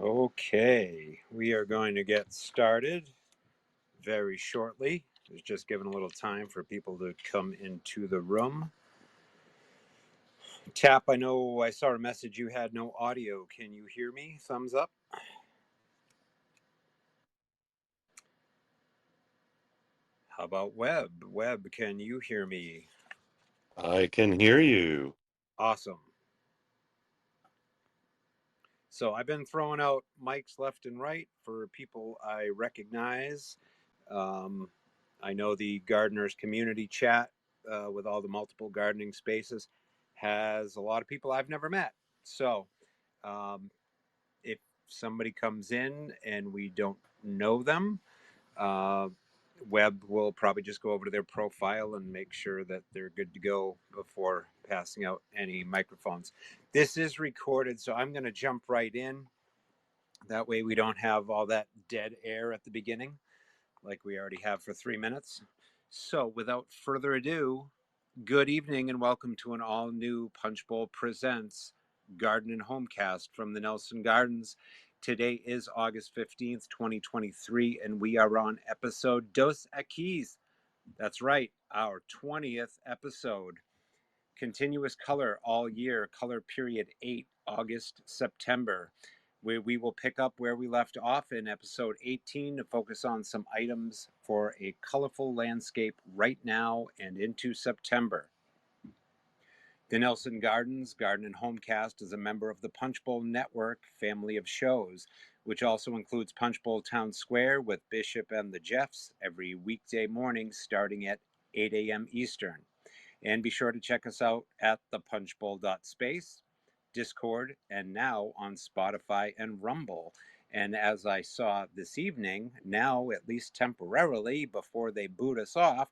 Okay, we are going to get started very shortly. Just giving a little time for people to come into the room. Tap, I know I saw a message you had no audio. Can you hear me? Thumbs up. How about Web? Web, can you hear me? I can hear you. Awesome. So I've been throwing out mics left and right for people I recognize. Um, I know the gardeners community chat with all the multiple gardening spaces has a lot of people I've never met. So um, if somebody comes in and we don't know them, uh, Webb will probably just go over to their profile and make sure that they're good to go before passing out any microphones. This is recorded, so I'm going to jump right in. That way we don't have all that dead air at the beginning like we already have for 3 minutes. So without further ado, good evening and welcome to an all new Punchbowl Presents Garden and HomeCast from the Nelson Gardens. Today is August 15th, 2023, and we are on episode Dos Equis. That's right, our 20th episode. Continuous color all year, color period 8, August, September. We will pick up where we left off in episode 18 to focus on some items for a colorful landscape right now and into September. The Nelson Gardens Garden and Homecast is a member of the Punchbowl Network family of shows, which also includes Punchbowl Town Square with Bishop and the Jeffs every weekday morning starting at 8 a.m. Eastern. And be sure to check us out at thepunchbowl.space, Discord, and now on Spotify and Rumble. And as I saw this evening, now at least temporarily before they boot us off,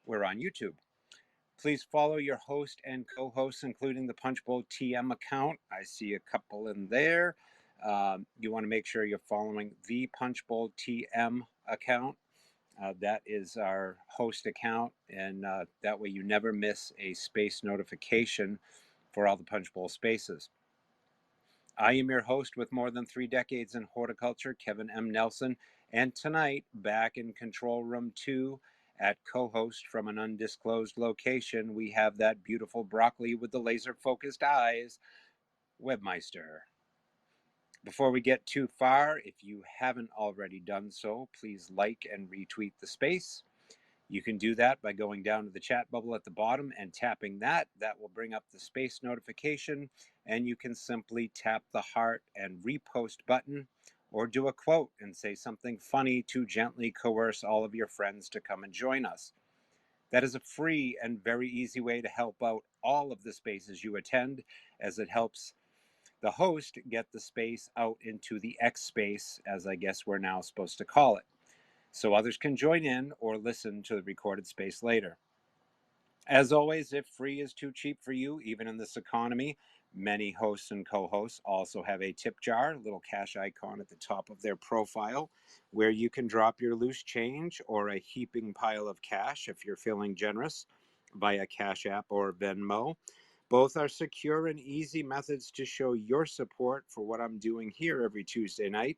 we're on YouTube. Please follow your host and co-hosts, including the Punchbowl TM account. I see a couple in there. You want to make sure you're following the Punchbowl TM account. That is our host account, and that way you never miss a space notification for all the Punchbowl spaces. I am your host with more than 3 decades in horticulture, Kevin M Nelson, and tonight, back in Control Room 2 at co-host from an undisclosed location, we have that beautiful broccoli with the laser-focused eyes, Webmeister. Before we get too far, if you haven't already done so, please like and retweet the space. You can do that by going down to the chat bubble at the bottom and tapping that. That will bring up the space notification, and you can simply tap the heart and repost button or do a quote and say something funny to gently coerce all of your friends to come and join us. That is a free and very easy way to help out all of the spaces you attend, as it helps the host get the space out into the X space, as I guess we're now supposed to call it, so others can join in or listen to the recorded space later. As always, if free is too cheap for you, even in this economy, many hosts and co-hosts also have a tip jar, little cash icon at the top of their profile, where you can drop your loose change or a heaping pile of cash if you're feeling generous via Cash App or Venmo. Both are secure and easy methods to show your support for what I'm doing here every Tuesday night.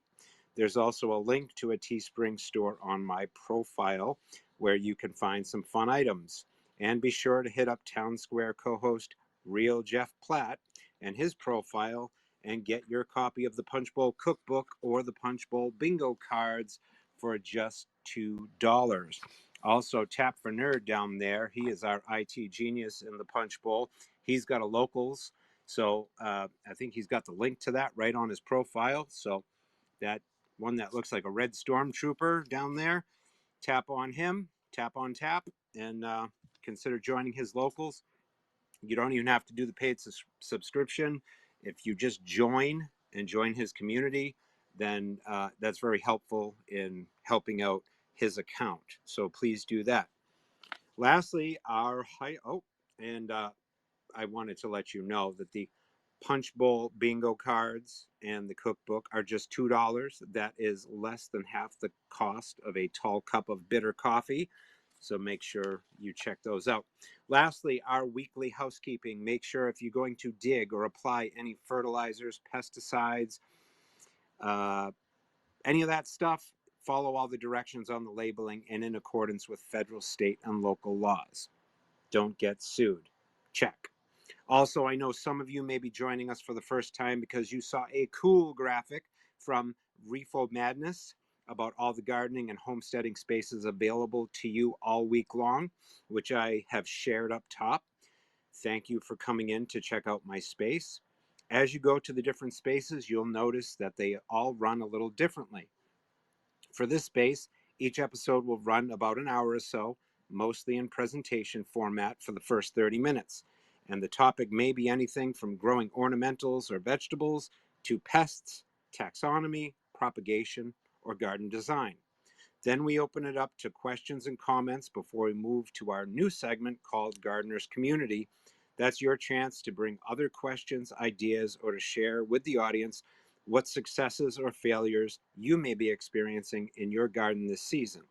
There's also a link to a Teespring store on my profile where you can find some fun items. And be sure to hit up Town Square co-host Real Jeff Platt and his profile and get your copy of the Punchbowl Cookbook or the Punchbowl Bingo cards for just $2. Also, Tap for Nerd down there. He is our IT genius in the Punchbowl. He's got a locals, so I think he's got the link to that right on his profile. So that one that looks like a red stormtrooper down there, tap on him, tap on tap, and consider joining his locals. You don't even have to do the paid subscription. If you just join and join his community, then that's very helpful in helping out his account. So please do that. Lastly, I wanted to let you know that the Punchbowl bingo cards and the cookbook are just $2. That is less than half the cost of a tall cup of bitter coffee. So make sure you check those out. Lastly, our weekly housekeeping. Make sure if you're going to dig or apply any fertilizers, pesticides, Any of that stuff, follow all the directions on the labeling and in accordance with federal, state, and local laws. Don't get sued. Check. Also, I know some of you may be joining us for the first time because you saw a cool graphic from Refo Madness about all the gardening and homesteading spaces available to you all week long, which I have shared up top. Thank you for coming in to check out my space. As you go to the different spaces, you'll notice that they all run a little differently. For this space, each episode will run about an hour or so, mostly in presentation format for the first 30 minutes. And the topic may be anything from growing ornamentals or vegetables to pests, taxonomy, propagation, or garden design. Then we open it up to questions and comments before we move to our new segment called Gardener's Community. That's your chance to bring other questions, ideas, or to share with the audience what successes or failures you may be experiencing in your garden this season.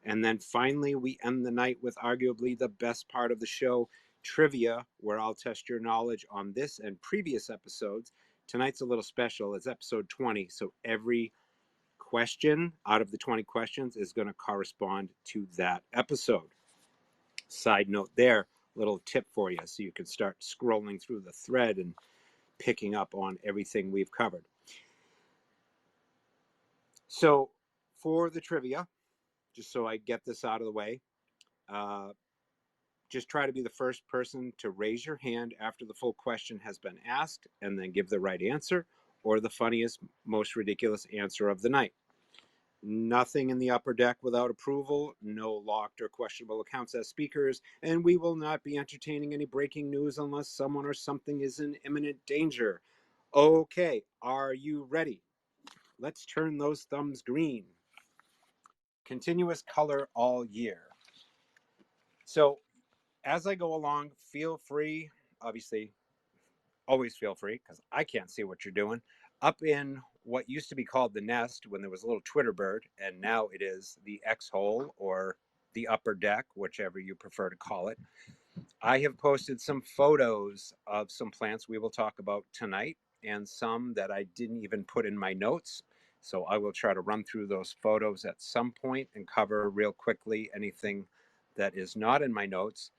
And then finally, we end the night with arguably the best part of the show, trivia, where I'll test your knowledge on this and previous episodes. Tonight's a little special. It's episode 20, so every question out of the 20 questions is going to correspond to that episode. Side note there, little tip for you so you can start scrolling through the thread and picking up on everything we've covered. So for the trivia, just so I get this out of the way, just try to be the first person to raise your hand after the full question has been asked and then give the right answer or the funniest, most ridiculous answer of the night. Nothing in the upper deck without approval, no locked or questionable accounts as speakers, and we will not be entertaining any breaking news unless someone or something is in imminent danger. Okay, are you ready? Let's turn those thumbs green. Continuous color all year. So as I go along, feel free, obviously, always feel free, because I can't see what you're doing, up in what used to be called the nest when there was a little Twitter bird, and now it is the X-hole or the upper deck, whichever you prefer to call it. I have posted some photos of some plants we will talk about tonight and some that I didn't even put in my notes. So I will try to run through those photos at some point and cover real quickly anything that is not in my notes.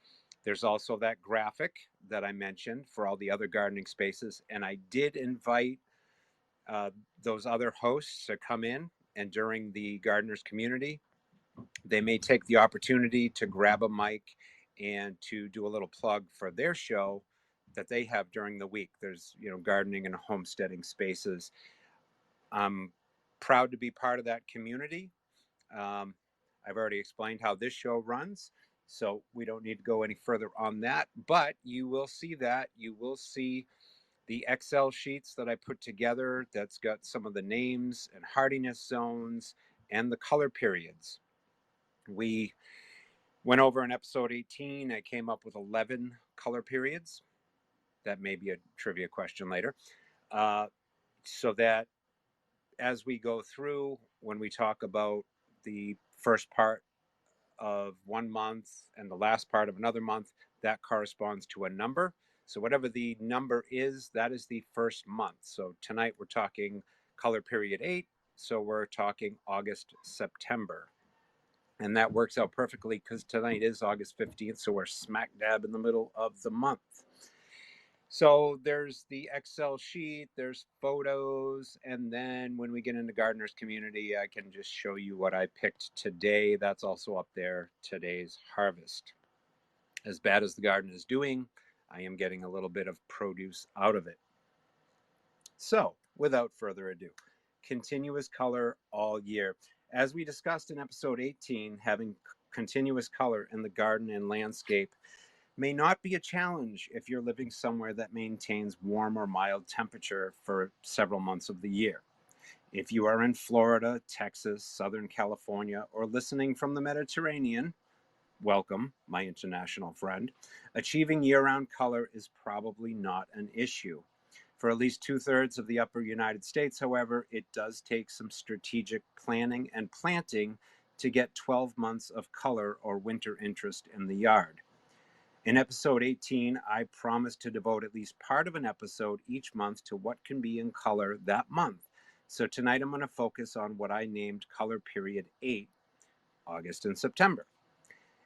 There's also that graphic that I mentioned for all the other gardening spaces. And I did invite those other hosts to come in, and during the gardeners community, they may take the opportunity to grab a mic and to do a little plug for their show that they have during the week. There's, gardening and homesteading spaces. I'm proud to be part of that community. I've already explained how this show runs, so we don't need to go any further on that, but you will see that. You will see the Excel sheets that I put together that's got some of the names and hardiness zones and the color periods. We went over in episode 18. I came up with 11 color periods. That may be a trivia question later. So that as we go through, when we talk about the first part of 1 month and the last part of another month, that corresponds to a number. So whatever the number is, that is the first month. So tonight we're talking color period 8. So we're talking August, September. And that works out perfectly because tonight is August 15th. So we're smack dab in the middle of the month. So there's the Excel sheet, there's photos, and then when we get into Gardener's Community, I can just show you what I picked today. That's also up there, today's harvest. As bad as the garden is doing, I am getting a little bit of produce out of it. So without further ado, continuous color all year. As we discussed in episode 18, having continuous color in the garden and landscape may not be a challenge if you're living somewhere that maintains warm or mild temperature for several months of the year. If you are in Florida, Texas, Southern California, or listening from the Mediterranean, welcome, my international friend, achieving year-round color is probably not an issue. For at least 2/3 of the upper United States, however, it does take some strategic planning and planting to get 12 months of color or winter interest in the yard. In episode 18, I promised to devote at least part of an episode each month to what can be in color that month. So tonight I'm going to focus on what I named color period 8, August and September.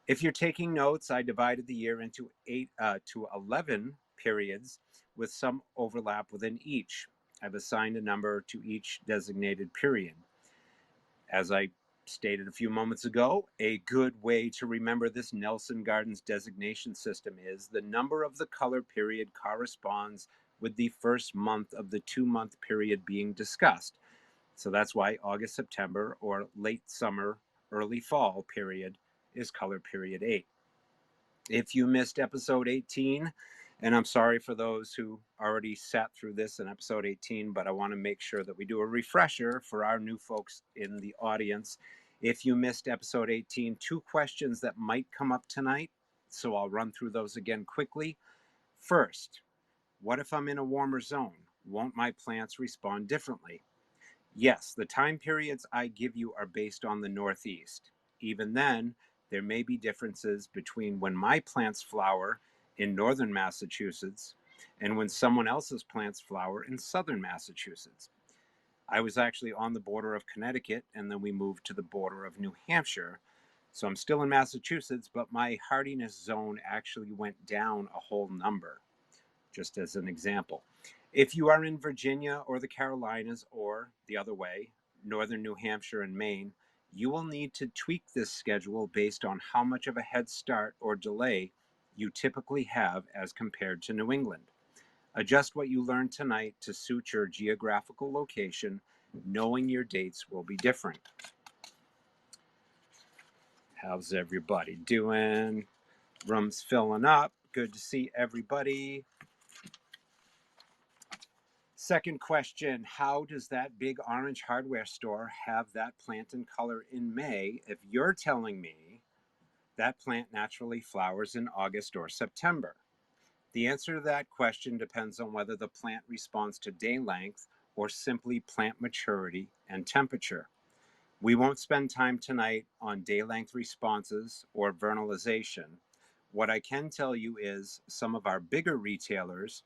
If you're taking notes, I divided the year into 8 to 11 periods with some overlap within each. I've assigned a number to each designated period. As I stated a few moments ago, a good way to remember this Nelson Gardens designation system is the number of the color period corresponds with the first month of the 2-month period being discussed. So that's why August, September, or late summer, early fall period is color period 8. If you missed episode 18, and I'm sorry for those who already sat through this in episode 18, but I want to make sure that we do a refresher for our new folks in the audience. If you missed episode 18, 2 questions that might come up tonight, so I'll run through those again quickly. First, what if I'm in a warmer zone? Won't my plants respond differently? Yes, the time periods I give you are based on the Northeast. Even then, there may be differences between when my plants flower in northern Massachusetts and when someone else's plants flower in southern Massachusetts. I was actually on the border of Connecticut, and then we moved to the border of New Hampshire. So I'm still in Massachusetts, but my hardiness zone actually went down a whole number, just as an example. If you are in Virginia or the Carolinas, or the other way, northern New Hampshire and Maine, you will need to tweak this schedule based on how much of a head start or delay you typically have as compared to New England. Adjust what you learned tonight to suit your geographical location, knowing your dates will be different. How's everybody doing? Room's filling up. Good to see everybody. Second question, how does that big orange hardware store have that plant in color in May if you're telling me that plant naturally flowers in August or September? The answer to that question depends on whether the plant responds to day length or simply plant maturity and temperature. We won't spend time tonight on day length responses or vernalization. What I can tell you is some of our bigger retailers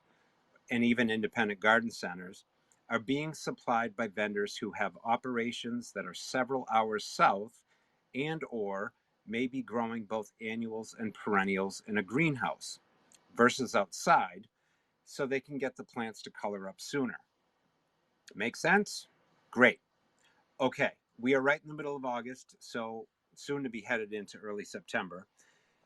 and even independent garden centers are being supplied by vendors who have operations that are several hours south and or may be growing both annuals and perennials in a greenhouse versus outside, so they can get the plants to color up sooner. Make sense? Great. Okay, we are right in the middle of August, so soon to be headed into early September.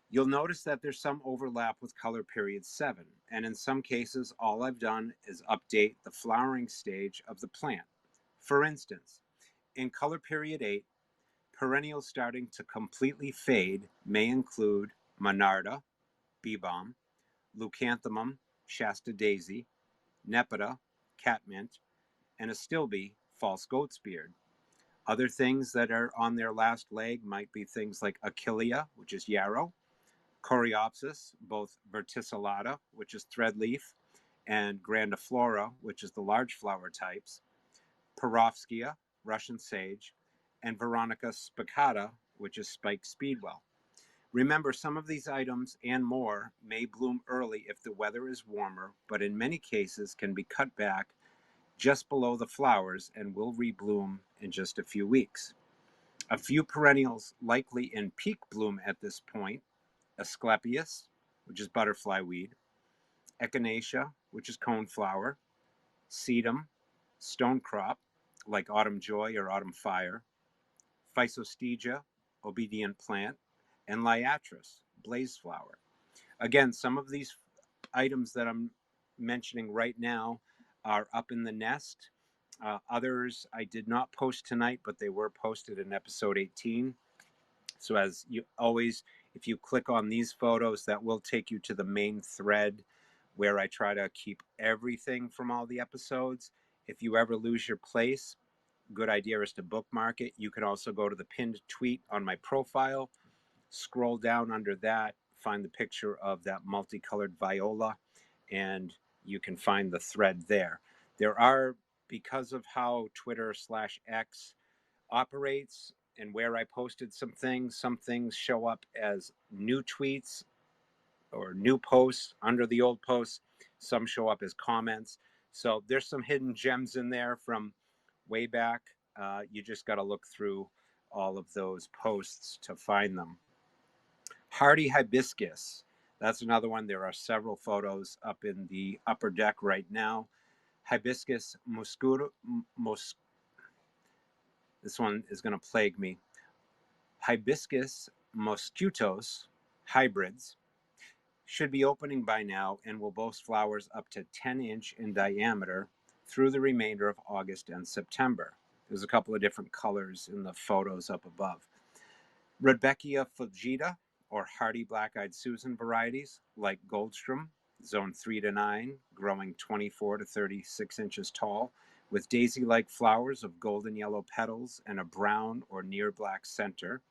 You'll notice that there's some overlap with color period 7, and in some cases, all I've done is update the flowering stage of the plant. For instance, in color period 8, perennials starting to completely fade may include Monarda, bee balm, Leucanthemum, Shasta daisy, Nepeta, catmint, and Astilbe, false goat's beard. Other things that are on their last leg might be things like Achillea, which is yarrow, Coreopsis, both verticillata, which is threadleaf, and grandiflora, which is the large flower types, Perovskia, Russian sage, and Veronica spicata, which is spike speedwell. Remember, some of these items and more may bloom early if the weather is warmer, but in many cases can be cut back just below the flowers and will rebloom in just a few weeks. A few perennials likely in peak bloom at this point: Asclepias, which is butterfly weed, Echinacea, which is coneflower, Sedum, stonecrop, like autumn joy or autumn fire, Physostegia, obedient plant, and Liatris, blazeflower. Again, some of these items that I'm mentioning right now are up in the nest. Others I did not post tonight, but they were posted in episode 18. So as you always, if you click on these photos, that will take you to the main thread where I try to keep everything from all the episodes. If you ever lose your place, good idea is to bookmark it. You can also go to the pinned tweet on my profile, scroll down under that, find the picture of that multicolored viola, and you can find the thread there. There are, because of how Twitter/X operates and where I posted some things show up as new tweets or new posts under the old posts. Some show up as comments. So there's some hidden gems in there from way back. You just got to look through all of those posts to find them. Hardy hibiscus. That's another one. There are several photos up in the upper deck right now. Hibiscus this one is going to plague me. Hibiscus mosquitos hybrids should be opening by now and will boast flowers up to 10-inch in diameter through the remainder of August and September. There's a couple of different colors in the photos up above. Rudbeckia fugita, or hardy black-eyed Susan varieties, like Goldstrom, zone 3 to 9, growing 24 to 36 inches tall, with daisy-like flowers of golden yellow petals and a brown or near black center.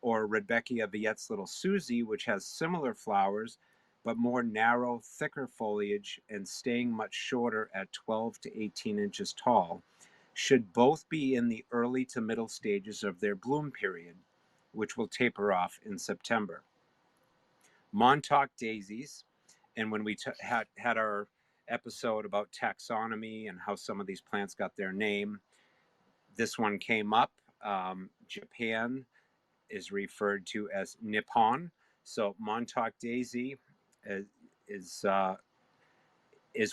Or Rudbeckia Viette's Little Susie, which has similar flowers, but more narrow, thicker foliage and staying much shorter at 12 to 18 inches tall, should both be in the early to middle stages of their bloom period, which will taper off in September. Montauk daisies, and when we had our episode about taxonomy and how some of these plants got their name, this one came up. Japan is referred to as Nippon. So Montauk daisy is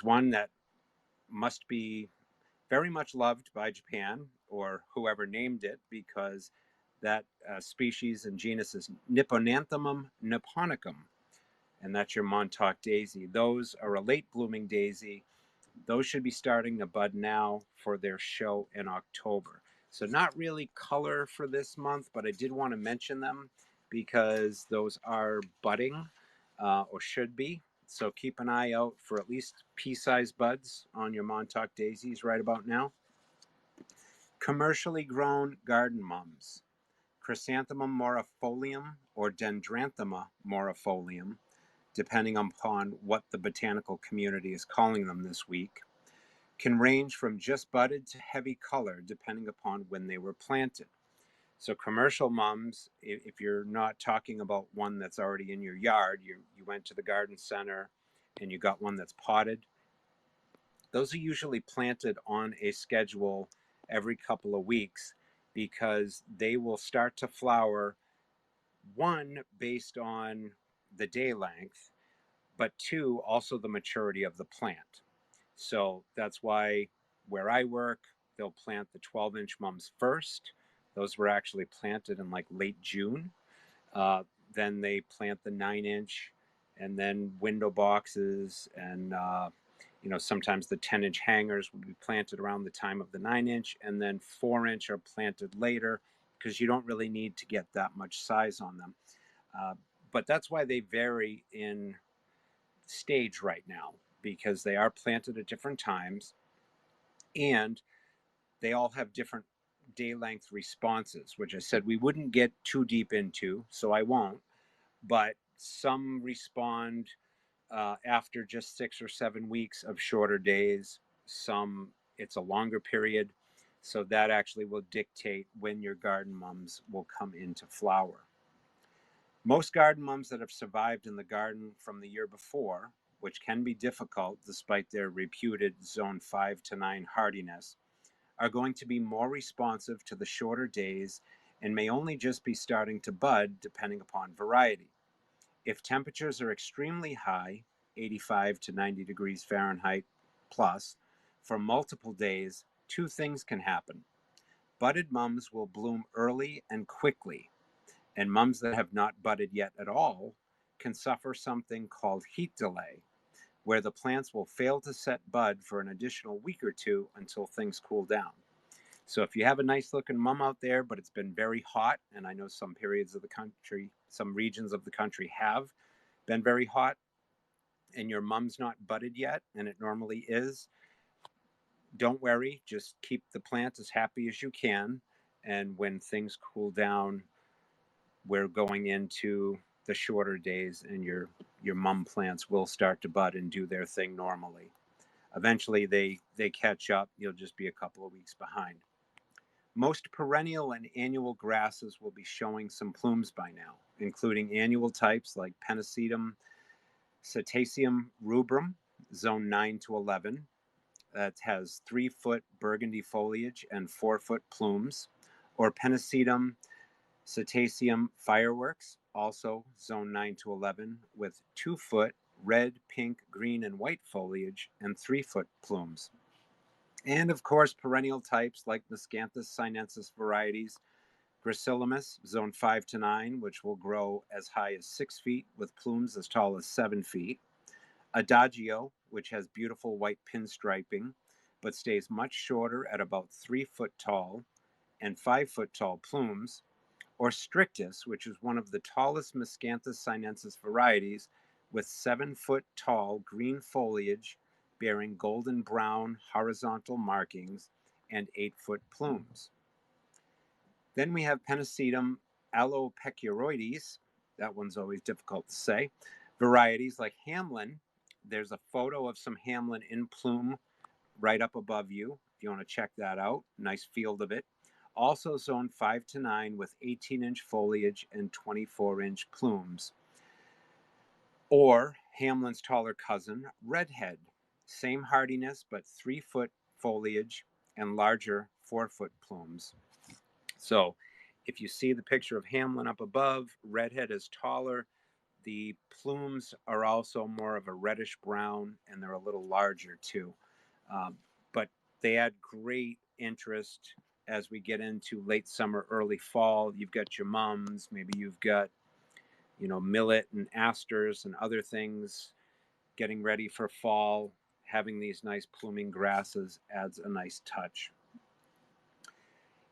one that must be very much loved by Japan or whoever named it, because that species and genus is Nipponanthemum nipponicum, and that's your Montauk daisy. Those are a late blooming daisy. Those should be starting to bud now for their show in October. So not really color for this month, but I did want to mention them because those are budding or should be. So keep an eye out for at least pea-sized buds on your Montauk daisies right about now. Commercially grown garden mums. Chrysanthemum morifolium or Dendranthema morifolium, depending upon what the botanical community is calling them this week, can range from just budded to heavy color depending upon when they were planted. So commercial mums, if you're not talking about one that's already in your yard, you went to the garden center and you got one that's potted, those are usually planted on a schedule every couple of weeks because they will start to flower, one, based on the day length, but two, also the maturity of the plant. So that's why where I work, they'll plant the 12-inch mums first. Those were actually planted in like late June. Then they plant the 9-inch, and then window boxes, and sometimes the 10-inch hangers would be planted around the time of the 9-inch, and then 4-inch are planted later because you don't really need to get that much size on them. But that's why they vary in stage right now, because they are planted at different times and they all have different day length responses, which I said we wouldn't get too deep into, so I won't. But some respond after just 6 or 7 weeks of shorter days. Some, it's a longer period. So that actually will dictate when your garden mums will come into flower. Most garden mums that have survived in the garden from the year before, which can be difficult despite their reputed zone 5 to 9 hardiness, are going to be more responsive to the shorter days and may only just be starting to bud depending upon variety. If temperatures are extremely high, 85 to 90 degrees Fahrenheit plus, for multiple days, two things can happen. Budded mums will bloom early and quickly, and mums that have not budded yet at all can suffer something called heat delay, where the plants will fail to set bud for an additional week or two until things cool down. So if you have a nice looking mum out there, but it's been very hot, and I know some periods of the country, some regions of the country have been very hot, and your mum's not budded yet, and it normally is, don't worry, just keep the plant as happy as you can. And when things cool down, we're going into the shorter days, and your mum plants will start to bud and do their thing normally. Eventually they catch up. You'll just be a couple of weeks behind. Most perennial and annual grasses will be showing some plumes by now, including annual types like Pennisetum, Cetaceum rubrum, zone 9 to 11, that has 3-foot burgundy foliage and 4-foot plumes, or Pennisetum Cetaceum fireworks, also zone 9 to 11, with 2-foot red, pink, green, and white foliage and 3-foot plumes. And of course, perennial types like Miscanthus sinensis varieties, Gracilis, zone 5 to 9, which will grow as high as 6 feet with plumes as tall as 7 feet. Adagio, which has beautiful white pinstriping, but stays much shorter at about 3 foot tall and 5 foot tall plumes. Or Strictus, which is one of the tallest Miscanthus sinensis varieties with 7 foot tall green foliage bearing golden brown horizontal markings and 8 foot plumes. Then we have Pennisetum alopecuroides. That one's always difficult to say. Varieties like Hamlin. There's a photo of some Hamlin in plume right up above you if you want to check that out. Nice field of it. Also zone 5 to 9 with 18-inch foliage and 24-inch plumes. Or Hamlin's taller cousin, Redhead. Same hardiness, but 3-foot foliage and larger 4-foot plumes. So if you see the picture of Hamlin up above, Redhead is taller. The plumes are also more of a reddish brown, and they're a little larger too. But they add great interest as we get into late summer, early fall. You've got your mums, maybe you've got, millet and asters and other things getting ready for fall. Having these nice pluming grasses adds a nice touch.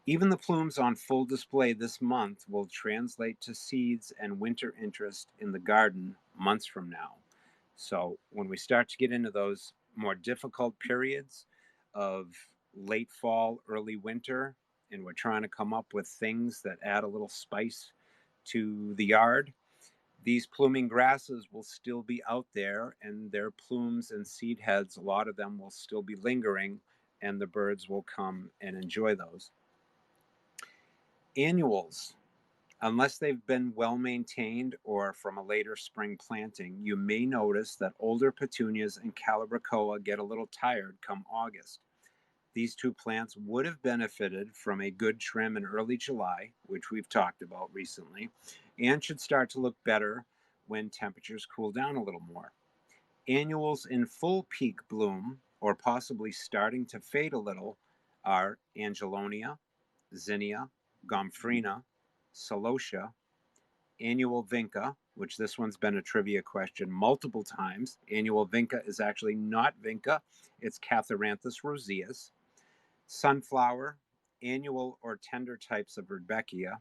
Even the plumes on full display this month will translate to seeds and winter interest in the garden months from now. So when we start to get into those more difficult periods of late fall, early winter, and we're trying to come up with things that add a little spice to the yard, these pluming grasses will still be out there, and their plumes and seed heads, a lot of them will still be lingering, and the birds will come and enjoy those. Annuals, unless they've been well maintained or from a later spring planting, you may notice that older petunias and calibrachoa get a little tired come August. These two plants would have benefited from a good trim in early July, which we've talked about recently, and should start to look better when temperatures cool down a little more. Annuals in full peak bloom, or possibly starting to fade a little, are Angelonia, Zinnia, Gomphrena, Celosia, Annual Vinca, which this one's been a trivia question multiple times. Annual Vinca is actually not Vinca, it's Catharanthus roseus. Sunflower, annual or tender types of Rudbeckia,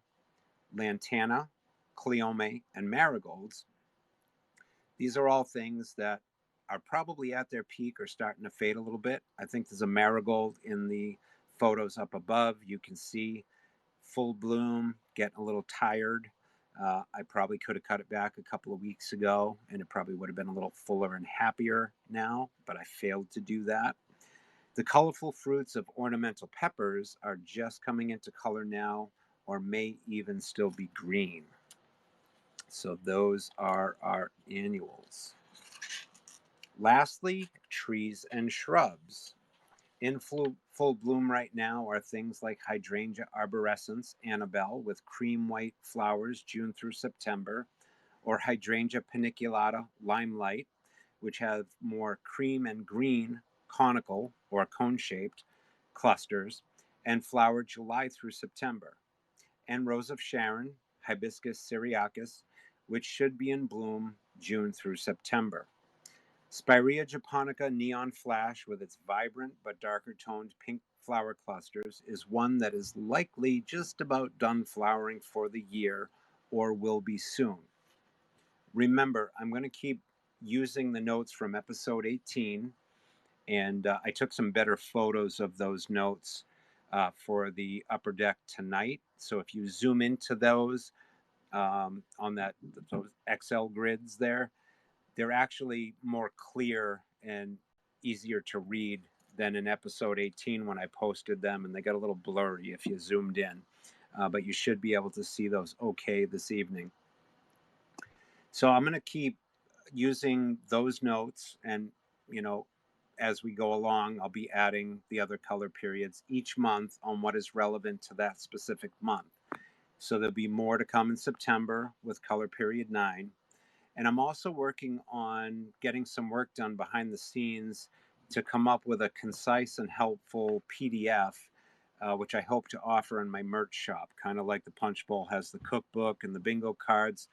Lantana, Cleome, and marigolds. These are all things that are probably at their peak or starting to fade a little bit. I think there's a marigold in the photos up above. You can see full bloom, getting a little tired. I probably could have cut it back a couple of weeks ago, and it probably would have been a little fuller and happier now, but I failed to do that. The colorful fruits of ornamental peppers are just coming into color now, or may even still be green. So those are our annuals. Lastly, trees and shrubs. In full bloom right now are things like Hydrangea arborescens, Annabelle, with cream white flowers June through September, or Hydrangea paniculata, Limelight, which have more cream and green conical or cone-shaped clusters and flower July through September. And Rose of Sharon, Hibiscus syriacus, which should be in bloom June through September. Spirea japonica neon flash, with its vibrant but darker toned pink flower clusters, is one that is likely just about done flowering for the year or will be soon. Remember, I'm going to keep using the notes from episode 18, and I took some better photos of those notes for the upper deck tonight. So if you zoom into those on those Excel grids there, they're actually more clear and easier to read than in episode 18 when I posted them, and they got a little blurry if you zoomed in. But you should be able to see those okay this evening. So I'm going to keep using those notes and, as we go along, I'll be adding the other color periods each month on what is relevant to that specific month. So there'll be more to come in September with color period 9. And I'm also working on getting some work done behind the scenes to come up with a concise and helpful PDF, which I hope to offer in my merch shop, kind of like the Punch Bowl has the cookbook and the bingo cards.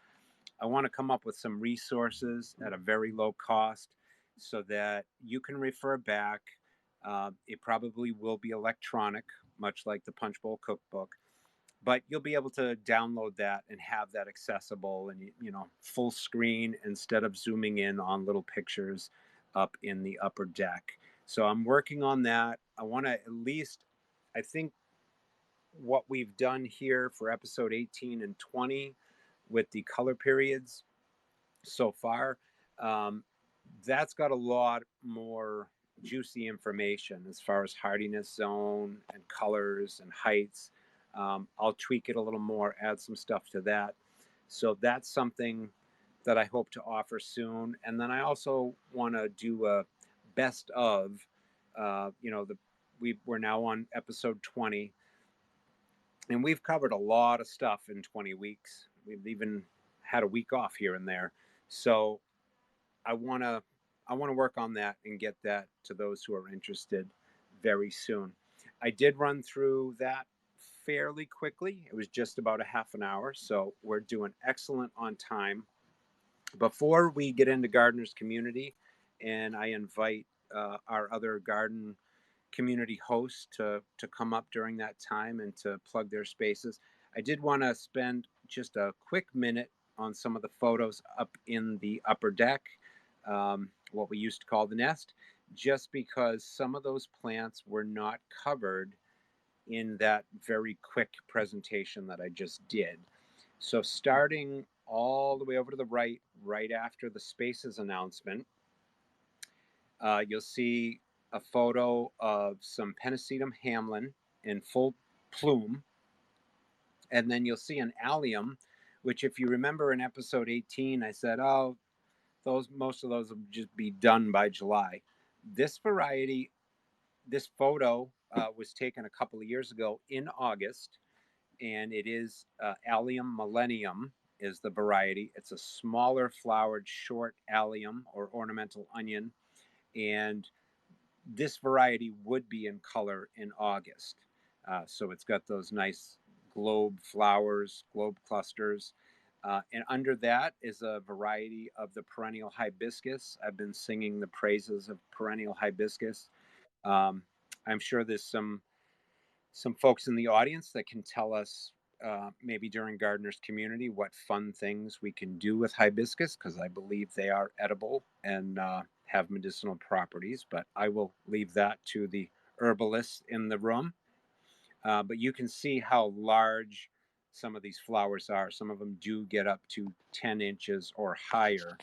I want to come up with some resources at a very low cost so that you can refer back. It probably will be electronic, much like the Punch Bowl cookbook, but you'll be able to download that and have that accessible and full screen instead of zooming in on little pictures up in the upper deck. So I'm working on that. I want to at least, I think what we've done here for episode 18 and 20 with the color periods so far, um, that's got a lot more juicy information as far as hardiness zone and colors and heights. I'll tweak it a little more, add some stuff to that. So that's something that I hope to offer soon. And then I also want to do a best of, we're now on episode 20, and we've covered a lot of stuff in 20 weeks. We've even had a week off here and there. So I want to work on that and get that to those who are interested very soon. I did run through that fairly quickly. It was just about a half an hour, so we're doing excellent on time. Before we get into Gardeners Community, and I invite our other garden community hosts to come up during that time and to plug their spaces, I did want to spend just a quick minute on some of the photos up in the upper deck, what we used to call the nest, just because some of those plants were not covered in that very quick presentation that I just did. So starting all the way over to the right, right after the spaces announcement, you'll see a photo of some Pennisetum Hamlin in full plume. And then you'll see an allium, which if you remember in episode 18, I said, oh, most of those will just be done by July. This variety, this photo was taken a couple of years ago in August, and it is Allium Millennium is the variety. It's a smaller flowered short allium or ornamental onion, and this variety would be in color in August. So it's got those nice globe flowers, globe clusters. And under that is a variety of the perennial hibiscus. I've been singing the praises of perennial hibiscus. Um, I'm sure there's some folks in the audience that can tell us maybe during Gardeners Community what fun things we can do with hibiscus, because I believe they are edible and have medicinal properties, but I will leave that to the herbalists in the room. But you can see how large some of these flowers are. Some of them do get up to 10 inches or higher.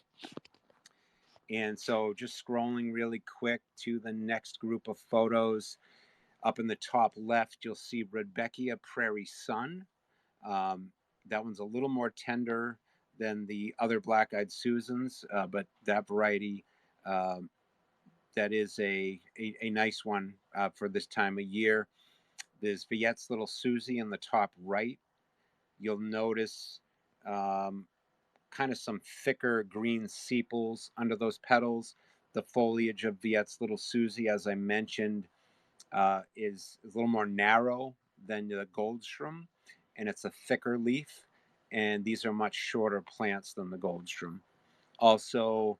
And so just scrolling really quick to the next group of photos. Up in the top left, you'll see Rudbeckia Prairie Sun. That one's a little more tender than the other black-eyed Susans, but that variety, that is a nice one for this time of year. There's Viette's Little Susie in the top right. You'll notice kind of some thicker green sepals under those petals. The foliage of Viette's Little Susie, as I mentioned, is a little more narrow than the Goldstrom, and it's a thicker leaf. And these are much shorter plants than the Goldstrom. Also,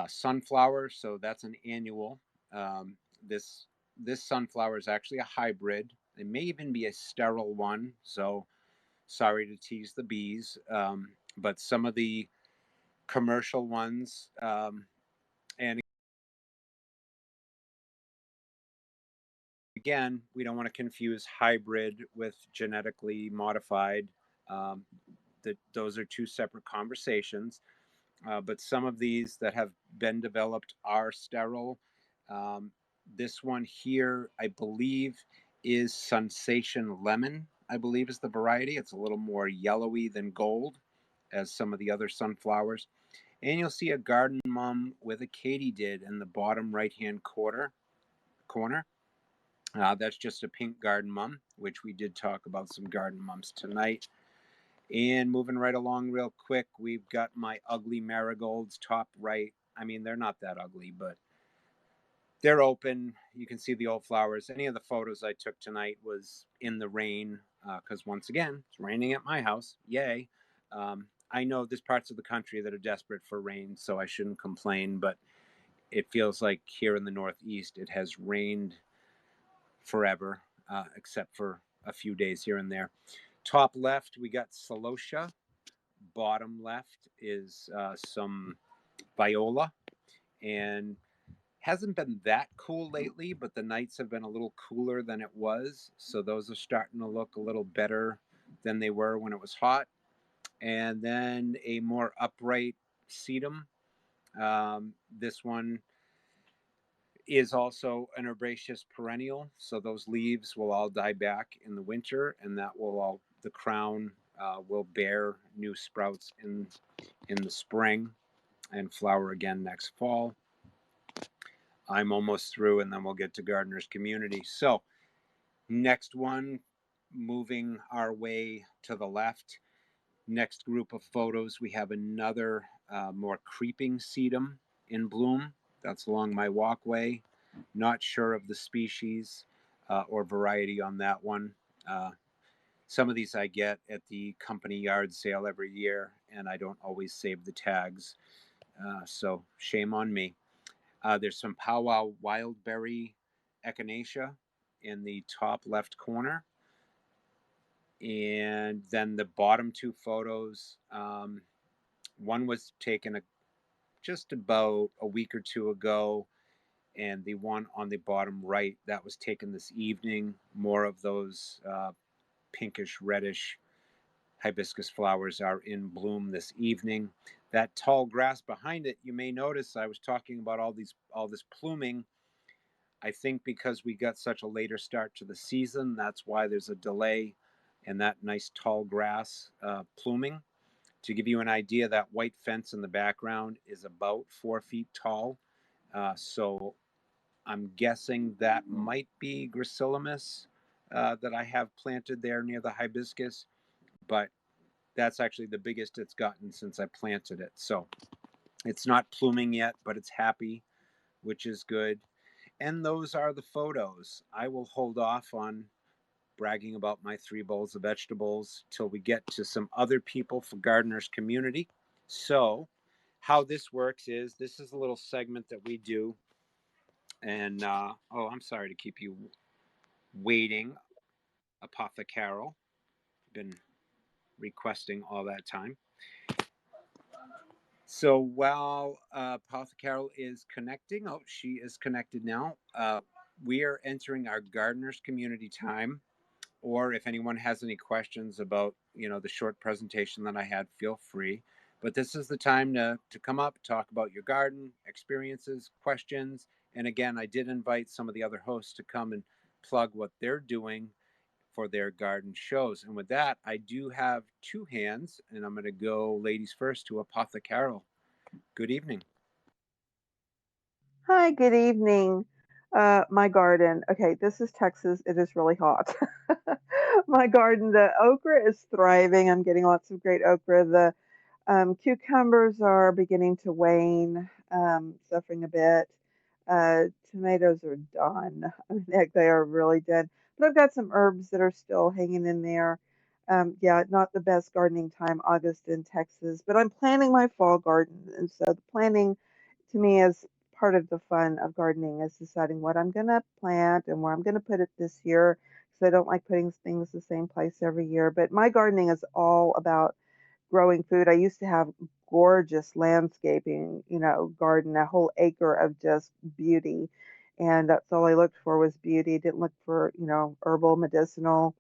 sunflower, so that's an annual. This sunflower is actually a hybrid. It may even be a sterile one, so sorry to tease the bees. But some of the commercial ones, and again, we don't want to confuse hybrid with genetically modified. Um, those are two separate conversations. But some of these that have been developed are sterile. Um, this one here, I believe, is Sensation Lemon, I believe is the variety. It's a little more yellowy than gold as some of the other sunflowers. And you'll see a garden mum with a katydid in the bottom right hand corner. That's just a pink garden mum, which we did talk about some garden mums tonight. And moving right along real quick, we've got my ugly marigolds top right. I mean, they're not that ugly, but they're open. You can see the old flowers. Any of the photos I took tonight was in the rain because, once again, it's raining at my house. Yay. I know there's parts of the country that are desperate for rain, so I shouldn't complain, but it feels like here in the Northeast it has rained forever, except for a few days here and there. Top left, we got celosia. Bottom left is some viola. And hasn't been that cool lately, but the nights have been a little cooler than it was. So those are starting to look a little better than they were when it was hot. And then a more upright sedum. This one is also an herbaceous perennial, so those leaves will all die back in the winter, and that will all the crown will bear new sprouts in the spring and flower again next fall. I'm almost through, and then we'll get to Gardener's Community. So next one, moving our way to the left. Next group of photos, we have another more creeping sedum in bloom. That's along my walkway. Not sure of the species or variety on that one. Some of these I get at the company yard sale every year, and I don't always save the tags. So shame on me. There's some powwow wildberry echinacea in the top left corner. And then the bottom two photos, one was taken just about a week or two ago, and the one on the bottom right, that was taken this evening. More of those pinkish reddish hibiscus flowers are in bloom this evening. That tall grass behind it, you may notice I was talking about all this pluming. I think because we got such a later start to the season, that's why there's a delay in that nice tall grass pluming. To give you an idea, that white fence in the background is about 4 feet tall. So I'm guessing that might be Gracilis that I have planted there near the hibiscus, but that's actually the biggest it's gotten since I planted it. So it's not pluming yet, but it's happy, which is good. And those are the photos. I will hold off on bragging about my 3 bowls of vegetables till we get to some other people for Gardener's Community. So, how this works is this is a little segment that we do. And, oh, I'm sorry to keep you waiting, Apothecary. Been requesting all that time. So while Apothecary is connecting, oh, she is connected now. We are entering our Gardener's Community time. Or if anyone has any questions about the short presentation that I had, feel free. But this is the time to come up, talk about your garden experiences, questions. And again, I did invite some of the other hosts to come and plug what they're doing for their garden shows. And with that, I do have two hands, and I'm going to go ladies first to Apothecary. Good evening. Hi, good evening. My garden. Okay, this is Texas. It is really hot. My garden, the okra is thriving. I'm getting lots of great okra. The cucumbers are beginning to wane, suffering a bit. Tomatoes are done. I mean, they are really dead. But I've got some herbs that are still hanging in there. Yeah, not the best gardening time, August in Texas, but I'm planning my fall garden. And so the planning to me is part of the fun of gardening is deciding what I'm going to plant and where I'm going to put it this year. Because I don't like putting things the same place every year. But my gardening is all about growing food. I used to have gorgeous landscaping, garden, a whole acre of just beauty. And that's all I looked for was beauty. Didn't look for, herbal, medicinal,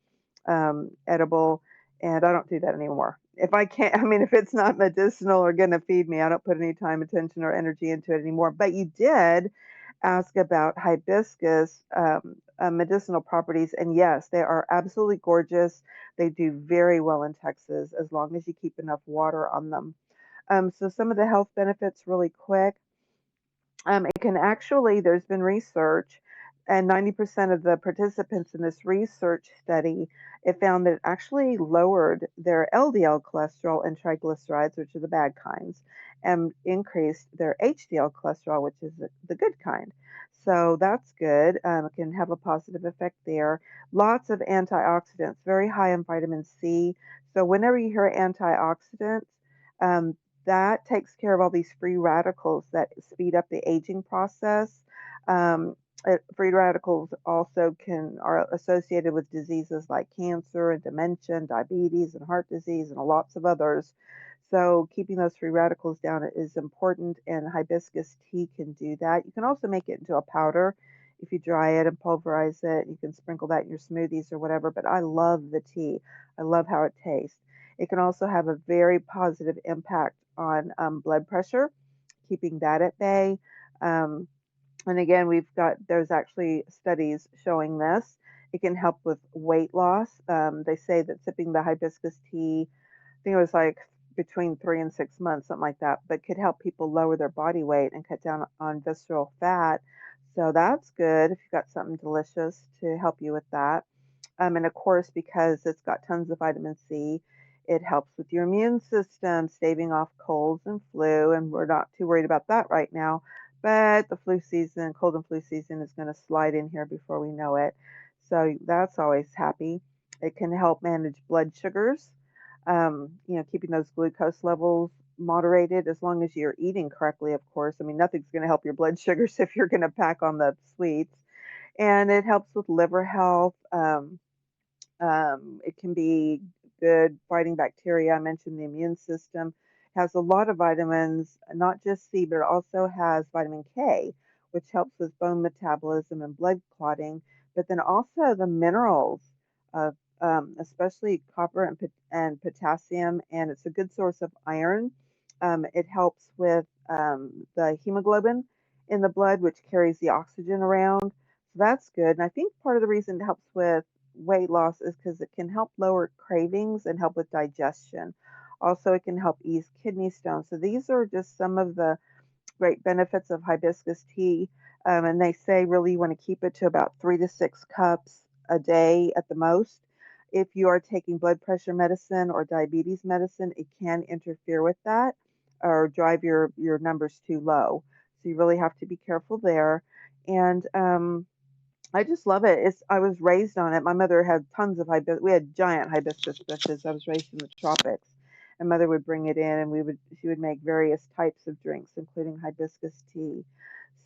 edible. And I don't do that anymore. If I can't, I mean, if it's not medicinal or going to feed me, I don't put any time, attention, or energy into it anymore. But you did ask about hibiscus medicinal properties. And yes, they are absolutely gorgeous. They do very well in Texas as long as you keep enough water on them. So some of the health benefits really quick. It can actually, there's been research, and 90% of the participants in this research study, it found that it actually lowered their LDL cholesterol and triglycerides, which are the bad kinds, and increased their HDL cholesterol, which is the good kind. So that's good. It can have a positive effect there. Lots of antioxidants, very high in vitamin C. So whenever you hear antioxidants, um, that takes care of all these free radicals that speed up the aging process. Um, Free radicals also are associated with diseases like cancer and dementia, and diabetes and heart disease, and lots of others. So keeping those free radicals down is important, and hibiscus tea can do that. You can also make it into a powder if you dry it and pulverize it. You can sprinkle that in your smoothies or whatever. But I love the tea. I love how it tastes. It can also have a very positive impact on blood pressure, keeping that at bay. Um, and again, there's actually studies showing this. It can help with weight loss. They say that sipping the hibiscus tea, I think it was like between 3 and 6 months, something like that, but could help people lower their body weight and cut down on visceral fat. So that's good if you've got something delicious to help you with that. And of course, because it's got tons of vitamin C, it helps with your immune system, staving off colds and flu. And we're not too worried about that right now. But the flu season, cold and flu season, is going to slide in here before we know it. So that's always happy. It can help manage blood sugars, keeping those glucose levels moderated as long as you're eating correctly, of course. I mean, nothing's going to help your blood sugars if you're going to pack on the sweets. And it helps with liver health. It can be good fighting bacteria. I mentioned the immune system. Has a lot of vitamins, not just C, but it also has vitamin K, which helps with bone metabolism and blood clotting. But then also the minerals, of, especially copper and potassium, and it's a good source of iron. It helps with the hemoglobin in the blood, which carries the oxygen around. So that's good. And I think part of the reason it helps with weight loss is because it can help lower cravings and help with digestion. Also, it can help ease kidney stones. So these are just some of the great benefits of hibiscus tea. And they say really you want to keep it to about 3 to 6 cups a day at the most. If you are taking blood pressure medicine or diabetes medicine, it can interfere with that or drive your numbers too low. So you really have to be careful there. And I just love it. I was raised on it. My mother had tons of hibiscus. We had giant hibiscus bushes. I was raised in the tropics, and mother would bring it in, and she would make various types of drinks, including hibiscus tea.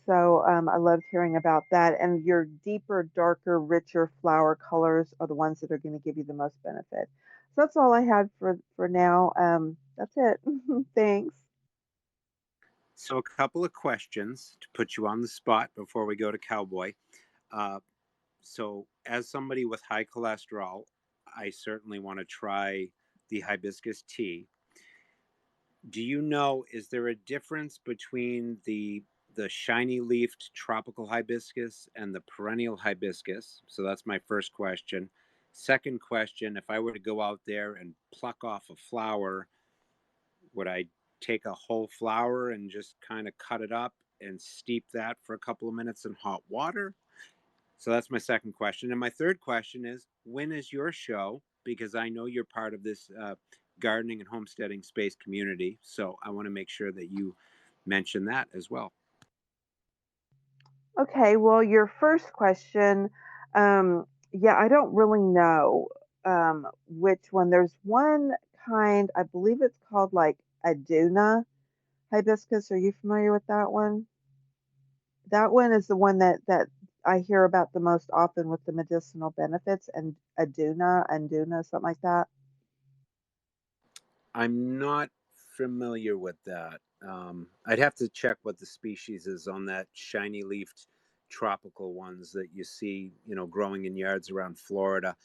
So I loved hearing about that. And your deeper, darker, richer flower colors are the ones that are going to give you the most benefit. So that's all I had for now. That's it. Thanks. So, a couple of questions to put you on the spot before we go to Cowboy. Uh, so, as somebody with high cholesterol, I certainly want to try the hibiscus tea. Do you know, is there a difference between the shiny leafed tropical hibiscus and the perennial hibiscus? So that's my first question. Second question, if I were to go out there and pluck off a flower, would I take a whole flower and just kind of cut it up and steep that for a couple of minutes in hot water? So that's my second question. And my third question is, when is your show? Because I know you're part of this gardening and homesteading space community. So I want to make sure that you mention that as well. Okay, well, your first question, yeah, I don't really know which one. There's one kind, I believe it's called like Aduna hibiscus. Are you familiar with that one? That one is the one that I hear about the most often with the medicinal benefits, and Anduna, something like that. I'm not familiar with that. I'd have to check what the species is on that shiny leafed tropical ones that you see, growing in yards around Florida.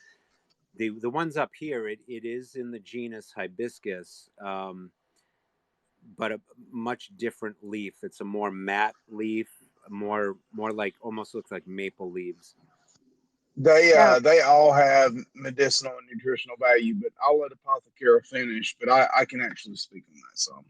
The ones up here, it is in the genus Hibiscus, but a much different leaf. It's a more matte leaf, more like almost looks like maple leaves. Yeah. They all have medicinal and nutritional value, but I'll let Apothecary finish. But I can actually speak on that some.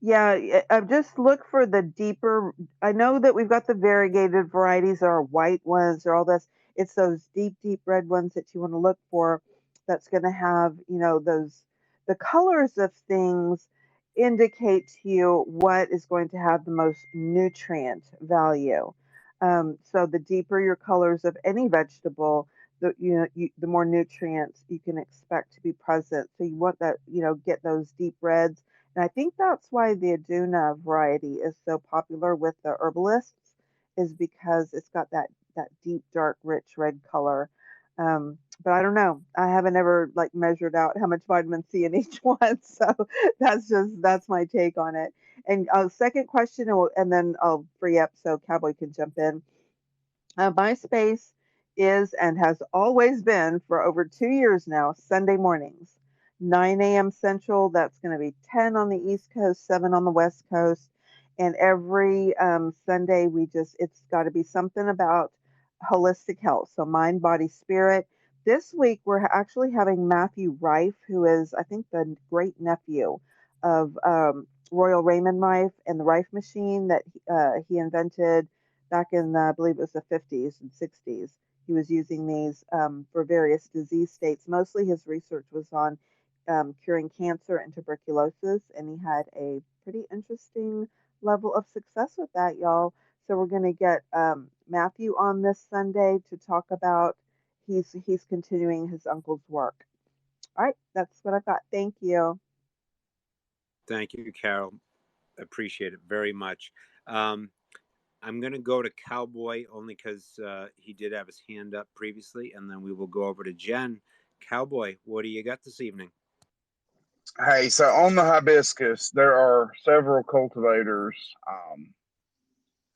Yeah, just look for the deeper. I know that we've got the variegated varieties or white ones or all this. It's those deep, deep red ones that you want to look for. That's going to have, those the colors of things indicate to you what is going to have the most nutrient value. So the deeper your colors of any vegetable, the more nutrients you can expect to be present. So you want that, get those deep reds, and I think that's why the Aduna variety is so popular with the herbalists, is because it's got that deep, dark, rich red color. But I don't know. I haven't ever like measured out how much vitamin C in each one, so that's my take on it. And second question, and then I'll free up so Cowboy can jump in. My space is and has always been for over 2 years now, Sunday mornings, 9 a.m. Central. That's going to be 10 on the East Coast, 7 on the West Coast. And every Sunday, it's got to be something about holistic health. So mind, body, spirit. This week, we're actually having Matthew Rife, who is, I think, the great nephew of Royal Raymond Rife and the Rife machine that he invented back in, I believe it was the 50s and 60s. He was using these for various disease states. Mostly his research was on curing cancer and tuberculosis, and he had a pretty interesting level of success with that, y'all. So we're going to get Matthew on this Sunday to talk about he's continuing his uncle's work. All right, that's what I've got. Thank you. Thank you, Carol. Appreciate it very much. I'm going to go to Cowboy only because he did have his hand up previously, and then we will go over to Jen. Cowboy, what do you got this evening? Hey, so on the hibiscus, there are several cultivators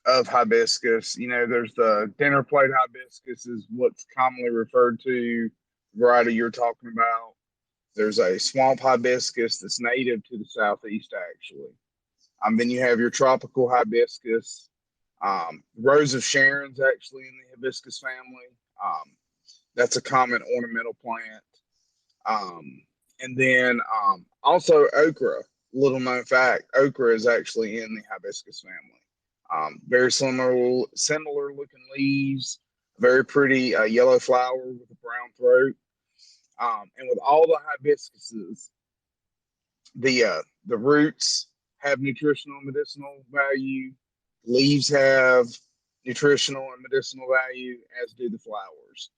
of hibiscus. There's the dinner plate hibiscus is what's commonly referred to, the variety you're talking about. There's a swamp hibiscus that's native to the southeast, actually. Then you have your tropical hibiscus. Rose of Sharon's actually in the hibiscus family. That's a common ornamental plant. And then also okra. Little known fact: okra is actually in the hibiscus family. Very similar looking leaves, very pretty yellow flower with a brown throat. And with all the hibiscuses, the roots have nutritional and medicinal value. Leaves have nutritional and medicinal value, as do the flowers.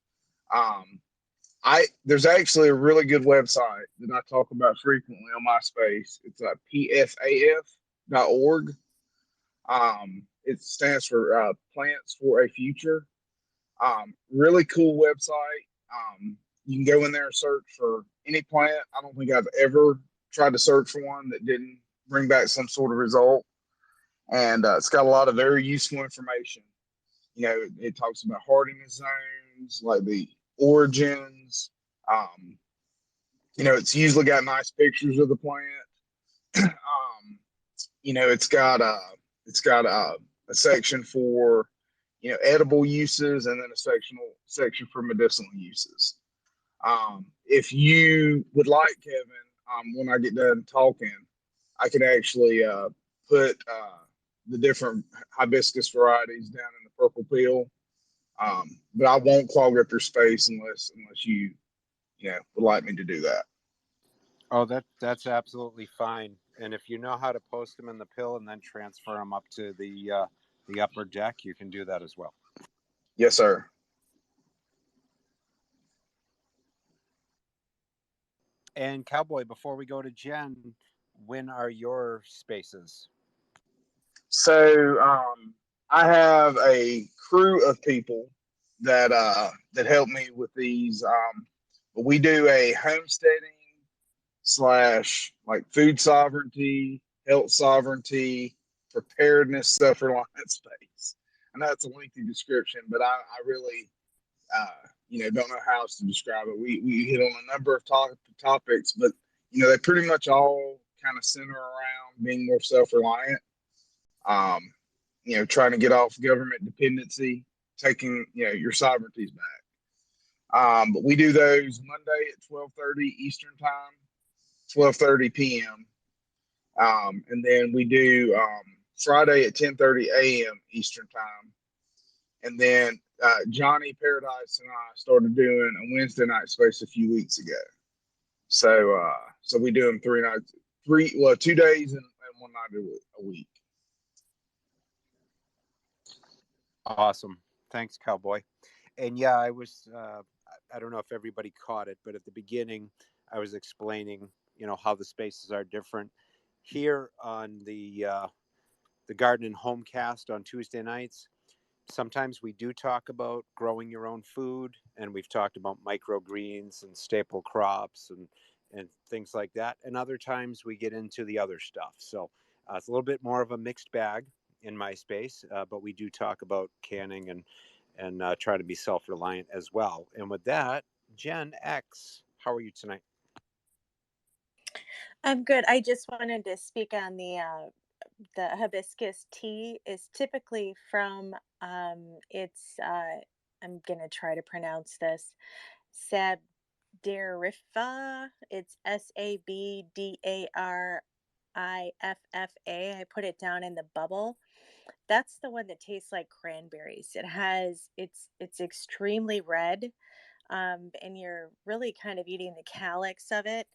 There's actually a really good website that I talk about frequently on MySpace. It's pfaf.org. It stands for Plants for a Future. Really cool website. You can go in there and search for any plant. I don't think I've ever tried to search for one that didn't bring back some sort of result. And it's got a lot of very useful information. It talks about hardiness zones, like the origins. It's usually got nice pictures of the plant. It's got a section for edible uses, and then a section for medicinal uses. If you would like, Kevin, when I get done talking, I could actually put the different hibiscus varieties down in the purple pill. But I won't clog up your space unless you would like me to do that. Oh, that's absolutely fine. And if you know how to post them in the pill and then transfer them up to the upper deck, you can do that as well. Yes, sir. And Cowboy, before we go to Jen, when are your spaces? So I have a crew of people that help me with these. But we do a homesteading / like food sovereignty, health sovereignty, preparedness, self-reliance space. I know it's a lengthy description, but I really don't know how else to describe it. We hit on a number of topics, but they pretty much all kind of center around being more self-reliant. Trying to get off government dependency, taking your sovereignties back. But we do those Monday at 12:30 Eastern time, 12:30 p.m. And then we do Friday at 10:30 a.m. Eastern time. And then Johnny Paradise and I started doing a Wednesday night space a few weeks ago. So we do them 2 days and one night a week. Awesome. Thanks, Cowboy. And yeah, I don't know if everybody caught it, but at the beginning, I was explaining, how the spaces are different. Here on the Garden and HomeCast on Tuesday nights, sometimes we do talk about growing your own food, and we've talked about microgreens and staple crops and things like that. And other times we get into the other stuff. So it's a little bit more of a mixed bag in my space, but we do talk about canning and try to be self-reliant as well. And with that, Gen X, how are you tonight? I'm good. I just wanted to speak on the hibiscus tea is typically from it's I'm gonna try to pronounce this Sabdarifa. It's Sabdarifa. I put it down in the bubble. That's the one that tastes like cranberries. It's extremely red, and you're really kind of eating the calyx of it.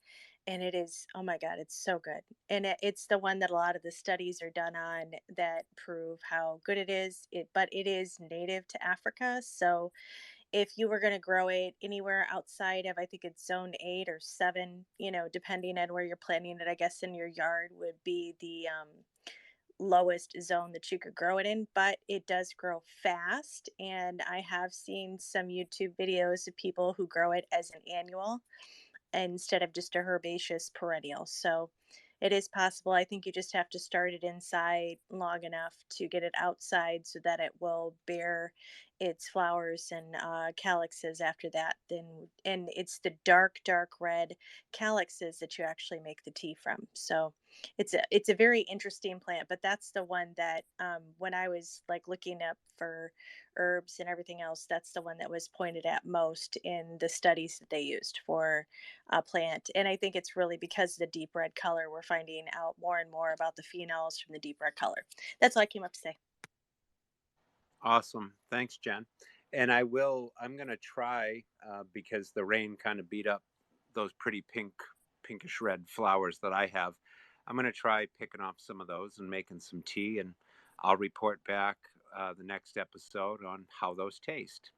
And it is, oh my God, it's so good. And it's the one that a lot of the studies are done on that prove how good it is. But it is native to Africa. So if you were going to grow it anywhere outside of, I think it's zone 8 or 7, depending on where you're planting it, I guess in your yard would be the lowest zone that you could grow it in, but it does grow fast. And I have seen some YouTube videos of people who grow it as an annual instead of just a herbaceous perennial. So it is possible. I think you just have to start it inside long enough to get it outside so that it will bear its flowers and calyxes after that. And it's the dark red calyxes that you actually make the tea from. So it's a very interesting plant. But that's the one that when I was like looking up for herbs and everything else, that's the one that was pointed at most in the studies that they used for plant. And I think it's really because of the deep red color, we're finding out more and more about the phenols from the deep red color. That's all I came up to say. Awesome. Thanks, Jen. And I'm going to try, because the rain kind of beat up those pretty pinkish red flowers that I have. I'm going to try picking off some of those and making some tea, and I'll report back the next episode on how those taste.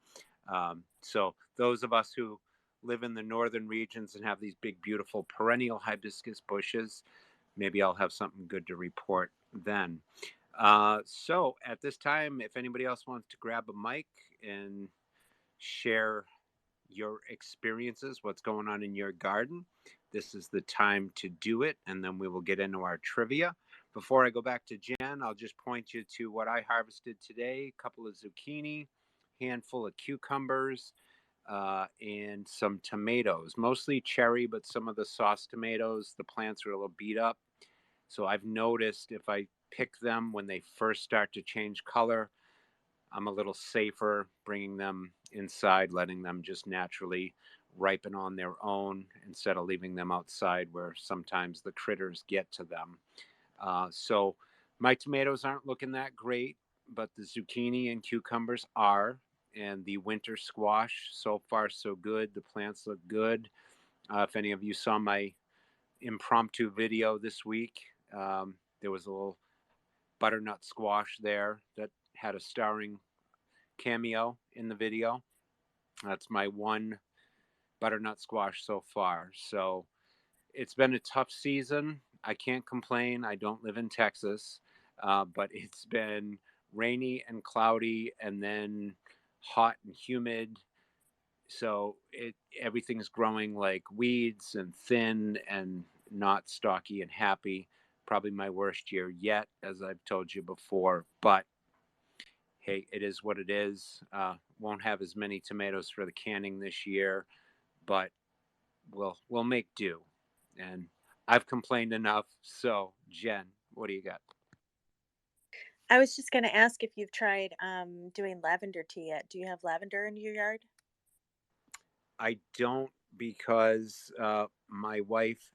So those of us who live in the northern regions and have these big, beautiful perennial hibiscus bushes, maybe I'll have something good to report then. So at this time, if anybody else wants to grab a mic and share your experiences, what's going on in your garden, this is the time to do it. And then we will get into our trivia. Before I go back to Jen, I'll just point you to what I harvested today: a couple of zucchini, handful of cucumbers, and some tomatoes, mostly cherry, but some of the sauce tomatoes, the plants are a little beat up. So I've noticed if I pick them when they first start to change color, I'm a little safer bringing them inside, letting them just naturally ripen on their own instead of leaving them outside where sometimes the critters get to them. So my tomatoes aren't looking that great, but the zucchini and cucumbers are. And the winter squash, so far so good. The plants look good. If any of you saw my impromptu video this week, there was a little butternut squash there that had a starring cameo in the video. That's my one butternut squash so far. So it's been a tough season. I can't complain. I don't live in Texas, but it's been rainy and cloudy and then hot and humid. So everything's growing like weeds and thin and not stocky and happy. Probably my worst year yet, as I've told you before. But hey, it is what it is. Won't have as many tomatoes for the canning this year, but we'll make do. And I've complained enough. So, Jen, what do you got? I was just going to ask if you've tried doing lavender tea yet. Do you have lavender in your yard? I don't, because my wife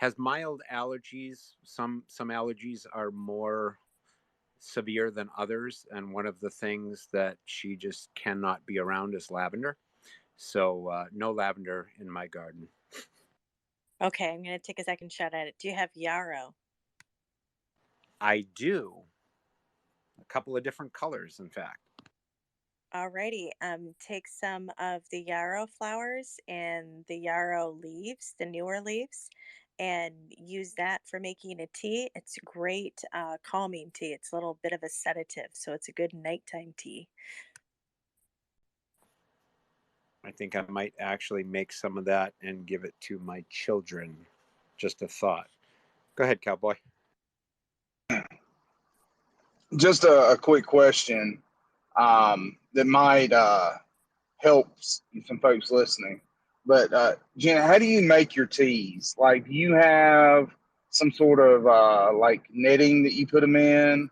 has mild allergies. Some allergies are more severe than others, and one of the things that she just cannot be around is lavender. So no lavender in my garden. Okay, I'm going to take a second shot at it. Do you have yarrow? I do. A couple of different colors, in fact. Alrighty. Take some of the yarrow flowers and the yarrow leaves, the newer leaves, and use that for making a tea. It's great calming tea. It's a little bit of a sedative, so it's a good nighttime tea. I think I might actually make some of that and give it to my children. Just a thought. Go ahead, Cowboy. Just a quick question that might help some folks listening. But Jenna, how do you make your teas? Like, do you have some sort of like netting that you put them in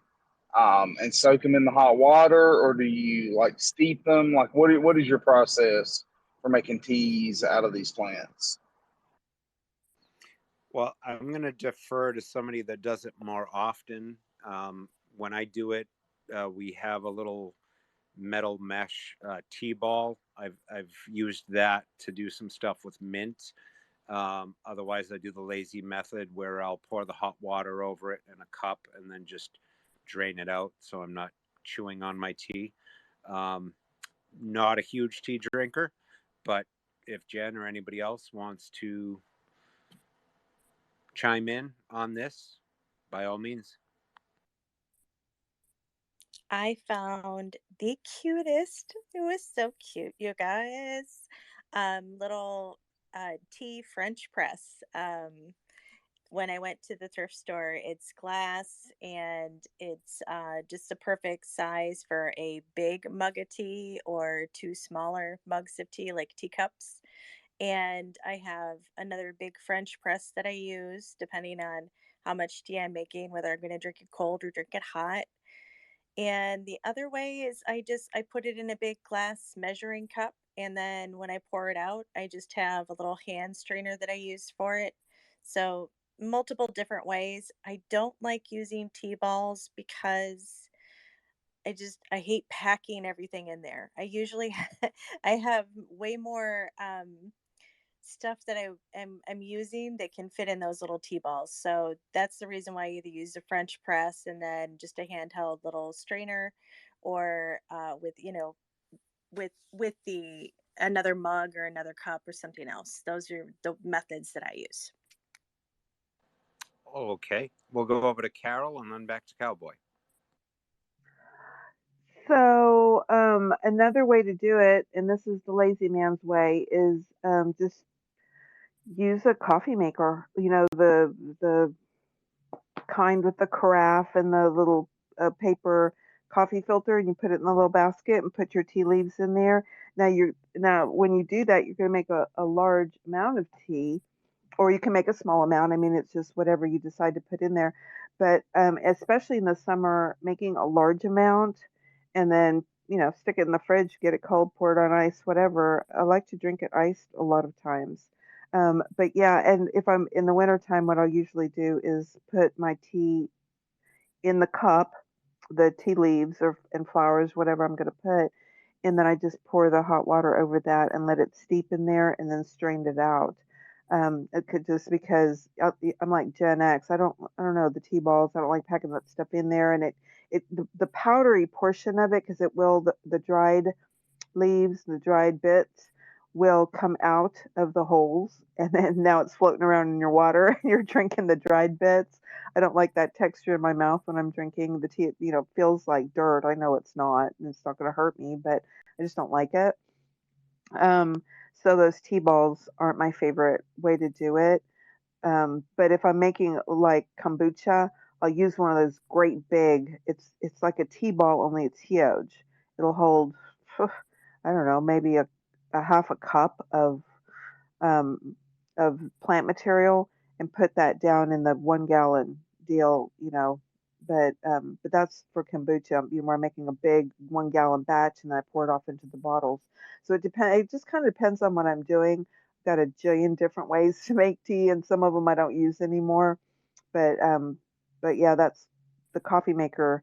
and soak them in the hot water, or do you like steep them? Like, what is your process for making teas out of these plants? Well, I'm going to defer to somebody that does it more often. When I do it, we have a little metal mesh tea ball. I've used that to do some stuff with mint. Otherwise, I do the lazy method where I'll pour the hot water over it in a cup and then just drain it out so I'm not chewing on my tea. Not a huge tea drinker, but if Jen or anybody else wants to chime in on this, by all means. I found the cutest. It was so cute, you guys. Little tea French press. When I went to the thrift store, it's glass and it's just a perfect size for a big mug of tea or two smaller mugs of tea, like teacups. And I have another big French press that I use depending on how much tea I'm making, whether I'm going to drink it cold or drink it hot. And the other way is I put it in a big glass measuring cup, and then when I pour it out, I just have a little hand strainer that I use for it. So multiple different ways. I don't like using tea balls because I hate packing everything in there. I usually I have way more stuff that I'm using that can fit in those little tea balls. So that's the reason why I either use a French press and then just a handheld little strainer, or with with the another mug or another cup or something else. Those are the methods that I use. Okay, we'll go over to Carol and then back to Cowboy. So another way to do it, and this is the lazy man's way, is just use a coffee maker. You know, the kind with the carafe and the little paper coffee filter, and you put it in the little basket and put your tea leaves in there. Now when you do that, you're going to make a large amount of tea, or you can make a small amount. I mean, it's just whatever you decide to put in there. But especially in the summer, making a large amount and then stick it in the fridge, get it cold, pour it on ice, whatever. I like to drink it iced a lot of times. But yeah, and if I'm in the wintertime, what I'll usually do is put my tea in the cup, the tea leaves and flowers, whatever I'm going to put, and then I just pour the hot water over that and let it steep in there, and then strain it out. It could just because I'm like Gen X. I don't know the tea balls. I don't like packing that stuff in there, and the powdery portion of it, because it will the dried leaves, the dried bits will come out of the holes, and then now it's floating around in your water and you're drinking the dried bits. I don't like that texture in my mouth when I'm drinking the tea. It feels like dirt. I know it's not, and it's not going to hurt me, but I just don't like it. Um, so those tea balls aren't my favorite way to do it. But if I'm making like kombucha, I'll use one of those great big. It's like a tea ball, only it's huge. It'll hold, I don't know, maybe a half a cup um, of plant material, and put that down in the 1 gallon deal. But that's for kombucha. I'm making a big 1 gallon batch, and I pour it off into the bottles. So it just kind of depends on what I'm doing. got a jillion different ways to make tea, and some of them I don't use anymore. But yeah, that's the coffee maker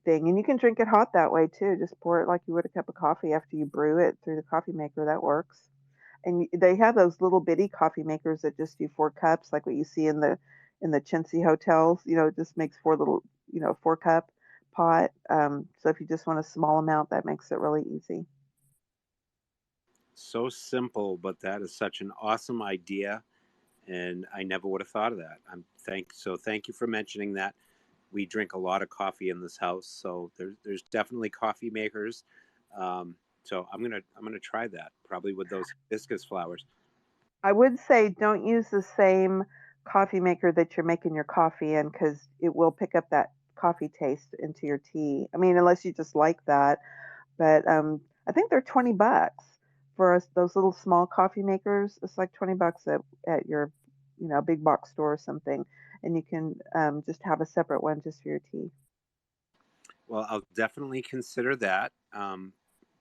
thing, and you can drink it hot that way too. Just pour it like you would a cup of coffee after you brew it through the coffee maker. That works. And they have those little bitty coffee makers that just do 4 cups, like what you see in the chintzy hotels. It just makes 4 little, 4 cup pot. So if you just want a small amount, that makes it really easy. So simple, but that is such an awesome idea, and I never would have thought of that. Thank you for mentioning that. We drink a lot of coffee in this house, so there's definitely coffee makers. So I'm gonna try that, probably with those hibiscus flowers. I would say don't use the same coffee maker that you're making your coffee in, because it will pick up that coffee taste into your tea. I mean, unless you just like that. But I think they're $20 for us. Those little small coffee makers. It's like $20 at your, big box store or something, and you can just have a separate one just for your tea. Well, I'll definitely consider that.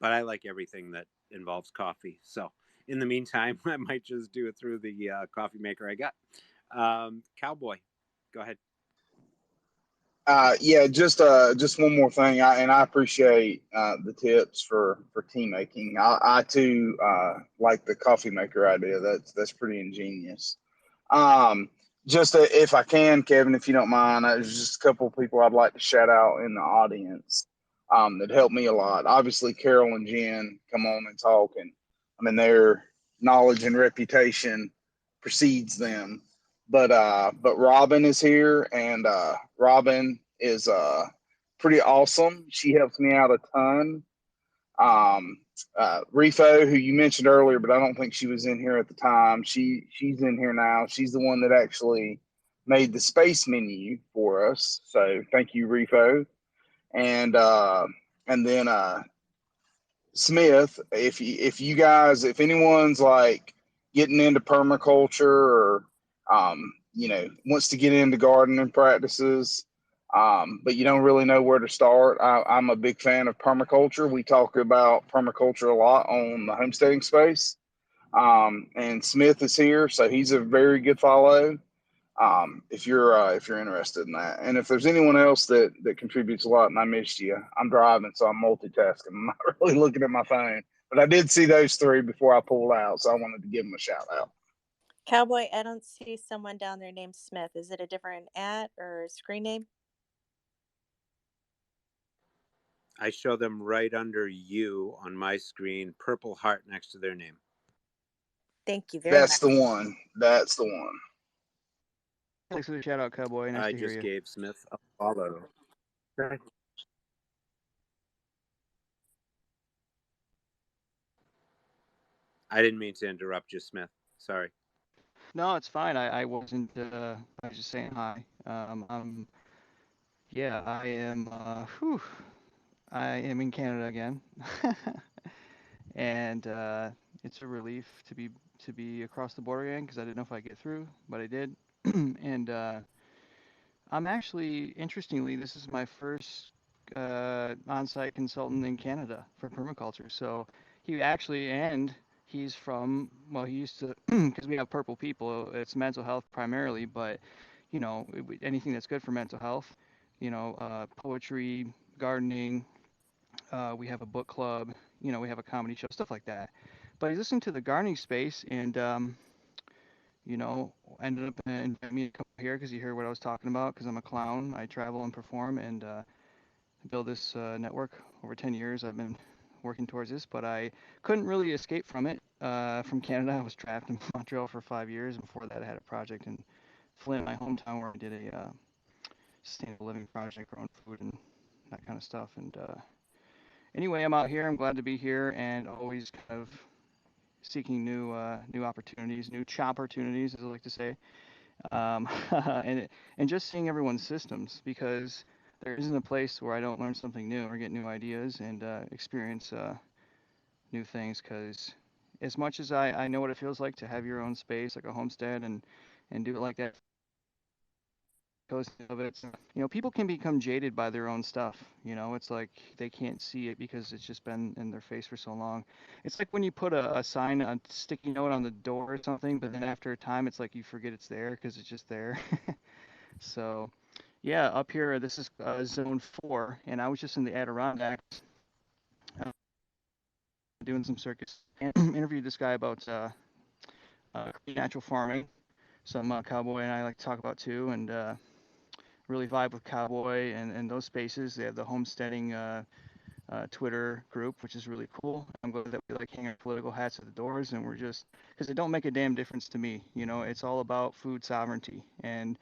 But I like everything that involves coffee. So in the meantime, I might just do it through the coffee maker I got. Cowboy, go ahead. Yeah, just one more thing. I appreciate the tips for tea making. I too like the coffee maker idea. That's pretty ingenious. Um, just if I can, Kevin, if you don't mind, there's just a couple of people I'd like to shout out in the audience that helped me a lot. Obviously, Carol and Jen come on and talk, and I mean their knowledge and reputation precedes them. But Robin is here, and Robin is pretty awesome. She helps me out a ton. Rifo, who you mentioned earlier, but I don't think she was in here at the time. She's in here now. She's the one that actually made the space menu for us. So thank you, Rifo. And then Smith, if anyone's like getting into permaculture or wants to get into gardening practices, but you don't really know where to start, I'm a big fan of permaculture. We talk about permaculture a lot on the homesteading space. And Smith is here, so he's a very good follow. If you're interested in that, and if there's anyone else that contributes a lot, and I missed you, I'm driving, so I'm multitasking. I'm not really looking at my phone, but I did see those three before I pulled out, so I wanted to give them a shout out. Cowboy, I don't see someone down there named Smith. Is it a different at or screen name? I show them right under you on my screen, purple heart next to their name. Thank you very much. That's the one. That's the one. Thanks for the shout out, Cowboy. Nice I to hear just you. gave Smith a follow. I didn't mean to interrupt you, Smith. Sorry. No, it's fine. I wasn't. I was just saying hi. Yeah, I am. I am in Canada again, and it's a relief to be across the border again because I didn't know if I'd get through, but I did. And I'm actually, interestingly, this is my first on-site consultant in Canada for permaculture. So he's from, well, he used to, because we have purple people, it's mental health primarily, but, anything that's good for mental health, poetry, gardening, we have a book club, we have a comedy show, stuff like that. But he's listening to the gardening space and, ended up inviting me to come here because he heard what I was talking about. Because I'm a clown, I travel and perform and build this network over 10 years. I've been working towards this, but I couldn't really escape from it. From Canada, I was trapped in Montreal for 5 years. And before that, I had a project in Flint, my hometown, where I did a sustainable living project, growing food and that kind of stuff. And anyway, I'm out here. I'm glad to be here, and always kind of seeking new opportunities, new chop opportunities, as I like to say, and just seeing everyone's systems, because there isn't a place where I don't learn something new or get new ideas and experience new things. Because as much as I know what it feels like to have your own space, like a homestead, and do it like that, of it. People can become jaded by their own stuff. It's like they can't see it because it's just been in their face for so long. It's like when you put a sign, a sticky note on the door or something, but then after a time, it's like you forget it's there because it's just there. So, yeah, up here, this is zone 4, and I was just in the Adirondacks doing some circus and interviewed this guy about natural farming. Some cowboy and I like to talk about too, and really vibe with cowboy and those spaces. They have the homesteading Twitter group, which is really cool. I'm glad that we like hang our political hats at the doors, and we're just because it don't make a damn difference to me. It's all about food sovereignty, and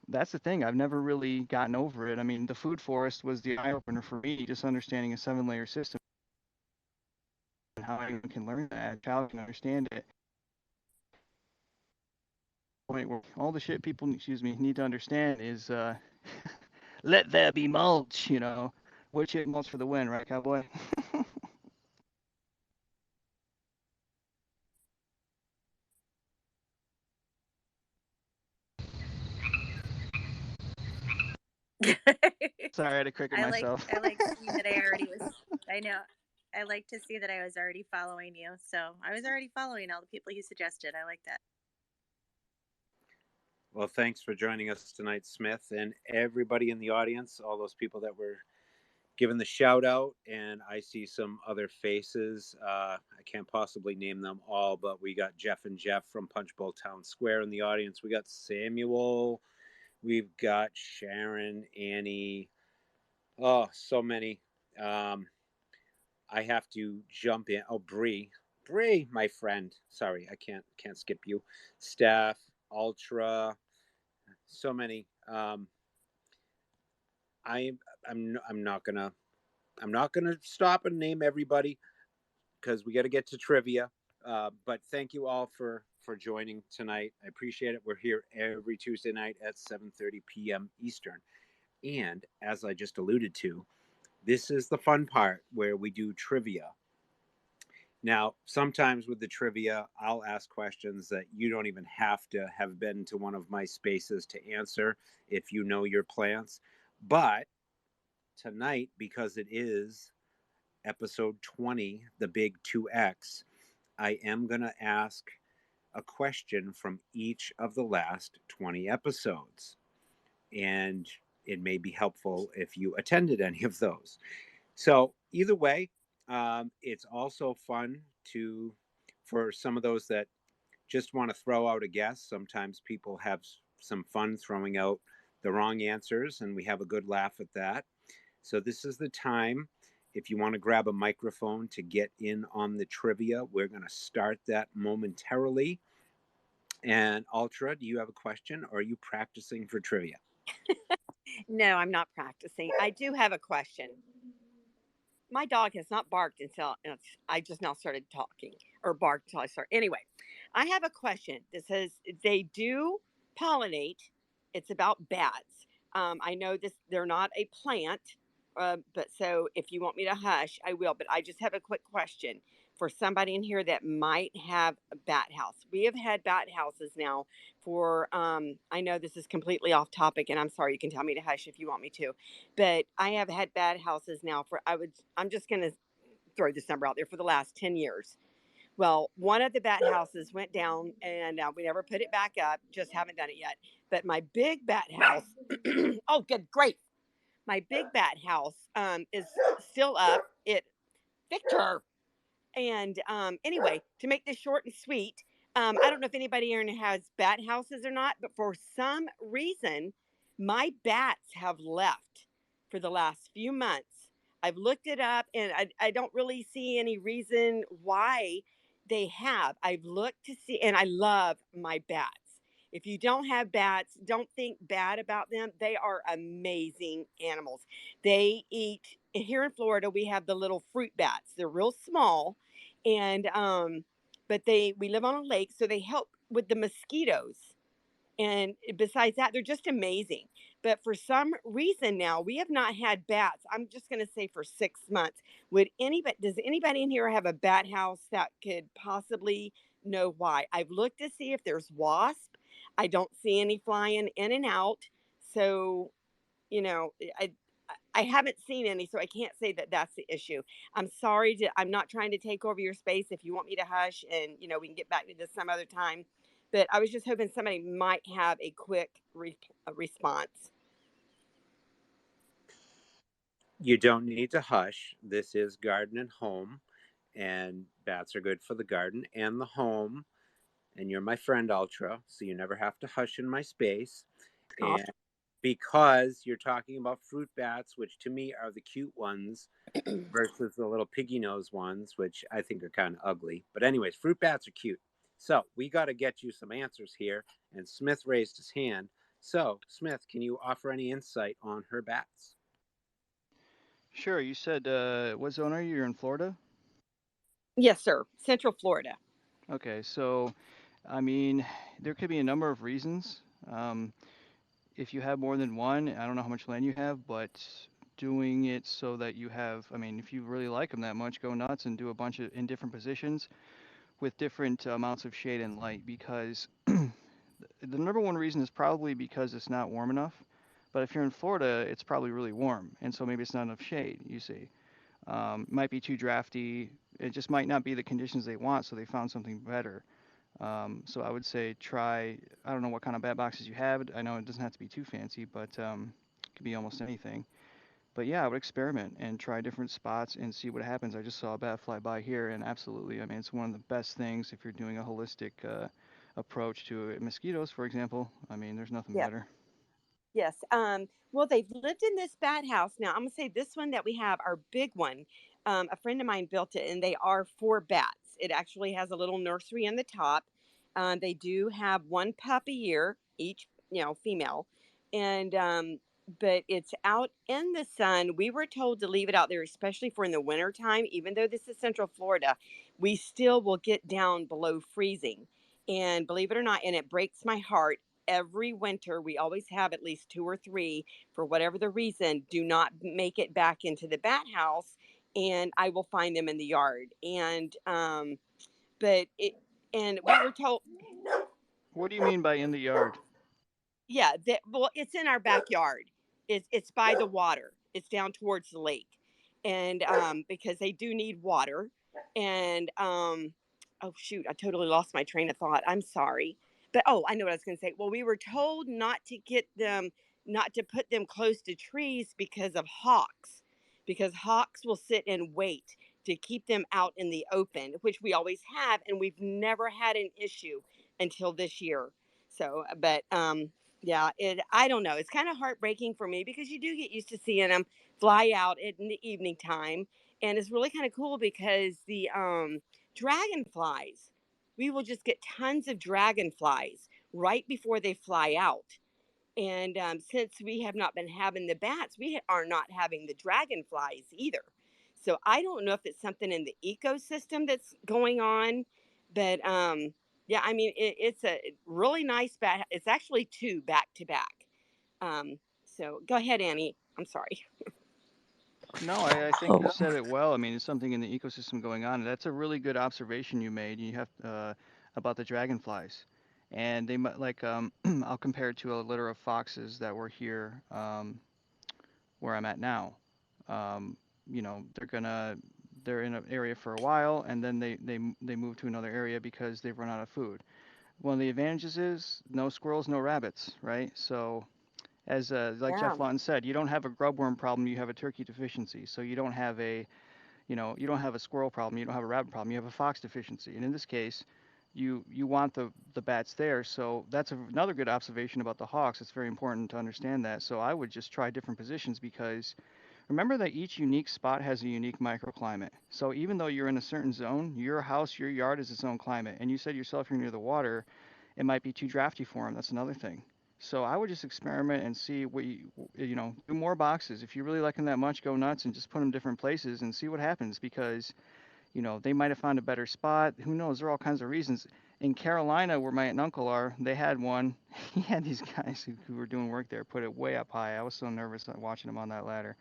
that's the thing. I've never really gotten over it. I mean, the food forest was the eye opener for me, just understanding a 7-layer system and how anyone can learn that, a child can understand it. Point where all the shit people, need to understand is let there be mulch. Wood chip mulch for the win, right, cowboy? Sorry, I had to cricket myself. I like seeing that I already was. I know. I like to see that I was already following you. So I was already following all the people you suggested. I like that. Well, thanks for joining us tonight, Smith, and everybody in the audience, all those people that were given the shout out. And I see some other faces. I can't possibly name them all, but we got Jeff and Jeff from Punchbowl Town Square in the audience. We got Samuel. We've got Sharon, Annie. Oh, so many. I have to jump in. Oh, Bree, my friend. Sorry, I can't skip you. Steph, Ultra, so many. I'm not gonna stop and name everybody because we got to get to trivia. But thank you all for joining tonight. I appreciate it. We're here every Tuesday night at 7:30 p.m. Eastern. And as I just alluded to, this is the fun part where we do trivia. Now, sometimes with the trivia, I'll ask questions that you don't even have to have been to one of my spaces to answer if you know your plants. But tonight, because it is episode 20, the big 2X, I am going to ask a question from each of the last 20 episodes. And it may be helpful if you attended any of those. So either way, it's also fun for some of those that just want to throw out a guess. Sometimes people have some fun throwing out the wrong answers, and we have a good laugh at that. So this is the time. If you want to grab a microphone to get in on the trivia, we're going to start that momentarily. And Ultra, do you have a question, or are you practicing for trivia? No, I'm not practicing. I do have a question. My dog has not barked until I just now started talking, or barked until I started. Anyway, I have a question that says they do pollinate. It's about bats. I know this; they're not a plant, but so if you want me to hush, I will. But I just have a quick question for somebody in here that might have a bat house. We have had bat houses now for. I know this is completely off topic, and I'm sorry. You can tell me to hush if you want me to, but I have had bat houses now for. I'm just going to throw this number out there for the last 10 years. Well, one of the bat houses went down and we never put it back up, just haven't done it yet. But my big bat house, oh, good, great. My big bat house is still up. Victor. And anyway, to make this short and sweet, I don't know if anybody here has bat houses or not, but for some reason, my bats have left for the last few months. I've looked it up and I don't really see any reason why they have. I've looked to see, and I love my bats. If you don't have bats, don't think bad about them. They are amazing animals. They eat, here in Florida, we have the little fruit bats. They're real small, and but we live on a lake, so they help with the mosquitoes. And besides that, they're just amazing. But for some reason now, we have not had bats. I'm just going to say for 6 months. Does anybody in here have a bat house that could possibly know why? I've looked to see if there's wasp. I don't see any flying in and out. So, you know, I haven't seen any, so I can't say that that's the issue. I'm sorry I'm not trying to take over your space. If you want me to hush, and we can get back to this some other time. But I was just hoping somebody might have a quick response. You don't need to hush. This is garden and home, and bats are good for the garden and the home. And you're my friend, Ultra, so you never have to hush in my space. And Awesome. because you're talking about fruit bats, which to me are the cute ones, versus the little piggy nose ones, which I think are kind of ugly. But anyways, fruit bats are cute. So we got to get you some answers here. And Smith raised his hand. So Smith, can you offer any insight on her bats? Sure. You said what zone are you? You're in Florida? Yes, sir. Central Florida. Okay, so I mean, there could be a number of reasons. Um, if you have more than one, I don't know how much land you have, but doing it so that you have, I mean, if you really like them that much, go nuts and do a bunch of in different positions with different amounts of shade and light because the number one reason is probably because it's not warm enough. But if you're in Florida, it's probably really warm, and so maybe it's not enough shade, you see. Might be too drafty. It just might not be the conditions they want, so they found something better. So I would say try, I don't know what kind of bat boxes you have. I know it doesn't have to be too fancy, but it could be almost anything. But yeah, I would experiment and try different spots and see what happens. I just saw a bat fly by here, and absolutely, I mean, it's one of the best things if you're doing a holistic approach to it. Mosquitoes, for example. I mean, there's nothing Yeah. better. Yes. Well, they've lived in this bat house. Now, I'm going to say this one that we have, our big one. A friend of mine built it, and they are 4 bats. It actually has a little nursery on the top. They do have one pup a year, each, female. And, but it's out in the sun. We were told to leave it out there, especially for in the wintertime. Even though this is Central Florida, we still will get down below freezing. And believe it or not, and it breaks my heart every winter we always have at least 2 or 3 for whatever the reason do not make it back into the bat house, and I will find them in the yard. And but it and we were told, What do you mean by in the yard? yeah, that, well, it's in our backyard. It's by the water. It's down towards the lake, and because they do need water, and oh shoot, I totally lost my train of thought. I'm sorry, but oh, I know what I was going to say. Well, we were told not to put them close to trees because of hawks, because hawks will sit and wait to keep them out in the open, which we always have, and we've never had an issue until this year. So, but yeah, I don't know. It's kind of heartbreaking for me because you do get used to seeing them fly out in the evening time, and it's really kind of cool because the dragonflies, we will just get tons of dragonflies right before they fly out. And since we have not been having the bats, we are not having the dragonflies either. So I don't know if it's something in the ecosystem that's going on, but yeah, I mean, it's a really nice bat. It's actually 2 back to back. So go ahead, Annie. I'm sorry. No, I think you said it well. I mean, it's something in the ecosystem going on. And that's a really good observation you made. You have about the dragonflies, and they might like I'll compare it to a litter of foxes that were here where I'm at now. Um, they're in an area for a while, and then they move to another area because they've run out of food. One of the advantages is no squirrels, no rabbits, right? So as like Yeah. Jeff Lawton said, you don't have a grubworm problem, you have a turkey deficiency. So you don't have a, you don't have a squirrel problem, you don't have a rabbit problem, you have a fox deficiency. And in this case, you want the bats there. So that's another good observation about the hawks. It's very important to understand that. So I would just try different positions because remember that each unique spot has a unique microclimate. So even though you're in a certain zone, your house, your yard is its own climate. And you said yourself you're near the water, it might be too drafty for them. That's another thing. So I would just experiment and see what do more boxes. If you really like them that much, go nuts and just put them different places and see what happens because, they might have found a better spot. Who knows? There are all kinds of reasons. In Carolina, where my aunt and uncle are, they had one. He had these guys who were doing work there put it way up high. I was so nervous watching them on that ladder.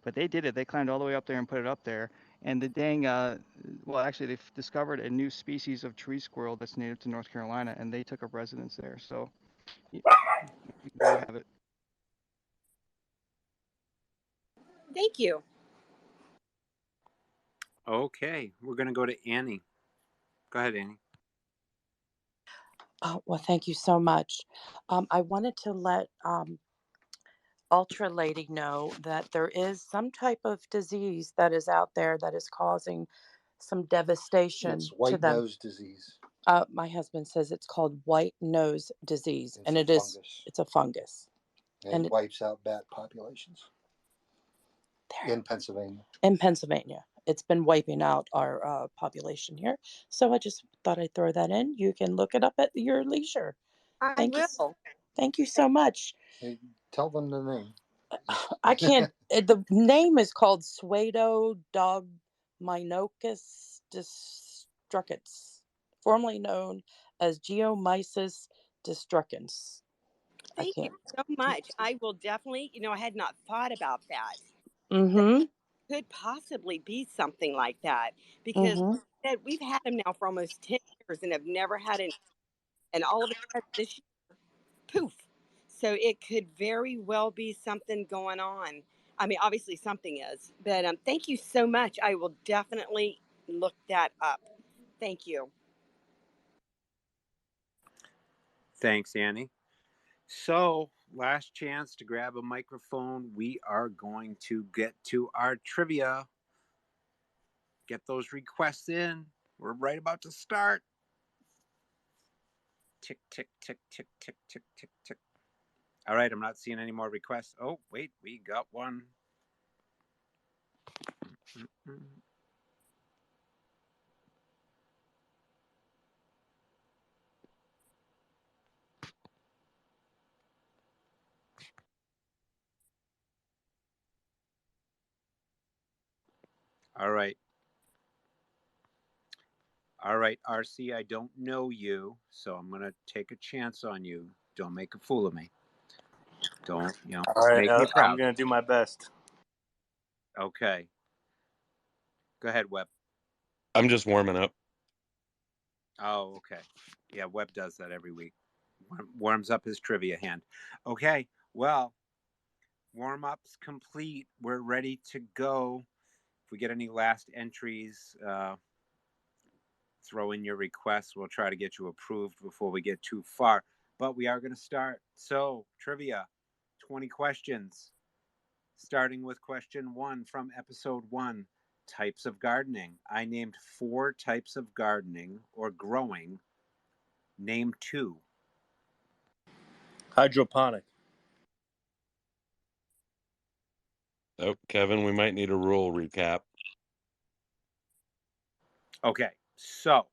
But they did it. They climbed all the way up there and put it up there. And the dang, well, actually, they've discovered a new species of tree squirrel that's native to North Carolina, and they took up residence there. So there you have it. Thank you. Okay, we're going to go to Annie. Go ahead, Annie. Oh, well, thank you so much. I wanted to let Ultra Lady know that there is some type of disease that is out there that is causing some devastation It's to white them. nose disease. My husband says it's called white nose disease, It's and a it is fungus. it's a fungus. And it wipes out bat populations in Pennsylvania. It's been wiping out our population here. So I just thought I'd throw that in. You can look it up at your leisure. I will. Thank you so much. Hey, tell them the name. I can't. The name is called Pseudo-Dogminocus destrucans, formerly known as Geomyces destrucans. Thank you so much. I will definitely, I had not thought about that. Mm-hmm. That could possibly be something like that because we've had them now for almost 10 years and have never had any. And all of a sudden this year, poof. So it could very well be something going on. I mean, obviously something is, but thank you so much. I will definitely look that up. Thank you. Thanks, Annie. So, last chance to grab a microphone. We are going to get to our trivia. Get those requests in. We're right about to start. Tick, tick, tick, tick, tick, tick, tick, tick. All right, I'm not seeing any more requests. Oh, wait, we got one. All right. All right, RC, I don't know you, so I'm going to take a chance on you. Don't make a fool of me. Don't, All right, make me proud. I'm going to do my best. Okay. Go ahead, Webb. I'm just warming up. Oh, okay. Yeah, Webb does that every week. Warms up his trivia hand. Okay, well, warm-up's complete. We're ready to go. If we get any last entries, throw in your requests. We'll try to get you approved before we get too far. But we are going to start. So, trivia, 20 questions. Starting with question 1 from episode 1, types of gardening. I named 4 types of gardening or growing. Name 2. Hydroponic. Oh, Kevin, we might need a rule recap. Okay, so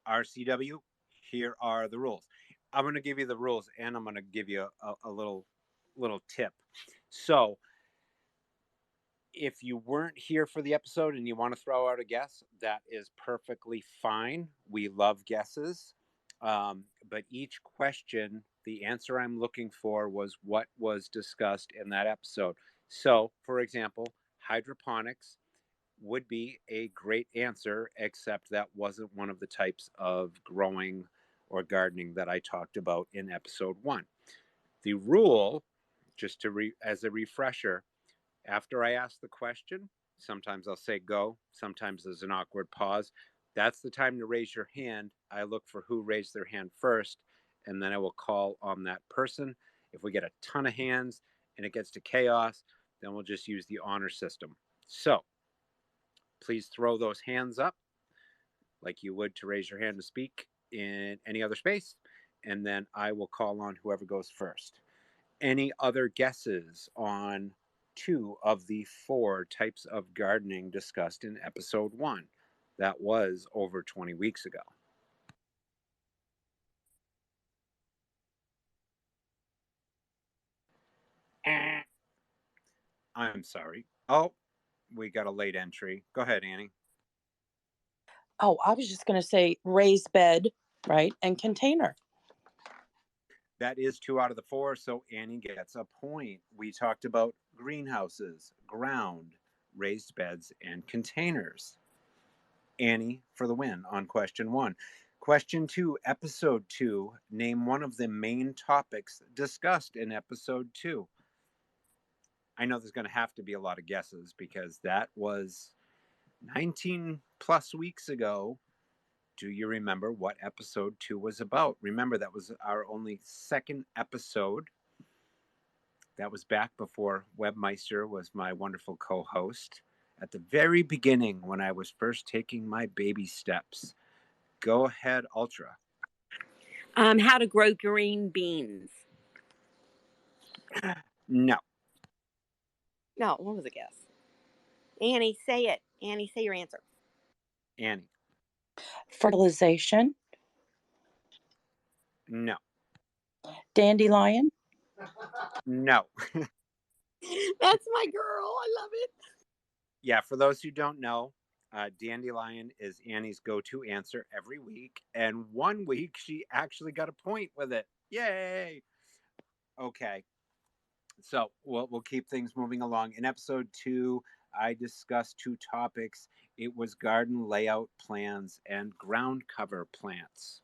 RCW, here are the rules. I'm going to give you the rules, and I'm going to give you a little tip. So, if you weren't here for the episode and you want to throw out a guess, that is perfectly fine. We love guesses. But each question, the answer I'm looking for was what was discussed in that episode. So, for example, hydroponics would be a great answer, except that wasn't one of the types of growing or gardening that I talked about in episode 1. The rule, just to as a refresher, after I ask the question, sometimes I'll say go, sometimes there's an awkward pause. That's the time to raise your hand. I look for who raised their hand first, and then I will call on that person. If we get a ton of hands and it gets to chaos, then we'll just use the honor system. So, please throw those hands up like you would to raise your hand to speak in any other space, and then I will call on whoever goes first. Any other guesses on 2 of the 4 types of gardening discussed in episode 1? That was over 20 weeks ago. I'm sorry. Oh, we got a late entry. Go ahead, Annie. Oh, I was just going to say raised bed, right, and container. That is 2 out of the 4, so Annie gets a point. We talked about greenhouses, ground, raised beds, and containers. Annie for the win on question 1. Question 2, episode 2. Name one of the main topics discussed in episode 2. I know there's going to have to be a lot of guesses because that was 19 plus weeks ago. Do you remember what episode 2 was about? Remember, that was our only second episode. That was back before Webmeister was my wonderful co-host. At the very beginning, when I was first taking my baby steps. Go ahead, Ultra. How to grow green beans. No. No, what was a guess? Annie, say it. Annie, say your answer. Annie. Fertilization. No. Dandelion. No. That's my girl. I love it. Yeah, for those who don't know, Dandelion is Annie's go-to answer every week. And one week, she actually got a point with it. Yay! Okay. So we'll keep things moving along. In episode 2, I discussed 2 topics. It was garden layout plans and ground cover plants.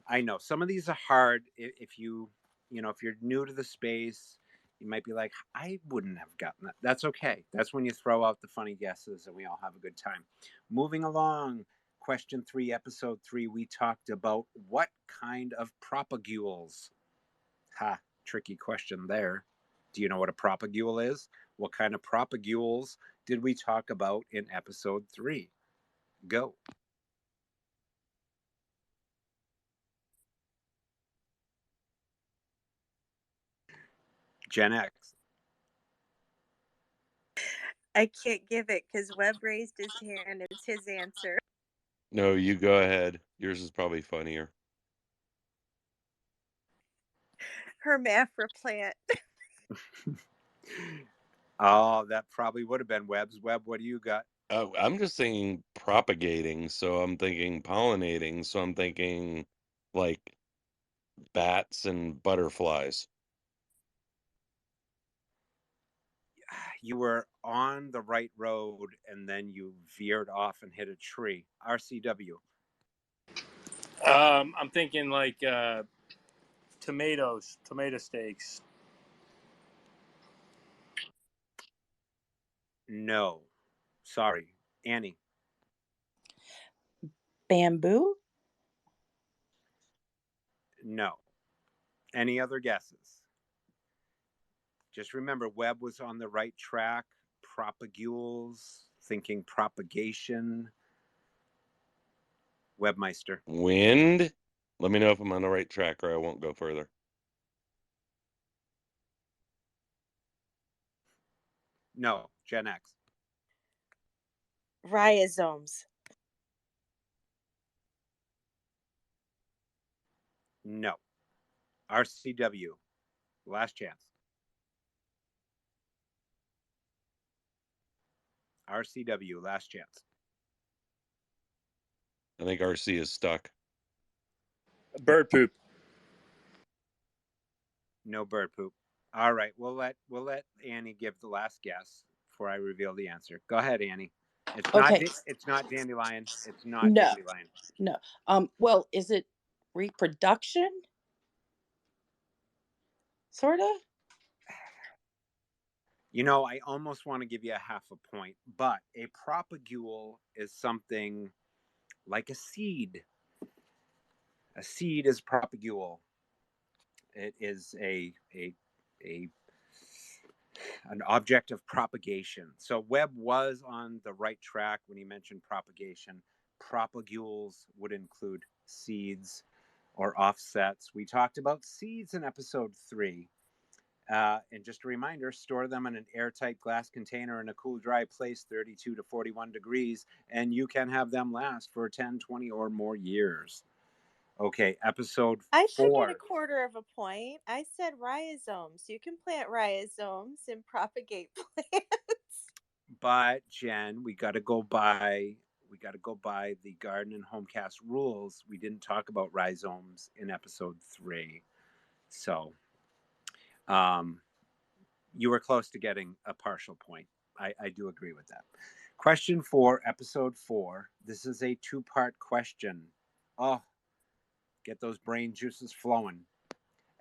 I know some of these are hard if you're new to the space. You might be like, I wouldn't have gotten that. That's okay. That's when you throw out the funny guesses and we all have a good time. Moving along, question 3, episode 3, we talked about what kind of propagules. Ha, tricky question there. Do you know what a propagule is? What kind of propagules did we talk about in episode 3? Go. Gen X. I can't give it because Webb raised his hand. It's his answer. No, you go ahead. Yours is probably funnier. Hermaphra plant. Oh, that probably would have been Webb's. Webb, what do you got? I'm just thinking propagating, so I'm thinking pollinating, so I'm thinking like bats and butterflies. You were on the right road and then you veered off and hit a tree. RCW. I'm thinking like tomatoes, tomato steaks. No. Sorry. Annie. Bamboo. No. Any other guesses? Just remember, Webb was on the right track. Propagules, thinking propagation. Webmeister. Wind. Let me know if I'm on the right track or I won't go further. No. Gen X. Rhizomes. No. RCW. Last chance. RCW. Last chance. I think RC is stuck. Bird poop. No bird poop. All right. We'll let Annie give the last guess before I reveal the answer. Go ahead, Annie. It's Okay. not dandelion. It's not No. dandelion. No. Well, is it reproduction? Sort of? You know, I almost want to give you a half a point, but a propagule is something like a seed. A seed is propagule. It is an object of propagation. So Webb was on the right track when he mentioned propagation. Propagules would include seeds or offsets. We talked about seeds in episode 3. And just a reminder, store them in an airtight glass container in a cool, dry place, 32 to 41 degrees, and you can have them last for 10, 20, or more years. Okay, episode 4. I should get a quarter of a point. I said rhizomes. You can plant rhizomes and propagate plants. But Jen, we got to go by the garden and HomeCast rules. We didn't talk about rhizomes in episode 3. So, you were close to getting a partial point. I do agree with that. Question 4, episode 4. This is a 2-part question. Oh, get those brain juices flowing.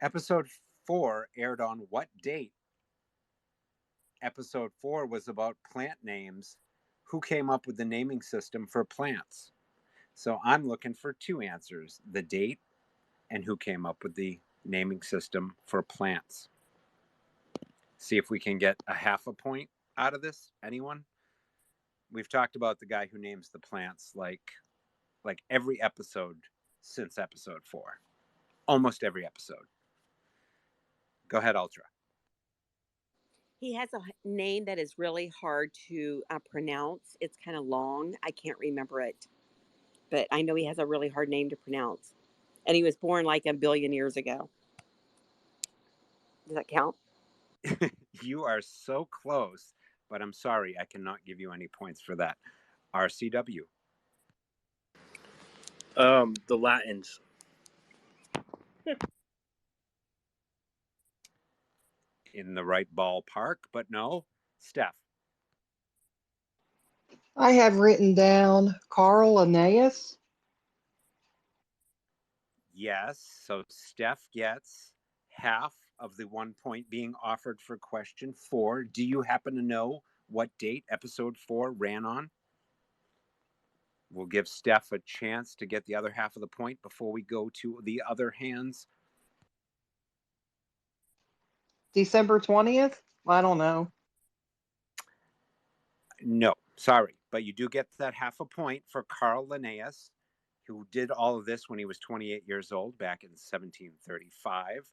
Episode 4 aired on what date? episode 4 was about plant names. Who came up with the naming system for plants? So I'm looking for 2 answers: the date and who came up with the naming system for plants. See if we can get a half a point out of this. Anyone? We've talked about the guy who names the plants like every episode since episode 4. Almost every episode. Go ahead, Ultra. He has a name that is really hard to pronounce. It's kind of long. I can't remember it, but I know he has a really hard name to pronounce. And he was born like a billion years ago. Does that count? You are so close, but I'm sorry, I cannot give you any points for that. RCW. The Latins. In the right ballpark, but no. Steph. I have written down Carl Linnaeus. Yes, so Steph gets half of the 1 point being offered for question 4. Do you happen to know what date episode 4 ran on? We'll give Steph a chance to get the other half of the point before we go to the other hands. December 20th? I don't know. No, sorry, but you do get that half a point for Carl Linnaeus, who did all of this when he was 28 years old back in 1735.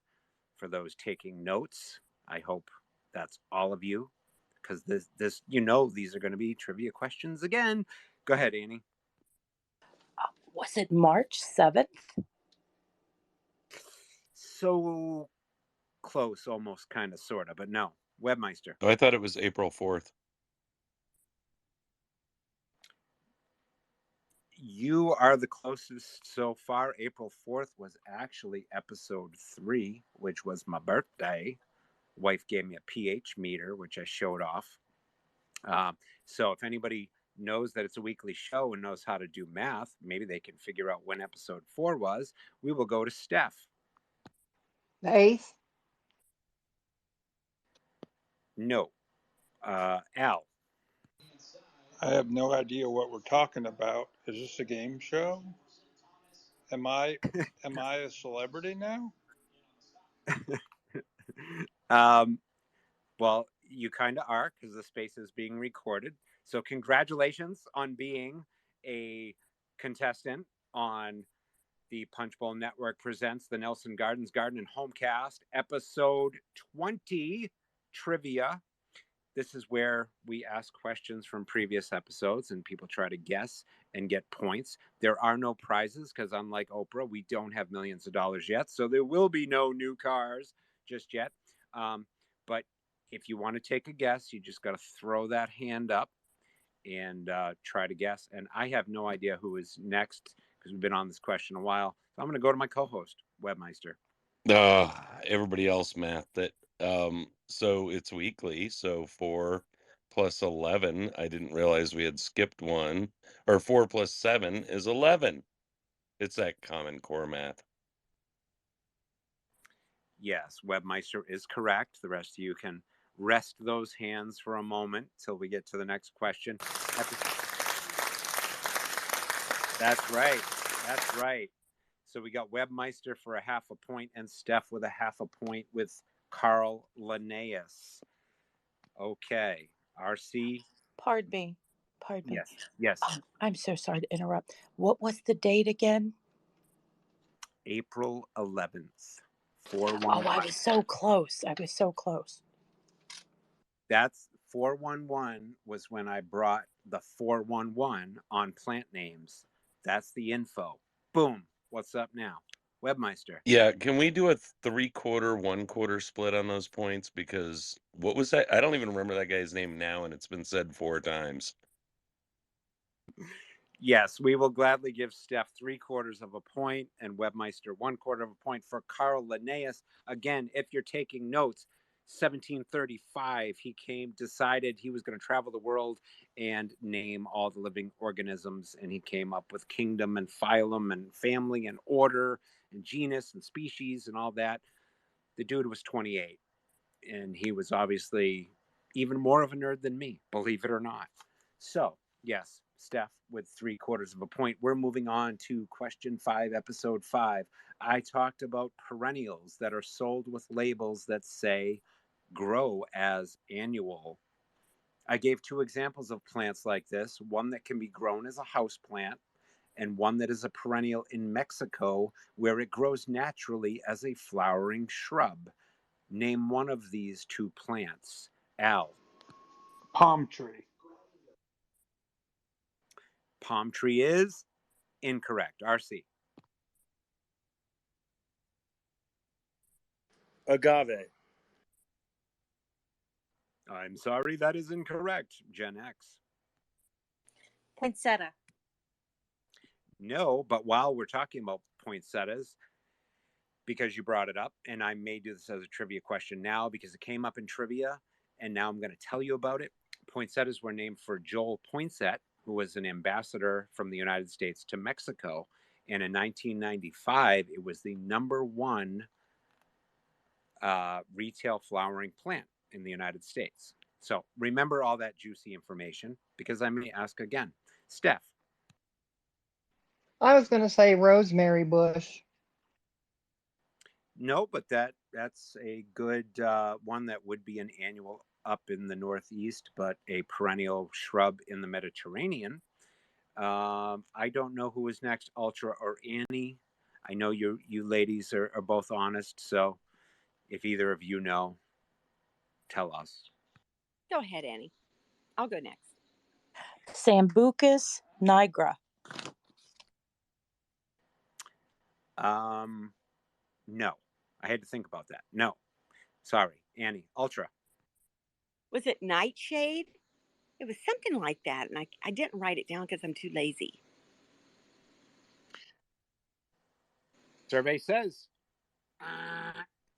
For those taking notes, I hope that's all of you, because this these are going to be trivia questions again. Go ahead, Annie. Was it March 7th? So close, almost, kind of, sort of, but no. Webmeister. Oh, I thought it was April 4th. You are the closest so far. April 4th was actually episode 3, which was my birthday. Wife gave me a pH meter, which I showed off. So if anybody knows that it's a weekly show and knows how to do math, maybe they can figure out when episode 4 was. We will go to Steph. The 8th? No. Al. I have no idea what we're talking about. Is this a game show? Am I a celebrity now? Well, you kind of are, because the space is being recorded. So congratulations on being a contestant on the Punch Bowl Network presents the Nelson Gardens Garden and HomeCast, episode 20, Trivia. This is where we ask questions from previous episodes and people try to guess and get points. There are no prizes because, unlike Oprah, we don't have millions of dollars yet. So there will be no new cars just yet. But if you want to take a guess, you just got to throw that hand up and try to guess. And I have no idea who is next because we've been on this question a while. So I'm going to go to my co-host, Webmeister. Everybody else math that. So it's weekly. So 4 plus 11. I didn't realize we had skipped one. Or 4 plus 7 is 11. It's that Common Core math. Yes, Webmeister is correct. The rest of you can rest those hands for a moment till we get to the next question. That's right. That's right. So we got Webmeister for a half a point and Steph with a half a point with Carl Linnaeus. Okay. RC. Pardon me. Pardon me. Yes. Oh, I'm so sorry to interrupt. What was the date again? April 11th. 411. Oh, I was so close. I was so close. That's 411 was when I brought the 411 on plant names. That's the info. Boom. What's up now? Webmeister. Yeah, can we do a 3/4, 1/4 split on those points? Because what was that? I don't even remember that guy's name now, and it's been said 4 times. Yes, we will gladly give Steph 3/4 of a point and Webmeister 1/4 of a point for Carl Linnaeus. Again, if you're taking notes, 1735, he decided he was going to travel the world and name all the living organisms. And he came up with kingdom and phylum and family and order and genus and species and all that. The dude was 28 and he was obviously even more of a nerd than me, believe it or not. So, yes, Steph with 3/4 of a point. We're moving on to question 5, episode 5. I talked about perennials that are sold with labels that say grow as annual. I gave 2 examples of plants like this, one that can be grown as a house plant and one that is a perennial in Mexico where it grows naturally as a flowering shrub. Name one of these 2 plants. Al. Palm tree. Palm tree is incorrect. RC. Agave. I'm sorry, that is incorrect. Gen X. Poinsettia. No, but while we're talking about poinsettias, because you brought it up, and I may do this as a trivia question now because it came up in trivia, and now I'm going to tell you about it. Poinsettias were named for Joel Poinsett, who was an ambassador from the United States to Mexico. And in 1995, it was the #1 retail flowering plant in the United States. So remember all that juicy information because I may ask again. Steph. I was going to say rosemary bush. No, but that's a good one that would be an annual up in the Northeast, but a perennial shrub in the Mediterranean. I don't know who is next, Ultra or Annie. I know you ladies are both honest, so if either of you know, tell us. Go ahead, Annie. I'll go next. Sambucus nigra. No. I had to think about that. No. Sorry, Annie. Ultra. Was it nightshade? It was something like that, and I didn't write it down because I'm too lazy. Survey says.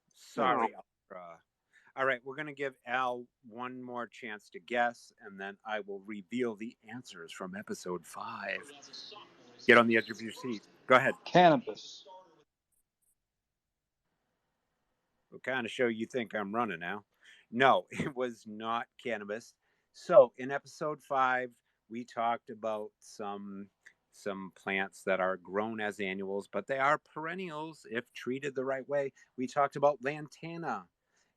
Sorry, Oh. Ultra. All right, we're going to give Al one more chance to guess, and then I will reveal the answers from episode 5. Get on the edge of your seat. Go ahead. Cannabis. What kind of show you think I'm running now? No, it was not cannabis. So in episode 5, we talked about some plants that are grown as annuals, but they are perennials if treated the right way. We talked about lantana.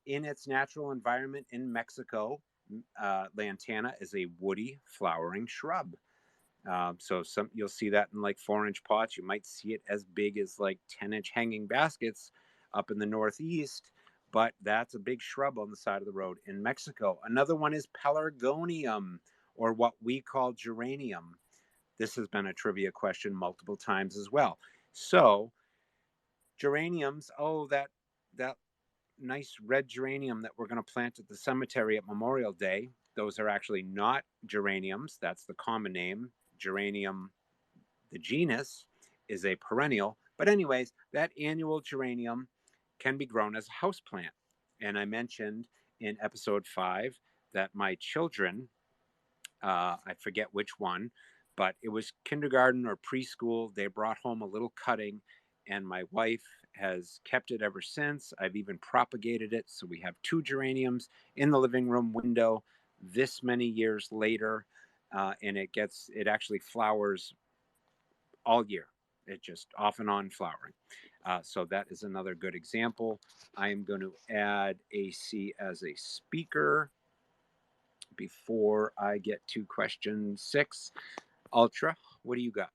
In its natural environment in Mexico, lantana is a woody flowering shrub. So you'll see that in like 4-inch pots. You might see it as big as like 10-inch hanging baskets up in the Northeast, but that's a big shrub on the side of the road in Mexico. Another one is pelargonium, or what we call geranium. This has been a trivia question multiple times as well. So geraniums, that nice red geranium that we're going to plant at the cemetery at Memorial Day. Those are actually not geraniums. That's the common name. Geranium, the genus, is a perennial. But anyways, that annual geranium can be grown as a houseplant. And I mentioned in episode 5 that my children, I forget which one, but it was kindergarten or preschool. They brought home a little cutting, and my wife has kept it ever since. I've even propagated it. So we have 2 geraniums in the living room window this many years later. And it actually flowers all year. It just off and on flowering. So that is another good example. I am going to add AC as a speaker before I get to question 6. Ultra, what do you got?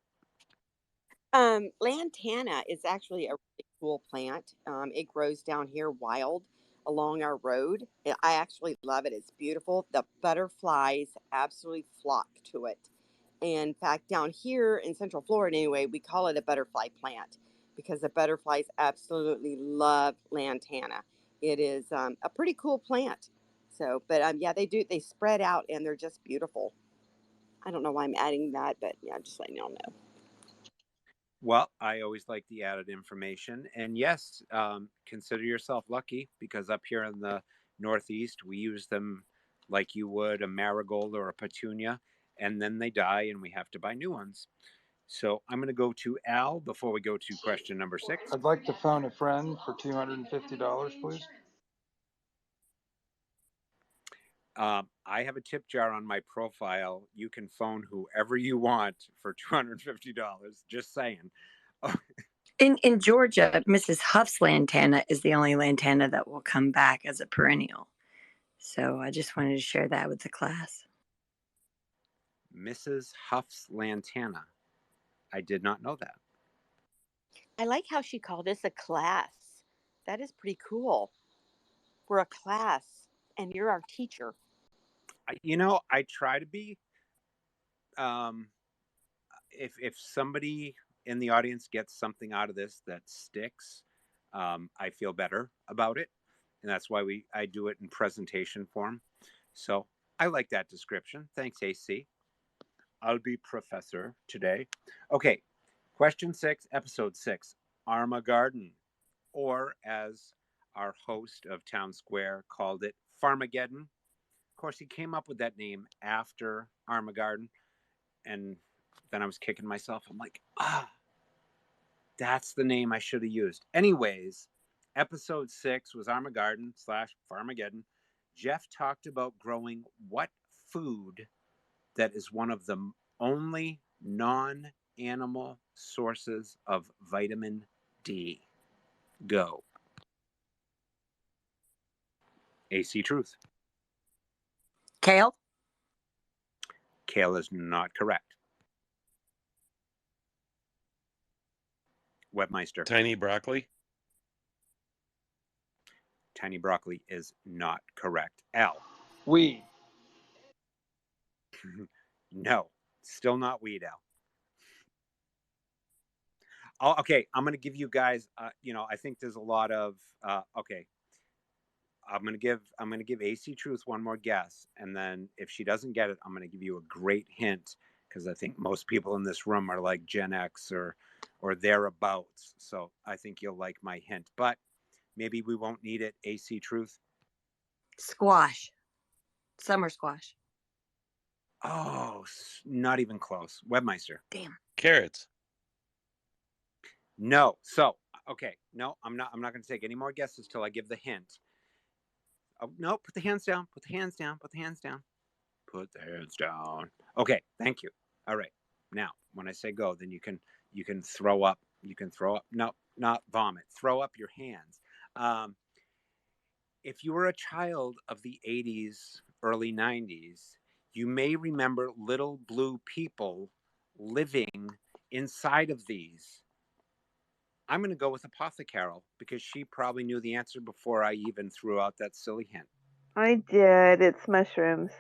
Lantana is actually a really cool plant. It grows down here wild along our road. I actually love it. It's beautiful. The butterflies absolutely flock to it. In fact, down here in Central Florida, anyway, we call it a butterfly plant because the butterflies absolutely love lantana. It is a pretty cool plant. So, but yeah, they spread out and they're just beautiful. I don't know why I'm adding that, but yeah, just letting y'all know. Well, I always like the added information. And yes, consider yourself lucky because up here in the Northeast, we use them like you would a marigold or a petunia, and then they die and we have to buy new ones. So I'm going to go to Al before we go to question number 6. I'd like to phone a friend for $250, please. I have a tip jar on my profile. You can phone whoever you want for $250. Just saying. In Georgia, Mrs. Huff's lantana is the only lantana that will come back as a perennial. So I just wanted to share that with the class. Mrs. Huff's lantana. I did not know that. I like how she called us a class. That is pretty cool. We're a class, and you're our teacher. I try to be. If somebody in the audience gets something out of this that sticks, I feel better about it, and that's why I do it in presentation form. So I like that description. Thanks, AC. I'll be professor today. Okay, question 6, episode 6, Armageddon, or as our host of Town Square called it, Farmageddon. Of course, he came up with that name after Armageddon, and then I was kicking myself. I'm like, that's the name I should have used. Anyways, episode 6 was Armageddon/Farmageddon. Jeff talked about growing what food that is one of the only non-animal sources of vitamin D. Go. AC Truth. Kale? Kale is not correct. Webmeister. Tiny broccoli? Tiny broccoli is not correct. Al. Weed. No, still not weed, Al. Oh, okay, I'm going to give you guys, I think there's a lot of, okay. I'm going to give AC Truth one more guess. And then if she doesn't get it, I'm going to give you a great hint, because I think most people in this room are like Gen X or thereabouts. So I think you'll like my hint, but maybe we won't need it. AC Truth. Squash. Summer squash. Oh, not even close. Webmeister. Damn. Carrots. No. So, okay. No, I'm not going to take any more guesses till I give the hint. Oh, no, put the hands down. Put the hands down. Put the hands down. Put the hands down. Okay, thank you. All right. Now, when I say go, then you can throw up. You can throw up. No, not vomit. Throw up your hands. If you were a child of the 80s, early 90s, you may remember little blue people living inside of these. I'm going to go with Apothecarol because she probably knew the answer before I even threw out that silly hint. I did. It's mushrooms.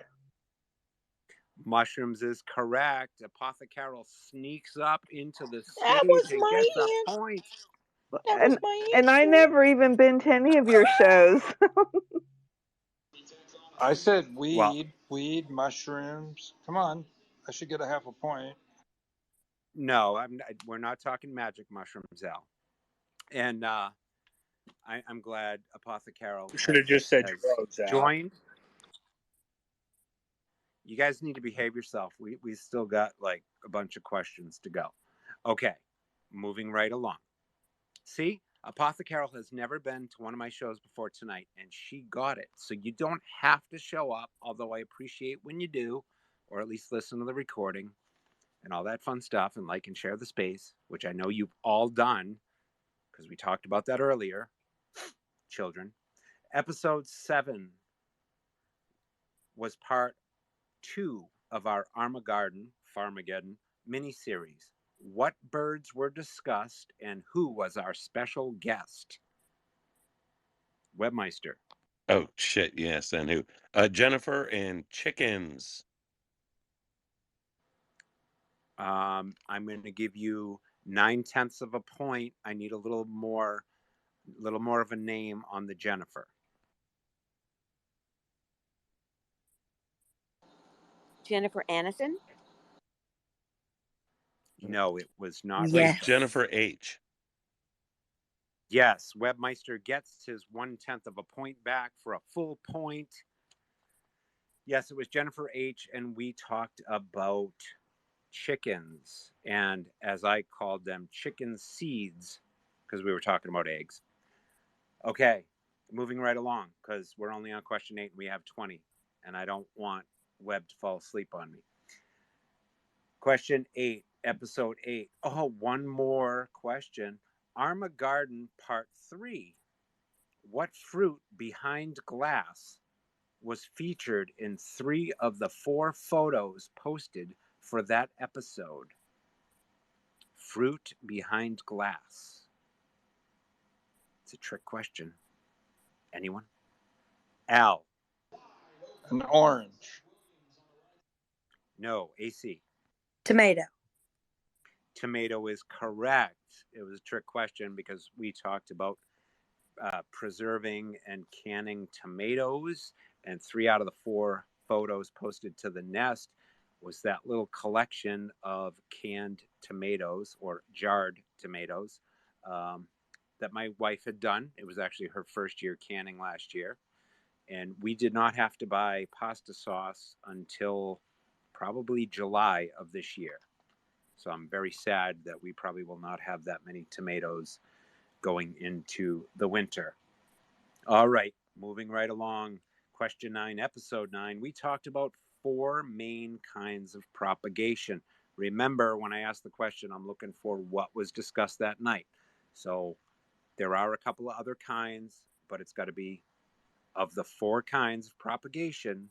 Mushrooms is correct. Apothecarol sneaks up into the That stage was and my gets a answer. point. That was my And I answer. never even been to any of your shows. I said Well, weed, mushrooms. Come on, I should get a half a point. no, we're not talking magic mushrooms, Al. And I'm glad Apothecarol You should have just said Shrubs, Al. joined. You guys need to behave yourself. We still got like a bunch of questions to go. Okay, moving right along. See, Apothecarol has never been to one of my shows before tonight, and she got it. So you don't have to show up, although I appreciate when you do, or at least listen to the recording and all that fun stuff, and like and share the space, which I know you've all done, because we talked about that earlier, children. Episode 7 was part 2 of our Farmageddon mini-series. What birds were discussed and who was our special guest? Webmeister. Oh, shit, yes, and who? Jennifer and chickens. I'm going to give you 9/10 of a point. I need a little more of a name on the Jennifer. Jennifer Aniston? No, it was not. It was Jennifer H. Yes, Webmeister gets his 1/10 of a point back for a full point. Yes, it was Jennifer H. And we talked about chickens, and as I called them, chicken seeds, because we were talking about eggs. Okay, moving right along, because we're only on question 8 and we have 20. and I don't want Webb to fall asleep on me. Question 8, episode 8. Oh, one more question. Armagarden Part 3. What fruit behind glass was featured in 3 of the 4 photos posted for that episode? Fruit behind glass. It's a trick question. Anyone? Al? An orange. No. AC? Tomato. Tomato is correct. It was a trick question because we talked about preserving and canning tomatoes, and 3 out of the 4 photos posted to the nest was that little collection of canned tomatoes or jarred tomatoes that my wife had done. It was actually her first year canning last year, and we did not have to buy pasta sauce until probably July of this year. So I'm very sad that we probably will not have that many tomatoes going into the winter. All right, moving right along. Question 9, episode 9. We talked about 4 main kinds of propagation. Remember, when I asked the question, I'm looking for what was discussed that night. So there are a couple of other kinds, but it's got to be of the 4 kinds of propagation.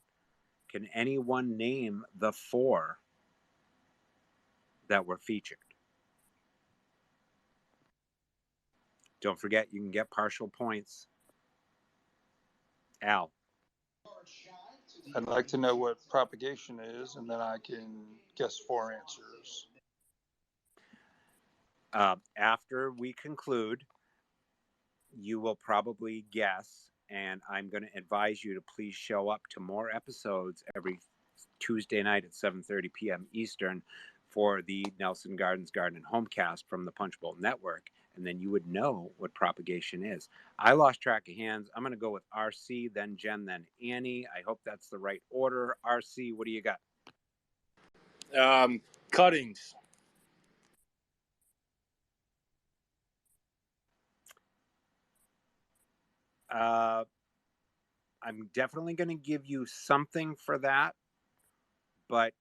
Can anyone name the 4 that were featured? Don't forget, you can get partial points. Al? I'd like to know what propagation is, and then I can guess 4 answers. After we conclude, you will probably guess, and I'm going to advise you to please show up to more episodes every Tuesday night at 7:30 p.m. Eastern for the Nelson Gardens Garden and HomeCast from the Punchbowl Network, and then you would know what propagation is. I lost track of hands. I'm going to go with RC, then Jen, then Annie. I hope that's the right order. RC, what do you got? Cuttings. I'm definitely going to give you something for that, but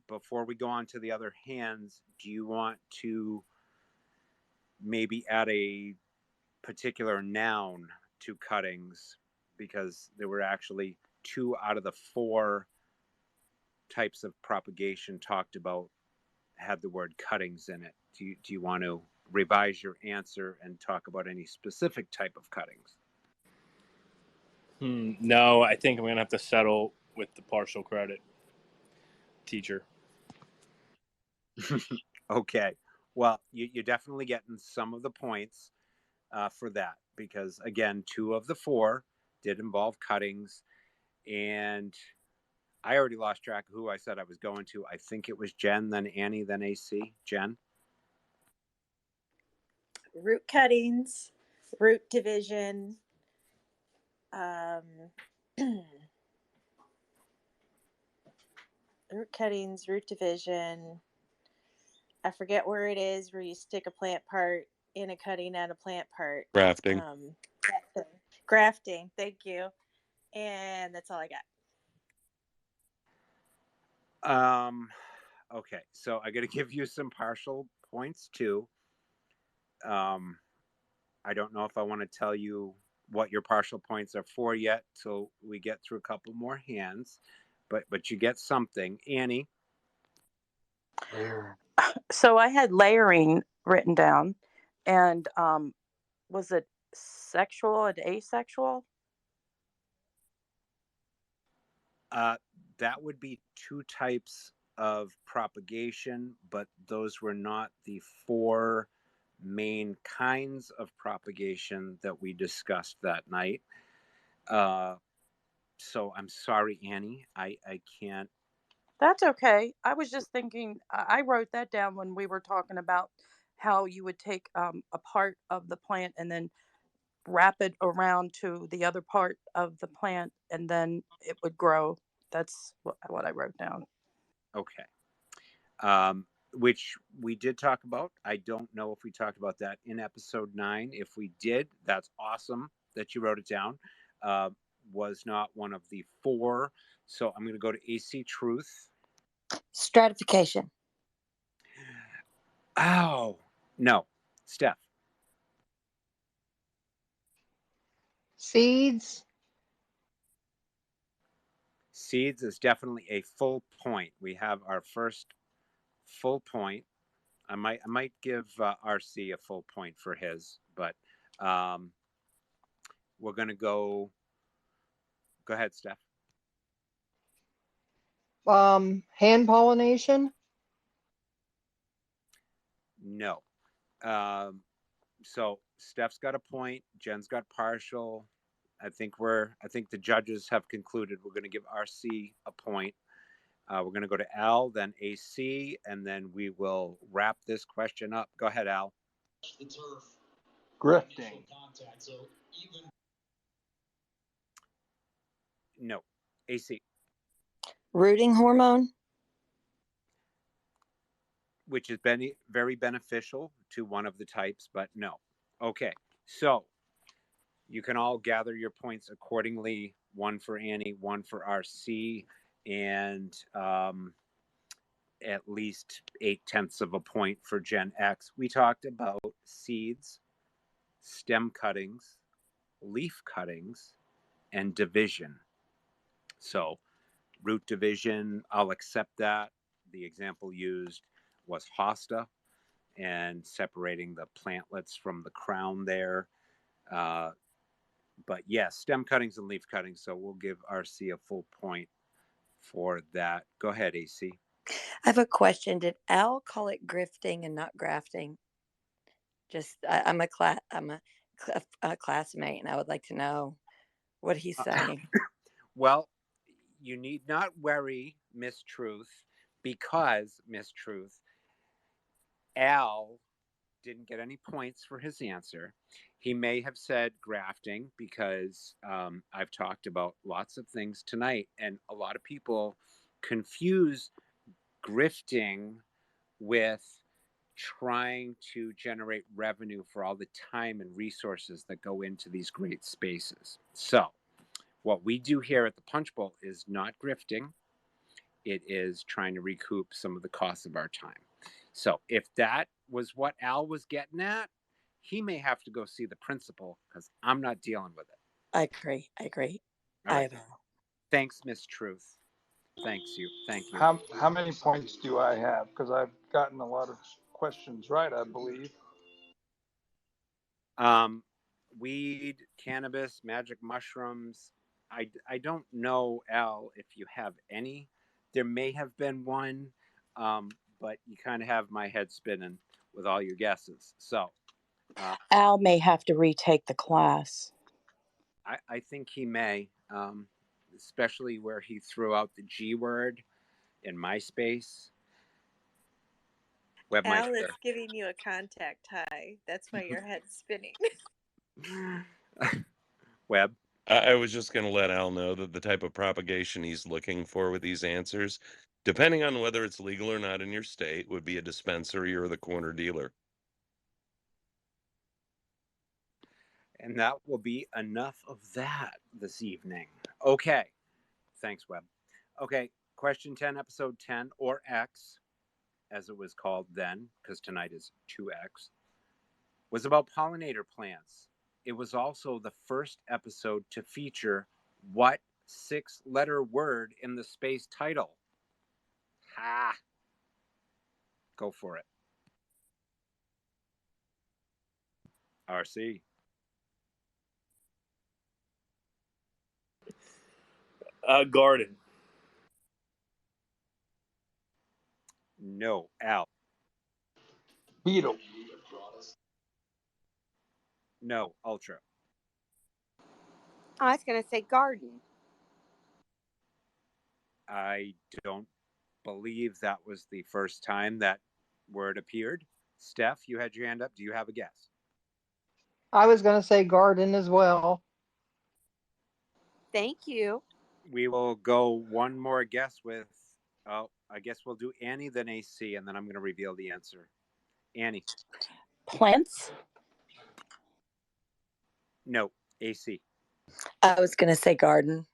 before we go on to the other hands, do you want to maybe add a particular noun to cuttings? Because there were actually 2 out of the 4 types of propagation talked about had the word cuttings in it. Do you want to revise your answer and talk about any specific type of cuttings? No, I think I'm going to have to settle with the partial credit, teacher. Okay. Well, you're definitely getting some of the points for that because, again, 2 of the 4 did involve cuttings. And I already lost track of who I said I was going to. I think it was Jen, then Annie, then AC. Jen? Root cuttings, root division, root cuttings, root division. I forget where it is where you stick a plant part in a cutting and a plant part. Grafting. Grafting. Thank you. And that's all I got. Okay, so I got to give you some partial points too. I don't know if I want to tell you what your partial points are for yet till we get through a couple more hands, but you get something. Annie? So I had layering written down, and was it sexual and asexual? That would be 2 types of propagation, but those were not the 4 main kinds of propagation that we discussed that night. So I'm sorry, Annie. I can't. That's okay. I was just thinking, I wrote that down when we were talking about how you would take a part of the plant and then wrap it around to the other part of the plant, and then it would grow. That's what I wrote down. Okay. Which we did talk about. I don't know if we talked about that in episode 9. If we did, that's awesome that you wrote it down. was not one of the four. So I'm going to go to AC Truth. Stratification. Oh, no. Steph. Seeds. Seeds is definitely a full point. We have our first full point. I might give RC a full point for his, but we're going to go. Go ahead, Steph. Hand pollination. No. So Steph's got a point. Jen's got partial. I think the judges have concluded we're going to give RC a point. We're going to go to Al, then AC, and then we will wrap this question up. Go ahead, Al. Grifting. No. AC. Rooting hormone. Which has been very beneficial to one of the types, but no. Okay, so you can all gather your points accordingly. One for Annie, one for RC, and at least 0.8 of a point for Gen X. We talked about seeds, stem cuttings, leaf cuttings, and division. So root division, I'll accept that. The example used was hosta and separating the plantlets from the crown there. But yes, stem cuttings and leaf cuttings. So we'll give RC a full point for that. Go ahead, AC. I have a question. Did Al call it grifting and not grafting? Just I'm a classmate, and I would like to know what he's saying. Well, you need not worry, Miss Truth, because Miss Truth, Al didn't get any points for his answer. He may have said grafting because I've talked about lots of things tonight, and a lot of people confuse grifting with trying to generate revenue for all the time and resources that go into these great spaces. So what we do here at the Punch Bowl is not grifting. It is trying to recoup some of the costs of our time. So if that was what Al was getting at, he may have to go see the principal because I'm not dealing with it. I agree. All right. Thanks, Miss Truth. Thanks you. Thank you. How many points do I have? Because I've gotten a lot of questions right, I believe. Weed, cannabis, magic mushrooms. I don't know, Al, if you have any. There may have been one, but you kind of have my head spinning with all your guesses. So Al may have to retake the class. I think he may, especially where he threw out the G word in MySpace. Al is giving you a contact high. That's why your head's spinning. Webb. I was just going to let Al know that the type of propagation he's looking for with these answers, depending on whether it's legal or not in your state, would be a dispensary or the corner dealer. And that will be enough of that this evening. Okay. Thanks, Webb. Okay. Question 10, episode 10, or X, as it was called then, because tonight is 2X, was about pollinator plants. It was also the first episode to feature what 6-letter word in the space title? Ha! Go for it. RC. Garden. No. Al. Beetle. No. Ultra. I was going to say garden. I don't believe that was the first time that word appeared. Steph, you had your hand up. Do you have a guess? I was going to say garden as well. Thank you. We will go one more guess with, I guess we'll do Annie, then AC, and then I'm going to reveal the answer. Annie. Plants? No. AC. I was going to say garden.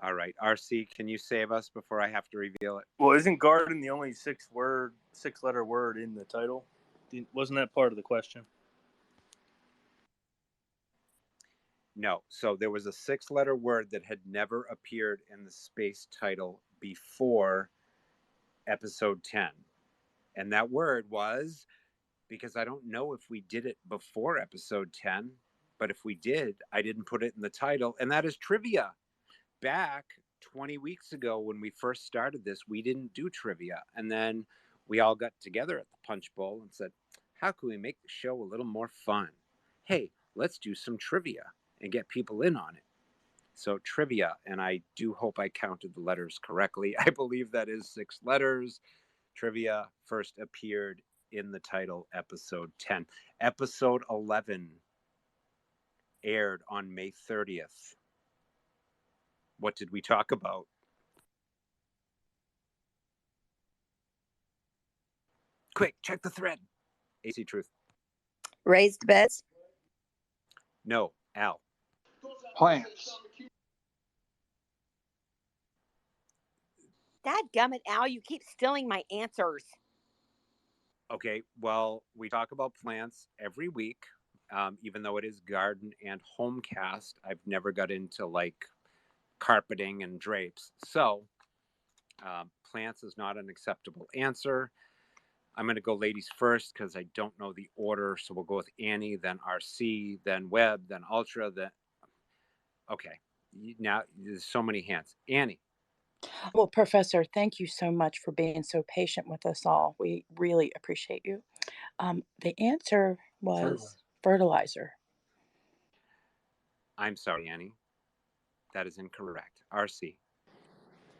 All right, RC, can you save us before I have to reveal it? Well, isn't garden the only six-letter word in the title? Wasn't that part of the question? No. So there was a 6-letter word that had never appeared in the space title before episode 10. And that word was, because I don't know if we did it before episode 10, but if we did, I didn't put it in the title, and that is trivia. Back 20 weeks ago when we first started this, we didn't do trivia. And then we all got together at the Punch Bowl and said, how can we make the show a little more fun? Hey, let's do some trivia and get people in on it. So trivia, and I do hope I counted the letters correctly. I believe that is 6 letters. Trivia first appeared in the title episode 10. Episode 11 aired on May 30th. What did we talk about? Quick, check the thread. AC Truth. Raised beds. No, Al. Plants. Dadgummit, Al, you keep stealing my answers. Okay, well, we talk about plants every week, even though it is garden and HomeCast. I've never got into like carpeting and drapes. So plants is not an acceptable answer. I'm going to go ladies first because I don't know the order. So we'll go with Annie, then RC, then Webb, then Ultra, then... Okay, now there's so many hands. Annie. Well, Professor, thank you so much for being so patient with us all. We really appreciate you. The answer was fertilizer. I'm sorry, Annie. That is incorrect. RC.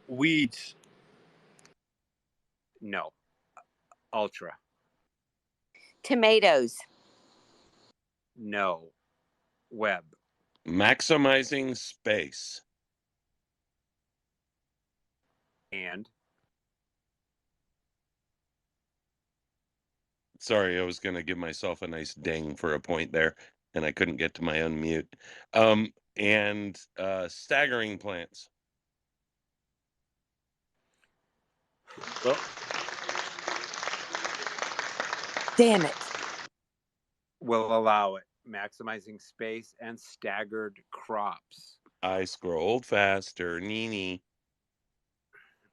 Weeds. No. Ultra. Tomatoes. No. Webb. Maximizing space. And? Sorry, I was going to give myself a nice ding for a point there, and I couldn't get to my unmute. And staggering plants. Well, Damn it. we'll allow it. Maximizing space and staggered crops. I scrolled faster. Nini.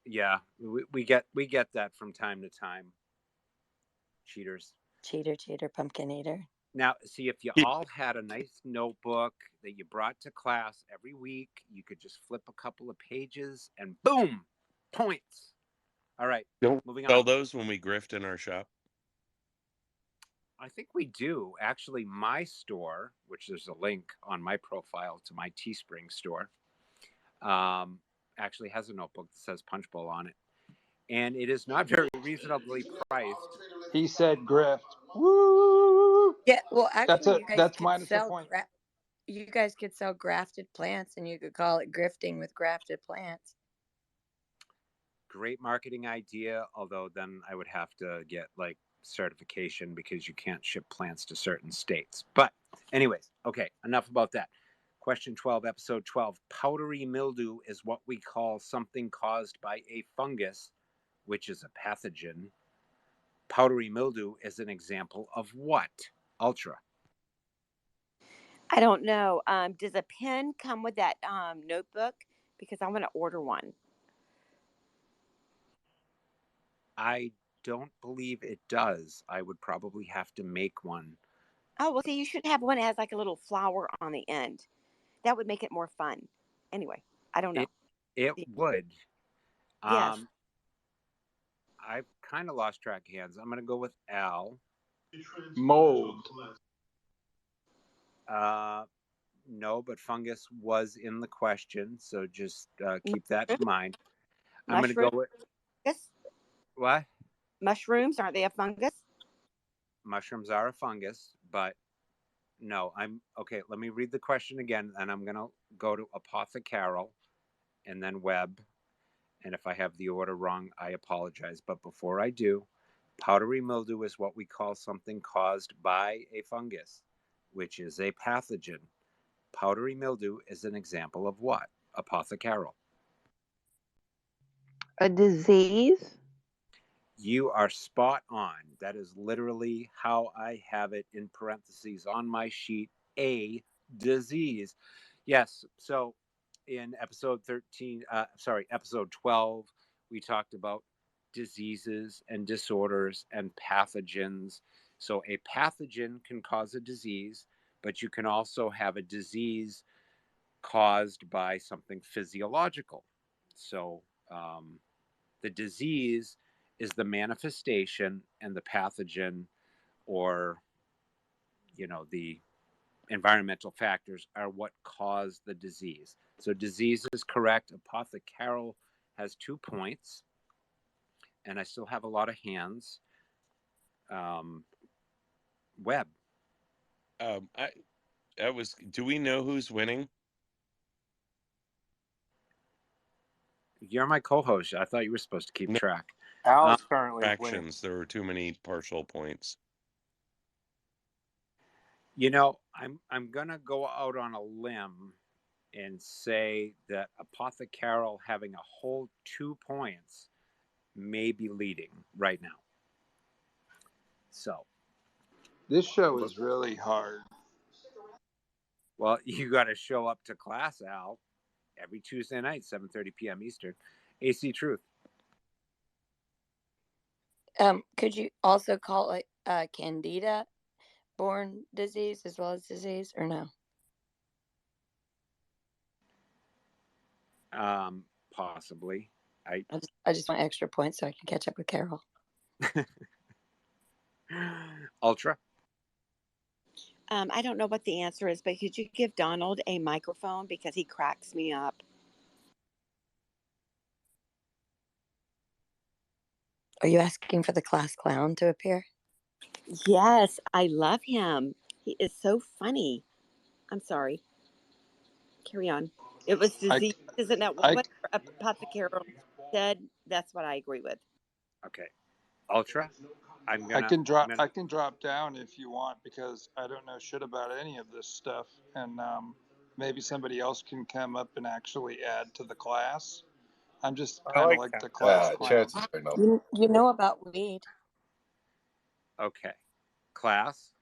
Yeah, we get that from time to time. Cheaters. Cheater, pumpkin eater. Now, see, if you all had a nice notebook that you brought to class every week, you could just flip a couple of pages and boom, points. All right, Don't moving sell on. those when we grift in our shop. I think we do. Actually, my store, which there's a link on my profile to my Teespring store, actually has a notebook that says Punch Bowl on it. And it is not very reasonably priced. He said grift. Woo! Yeah, well, actually, you guys That's could minus a sell point. you guys could sell grafted plants, and you could call it grifting with grafted plants. Great marketing idea, although then I would have to get like certification because you can't ship plants to certain states. But anyways, okay, enough about that. Question 12, episode 12. Powdery mildew is what we call something caused by a fungus, which is a pathogen. Powdery mildew is an example of what? Ultra. I don't know. Does a pen come with that notebook? Because I want to order one. I don't believe it does. I would probably have to make one. Oh, well, see, you should have one that has like a little flower on the end. That would make it more fun. Anyway, I don't know. It would. Yes. I've kind of lost track of hands. I'm going to go with Al. Mold. No, but fungus was in the question, so just keep that in mind. I'm going to go with... What? Mushrooms, aren't they a fungus? Mushrooms are a fungus, but no, okay, let me read the question again, and I'm going to go to Apothecary and then Webb. And if I have the order wrong, I apologize. But before I do, powdery mildew is what we call something caused by a fungus, which is a pathogen. Powdery mildew is an example of what? Apothecarol. A disease? You are spot on. That is literally how I have it in parentheses on my sheet. A disease. Yes. So in episode 12, we talked about diseases and disorders and pathogens. So a pathogen can cause a disease, but you can also have a disease caused by something physiological. So the disease is the manifestation, and the pathogen, or the environmental factors, are what cause the disease. So disease is correct. Apothecarol has 2 points, and I still have a lot of hands. Webb. Do we know who's winning? You're my co-host. I thought you were supposed to keep track. Al's currently winning. Fractions. There were too many partial points. I'm gonna go out on a limb and say that Apothecarol, having a whole 2 points, may be leading right now. So this show is really hard. Well, you got to show up to class, Al, every Tuesday night, 7:30 p.m. Eastern. AC Truth. Could you also call it Candida-borne disease as well as disease, or no? Possibly. I just want extra points so I can catch up with Carol. Ultra. I don't know what the answer is, but could you give Donald a microphone because he cracks me up? Are you asking for the class clown to appear? Yes, I love him. He is so funny. I'm sorry. Carry on. It was disease, isn't that what Apothecarol said? That's what I agree with. Okay. Ultra. I can drop down if you want, because I don't know shit about any of this stuff, and maybe somebody else can come up and actually add to the class. I'm just kind of like the class clown. You know about weed. Okay. Class,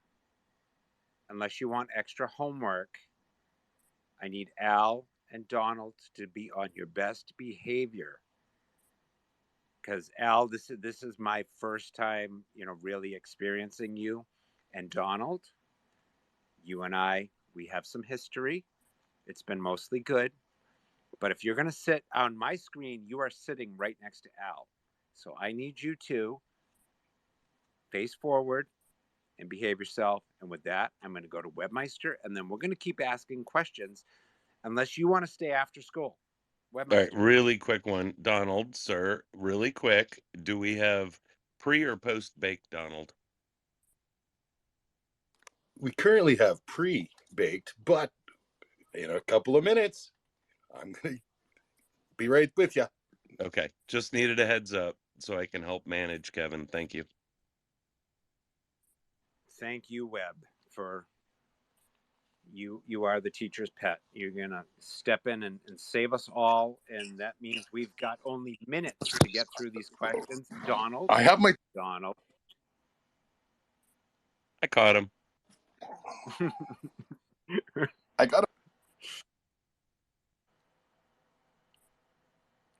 unless you want extra homework, I need Al and Donald to be on your best behavior. Because Al, this is my first time, really experiencing you. And Donald, you and I, we have some history. It's been mostly good. But if you're going to sit on my screen, you are sitting right next to Al. So I need you to face forward and behave yourself. And with that, I'm going to go to Webmeister, and then we're going to keep asking questions unless you want to stay after school. Webmeister. All right, really quick one. Donald, sir, really quick. Do we have pre or post baked, Donald? We currently have pre-baked, but in a couple of minutes, I'm going to be right with you. Okay, just needed a heads up so I can help manage, Kevin. Thank you. Thank you, Webb, for you are the teacher's pet. You're going to step in and save us all, and that means we've got only minutes to get through these questions. Donald. I have my... Donald. I caught him. I got him.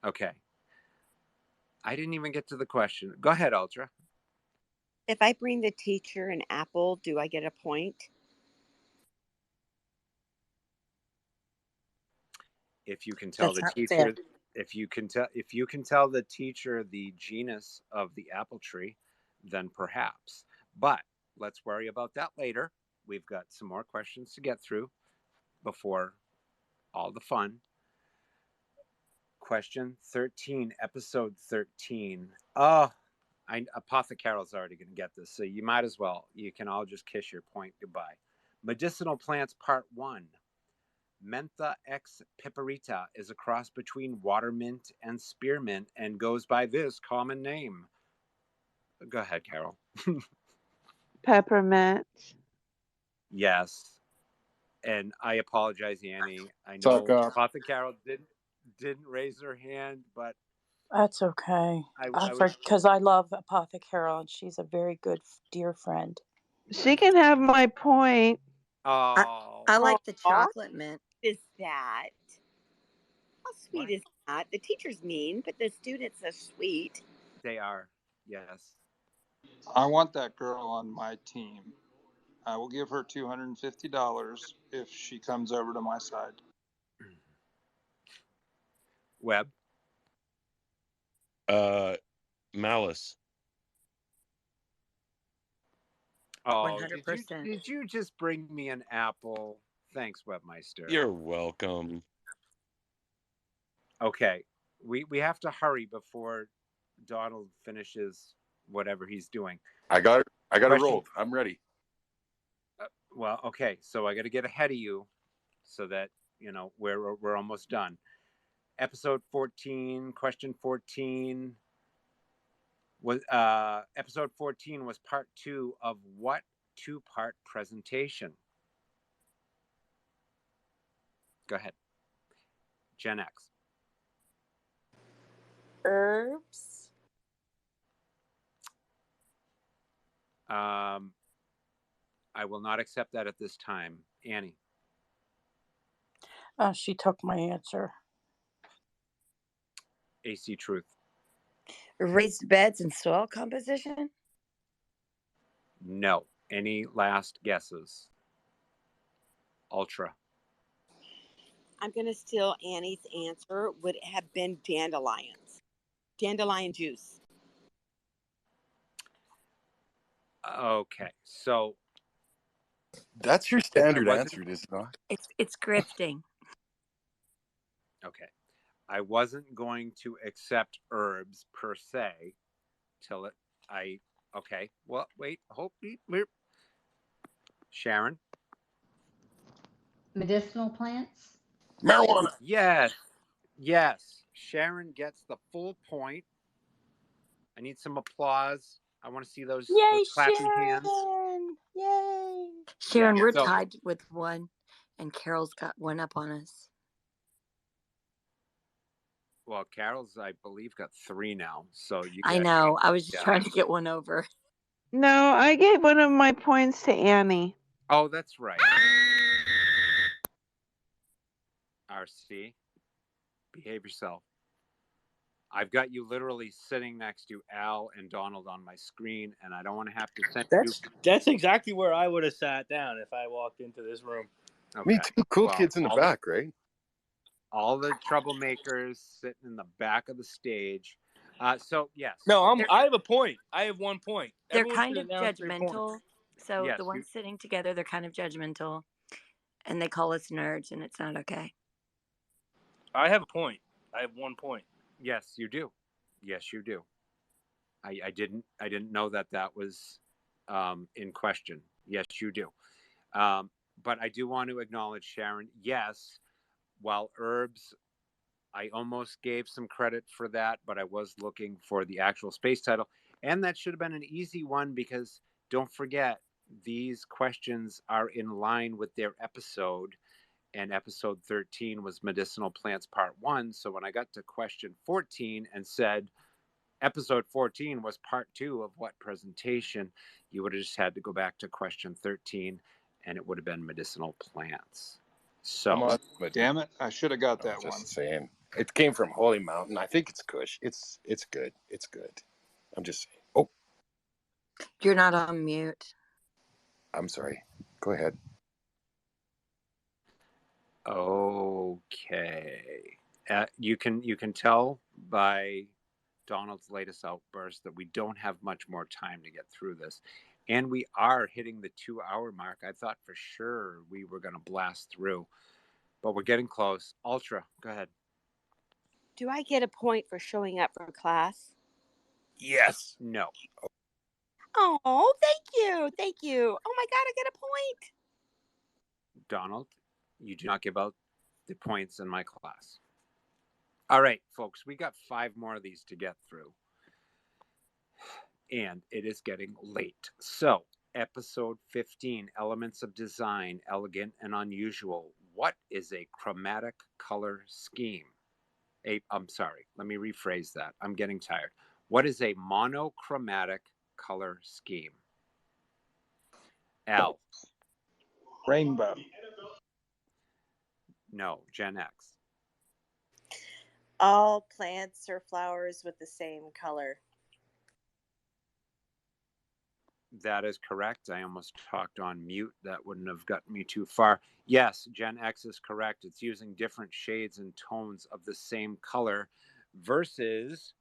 Okay. I didn't even get to the question. Go ahead, Ultra. If I bring the teacher an apple, do I get a point? If you can tell the teacher, if you can tell the teacher the genus of the apple tree, then perhaps. But let's worry about that later. We've got some more questions to get through before all the fun. Question 13, episode 13. Oh, Apothecarol's already going to get this, so you might as well. You can all just kiss your point goodbye. Medicinal plants, part 1. Mentha ex piperita is a cross between watermint and spearmint and goes by this common name. Go ahead, Carol. Peppermint. Yes. And I apologize, Annie. I Suck know up. Martha Carroll didn't raise her hand, but That's okay. I Because I love Apothecary, and she's a very good dear friend. She can have my point. I like the chocolate mint. Is that? How sweet is that? The teacher's mean, but the students are sweet. They are, yes. I want that girl on my team. I will give her $250 if she comes over to my side. Webb? Malice. Oh, 100%. did you just bring me an apple? Thanks, Webmeister. You're welcome. Okay, we have to hurry before Donald finishes whatever he's doing. I got it rolled. I'm ready. Well, okay, so I got to get ahead of you, so that we're almost done. Episode 14, question 14 was episode 14 was part 2 of what 2-part presentation? Go ahead. Gen X. Herbs. I will not accept that at this time. Annie. She took my answer. AC Truth. Raised beds and soil composition? No. Any last guesses? Ultra. I'm going to steal Annie's answer. Would it have been dandelions? Dandelion juice. Okay, so that's your standard answer, is it not? It's grifting. Okay, I wasn't going to accept herbs per se till okay. Well, wait, hold. Sharon. Medicinal plants. Marijuana. Yes. Sharon gets the full point. I need some applause. I want to see those clapping hands. Yay! Sharon, we're tied with 1, and Carol's got 1 up on us. Well, Carol's, I believe, got 3 now. So you. I know. I was just trying to get 1 over. No, I gave one of my points to Annie. Oh, that's right. RC, behave yourself. I've got you literally sitting next to Al and Donald on my screen, and I don't want to have to send you. That's exactly where I would have sat down if I walked into this room. Okay. Me too. Cool kids in the back, right? All the troublemakers sitting in the back of the stage. So yes. No, I have a point. I have 1 point. They're Everyone kind of judgmental. So yes, the ones sitting together, they're kind of judgmental, and they call us nerds, and it's not okay. I have a point. I have 1 point. Yes, you do. Yes, you do. I didn't know that was in question. Yes, you do. But I do want to acknowledge, Sharon. Yes, while herbs, I almost gave some credit for that, but I was looking for the actual space title, and that should have been an easy one because don't forget these questions are in line with their episode. And episode 13 was Medicinal Plants Part 1. So when I got to question 14 and said episode 14 was part 2 of what presentation, you would have just had to go back to question 13 and it would have been medicinal plants. So, damn it, I should have got that one. Just saying. It came from Holy Mountain. I think it's Kush. It's good. It's good. I'm just saying. Oh. You're not on mute. I'm sorry. Go ahead. Okay. You can tell by Donald's latest outburst that we don't have much more time to get through this. And we are hitting the 2-hour mark. I thought for sure we were going to blast through, but we're getting close. Ultra, go ahead. Do I get a point for showing up for class? Yes. No. Oh, thank you. Thank you. Oh my God, I get a point. Donald, you do not give out the points in my class. All right, folks, we got 5 more of these to get through. And it is getting late. So Episode 15, Elements of Design, Elegant and Unusual. What is a chromatic color scheme? I'm sorry, let me rephrase that. I'm getting tired. What is a monochromatic color scheme? Al? Rainbow. No, Gen X. All plants or flowers with the same color. That is correct. I almost talked on mute. That wouldn't have gotten me too far. Yes, Gen X is correct. It's using different shades and tones of the same color versus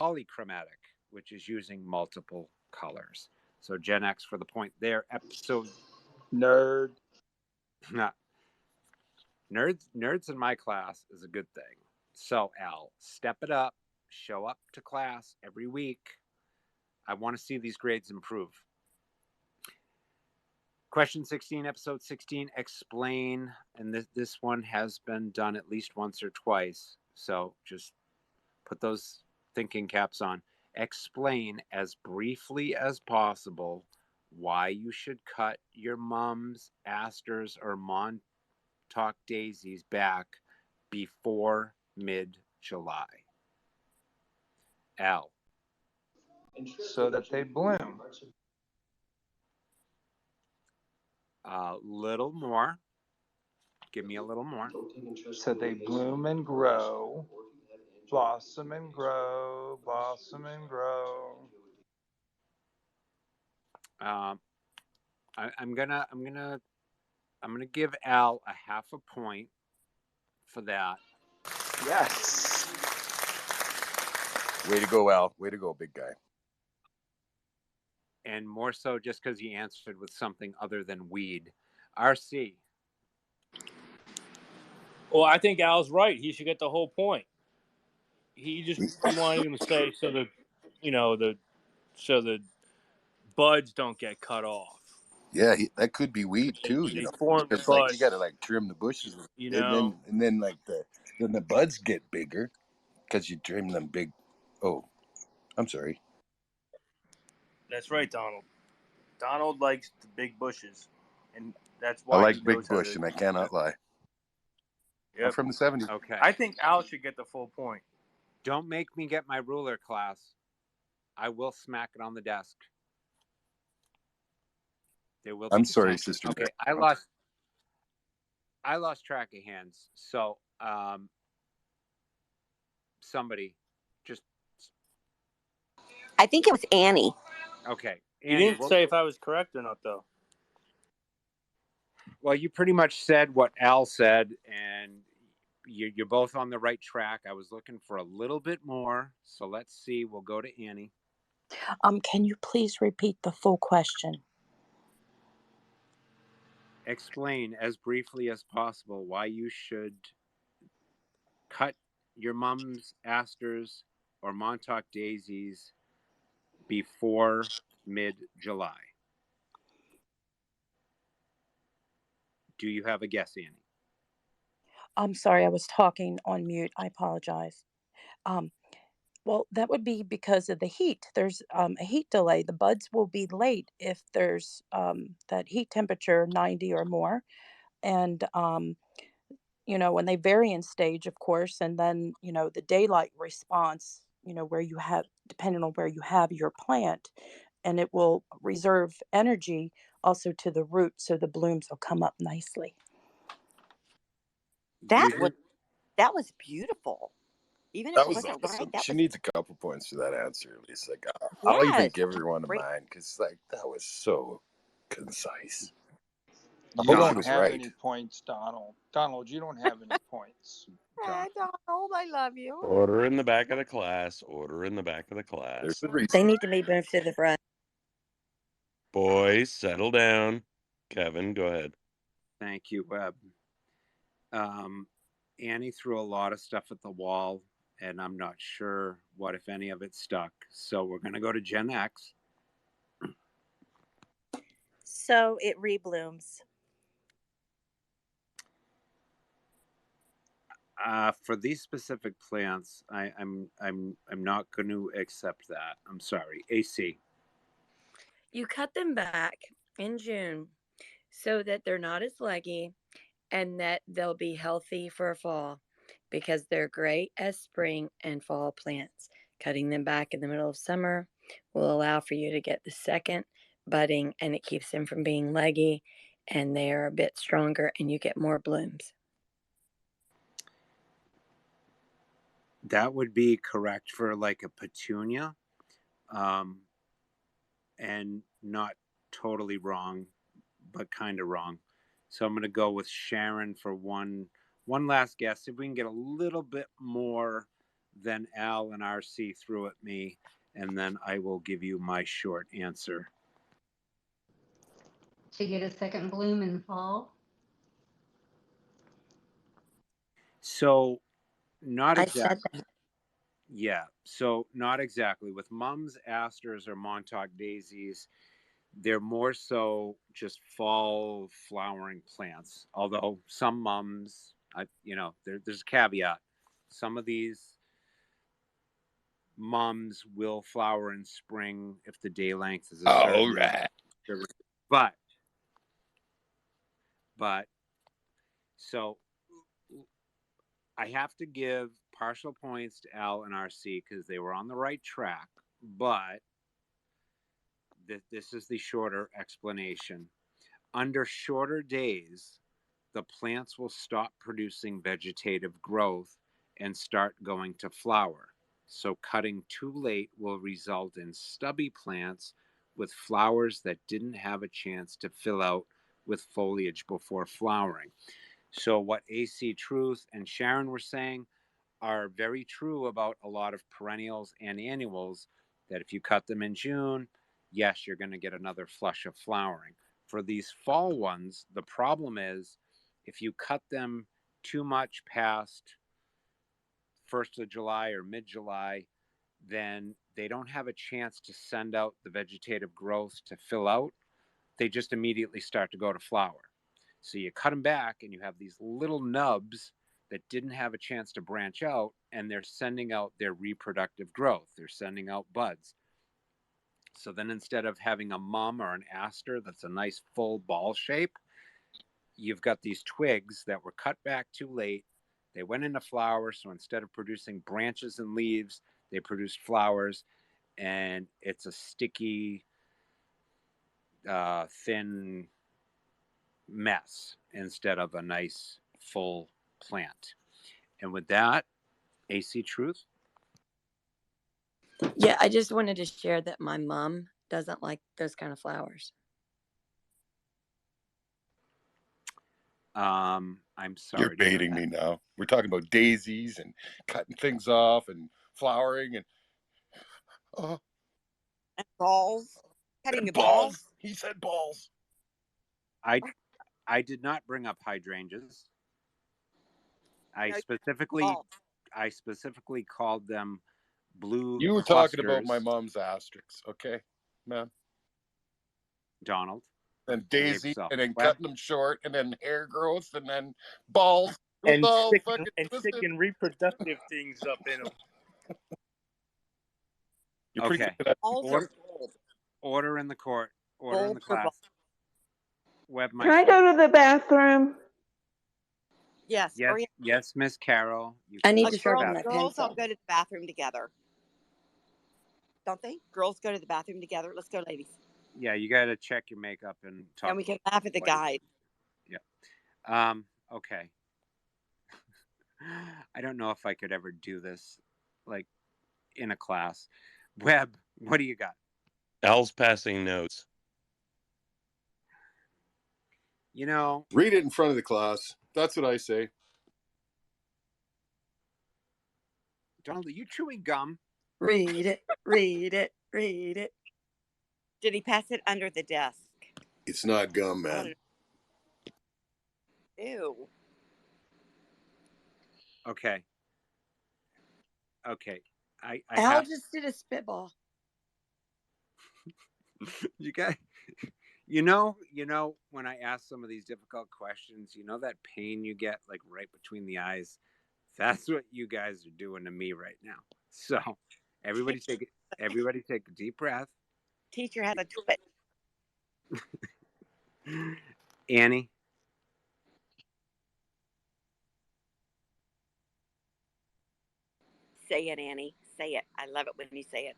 polychromatic, which is using multiple colors. So Gen X for the point there. Episode Nerd. Nerds in my class is a good thing. So Al, step it up. Show up to class every week. I want to see these grades improve. Question 16, episode 16, explain. And this one has been done at least once or twice. So just put those thinking caps on. Explain as briefly as possible why you should cut your mum's asters or Montauk daisies back before mid-July. Al. So that they bloom. A little more. Give me a little more. So they bloom and grow, blossom and grow, blossom and grow. I'm gonna give Al a half a point for that. Yes. Way to go, Al. Way to go, big guy. And more so just because he answered with something other than weed. RC. Well, I think Al's right. He should get the whole point. He wanted him to say so the buds don't get cut off. Yeah, that could be weed too. They form the It's like buds. you got to like trim the bushes, You and then like then the buds get bigger because you trim them big. Oh, I'm sorry. That's right, Donald. Donald likes the big bushes, and that's I why like he Big knows Bush, and I cannot lie. Yep. I'm from the 70s. Okay. I think Al should get the full point. Don't make me get my ruler, class. I will smack it on the desk. There will be I'm sorry, detention. Sister. Okay, I lost track of hands. So somebody just. I think it was Annie. Okay. You didn't say if I was correct or not, though. Well, you pretty much said what Al said, and you're both on the right track. I was looking for a little bit more, so let's see. We'll go to Annie. Can you please repeat the full question? Explain as briefly as possible why you should cut your mum's asters or Montauk daisies before mid-July. Do you have a guess, Annie? I'm sorry, I was talking on mute. I apologize. Well, that would be because of the heat. There's a heat delay. The buds will be late if there's that heat temperature 90 or more. And, when they vary in stage, of course, and then, the daylight response, where you have, depending on where you have your plant, and it will reserve energy also to the root so the blooms will come up nicely. That was beautiful. Even if That it was wasn't awesome. right, She needs a couple points for that answer, at least. Like, I'll even yes, give her one of great. mine because, like, that was so concise. I You hope she don't was have right. any points, Donald. Donald, you don't have any points. Donald, I love you. Order in the back of the class. Order in the back of the class. There's the reason. They need to be moved to the front. Boys, settle down. Kevin, go ahead. Thank you, Webb. Annie threw a lot of stuff at the wall, and I'm not sure what, if any, of it stuck. So we're going to go to Gen X. So it reblooms. For these specific plants, I'm not going to accept that. I'm sorry. AC. You cut them back in June so that they're not as leggy and that they'll be healthy for fall because they're great as spring and fall plants. Cutting them back in the middle of summer will allow for you to get the second budding, and it keeps them from being leggy, and they are a bit stronger and you get more blooms. That would be correct for like a petunia, and not totally wrong, but kind of wrong. So I'm going to go with Sharon for one last guess. If we can get a little bit more than Al and RC threw at me, and then I will give you my short answer. To get a second bloom in the fall? So not exactly. I said that. Yeah, so not exactly. With mums, asters, or Montauk daisies, they're more so just fall flowering plants. Although some mums, there's a caveat. Some of these mums will flower in spring if the day length is a certain. All right. But so I have to give partial points to Al and RC because they were on the right track, but this is the shorter explanation. Under shorter days, the plants will stop producing vegetative growth and start going to flower. So cutting too late will result in stubby plants with flowers that didn't have a chance to fill out with foliage before flowering. So what AC Truth and Sharon were saying are very true about a lot of perennials and annuals, that if you cut them in June, yes, you're going to get another flush of flowering. For these fall ones, the problem is if you cut them too much past 1st of July or mid-July, then they don't have a chance to send out the vegetative growth to fill out. They just immediately start to go to flower. So you cut them back and you have these little nubs that didn't have a chance to branch out, and they're sending out their reproductive growth. They're sending out buds. So then instead of having a mum or an aster that's a nice full ball shape, you've got these twigs that were cut back too late. They went into flower, so instead of producing branches and leaves, they produced flowers, and it's a sticky, thin mess instead of a nice full plant. And with that, AC Truth? Yeah, I just wanted to share that my mom doesn't like those kind of flowers. I'm sorry. You're baiting me now. We're talking about daisies and cutting things off and flowering and balls. Cutting the balls. He said balls. I did not bring up hydrangeas. I specifically called them blue. You were clusters. talking about my mom's asterisks, okay, man? Donald. And daisy, and then cutting them short, and then hair growth, and then balls. And sticking reproductive things up in them. Okay. Order in the court. Order in the class. Can I go to the bathroom? Yes. Yes, Miss Carol. I need to sharpen that girls pencil. all go to the bathroom together. Don't they? Girls go to the bathroom together. Let's go, ladies. Yeah, you got to check your makeup and talk. And we can laugh at the guide. Yeah. Okay. I don't know if I could ever do this, like, in a class. Webb, what do you got? Al's passing notes. Read it in front of the class. That's what I say. Donald, are you chewing gum? Read it, read it, read it. Did he pass it under the desk? It's not gum, man. Ew. Okay. Al just did a spitball. You guys, when I ask some of these difficult questions, that pain you get like right between the eyes. That's what you guys are doing to me right now. So everybody take a deep breath. Teacher has a twitch. Annie? Say it, Annie. Say it. I love it when you say it.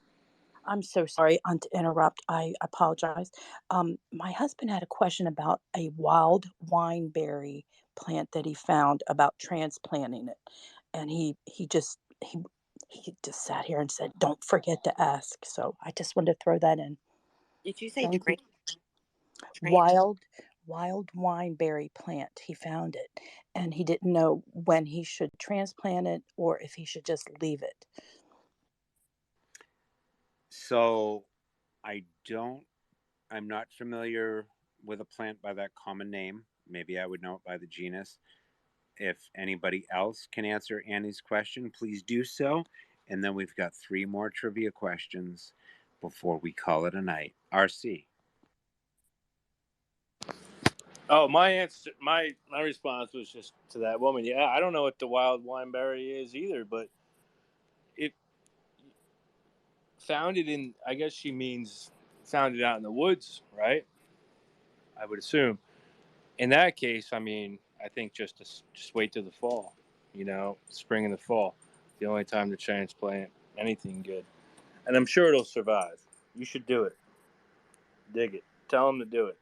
I'm so sorry to interrupt. I apologize. My husband had a question about a wild wineberry plant that he found about transplanting it, and he just sat here and said, "Don't forget to ask." So I just wanted to throw that in. Did you say Thank you. trans? Wild wineberry plant. He found it, and he didn't know when he should transplant it or if he should just leave it. So I'm not familiar with a plant by that common name. Maybe I would know it by the genus. If anybody else can answer Annie's question, please do so. And then we've got 3 more trivia questions before we call it a night. RC. Oh, my answer, my response was just to that woman. Yeah, I don't know what the wild wineberry is either, but it found it in. I guess she means found it out in the woods, right? I would assume. In that case, I mean, I think just wait till the fall. Spring and the fall, the only time to transplant anything good, and I'm sure it'll survive. You should do it. Dig it. Tell them to do it.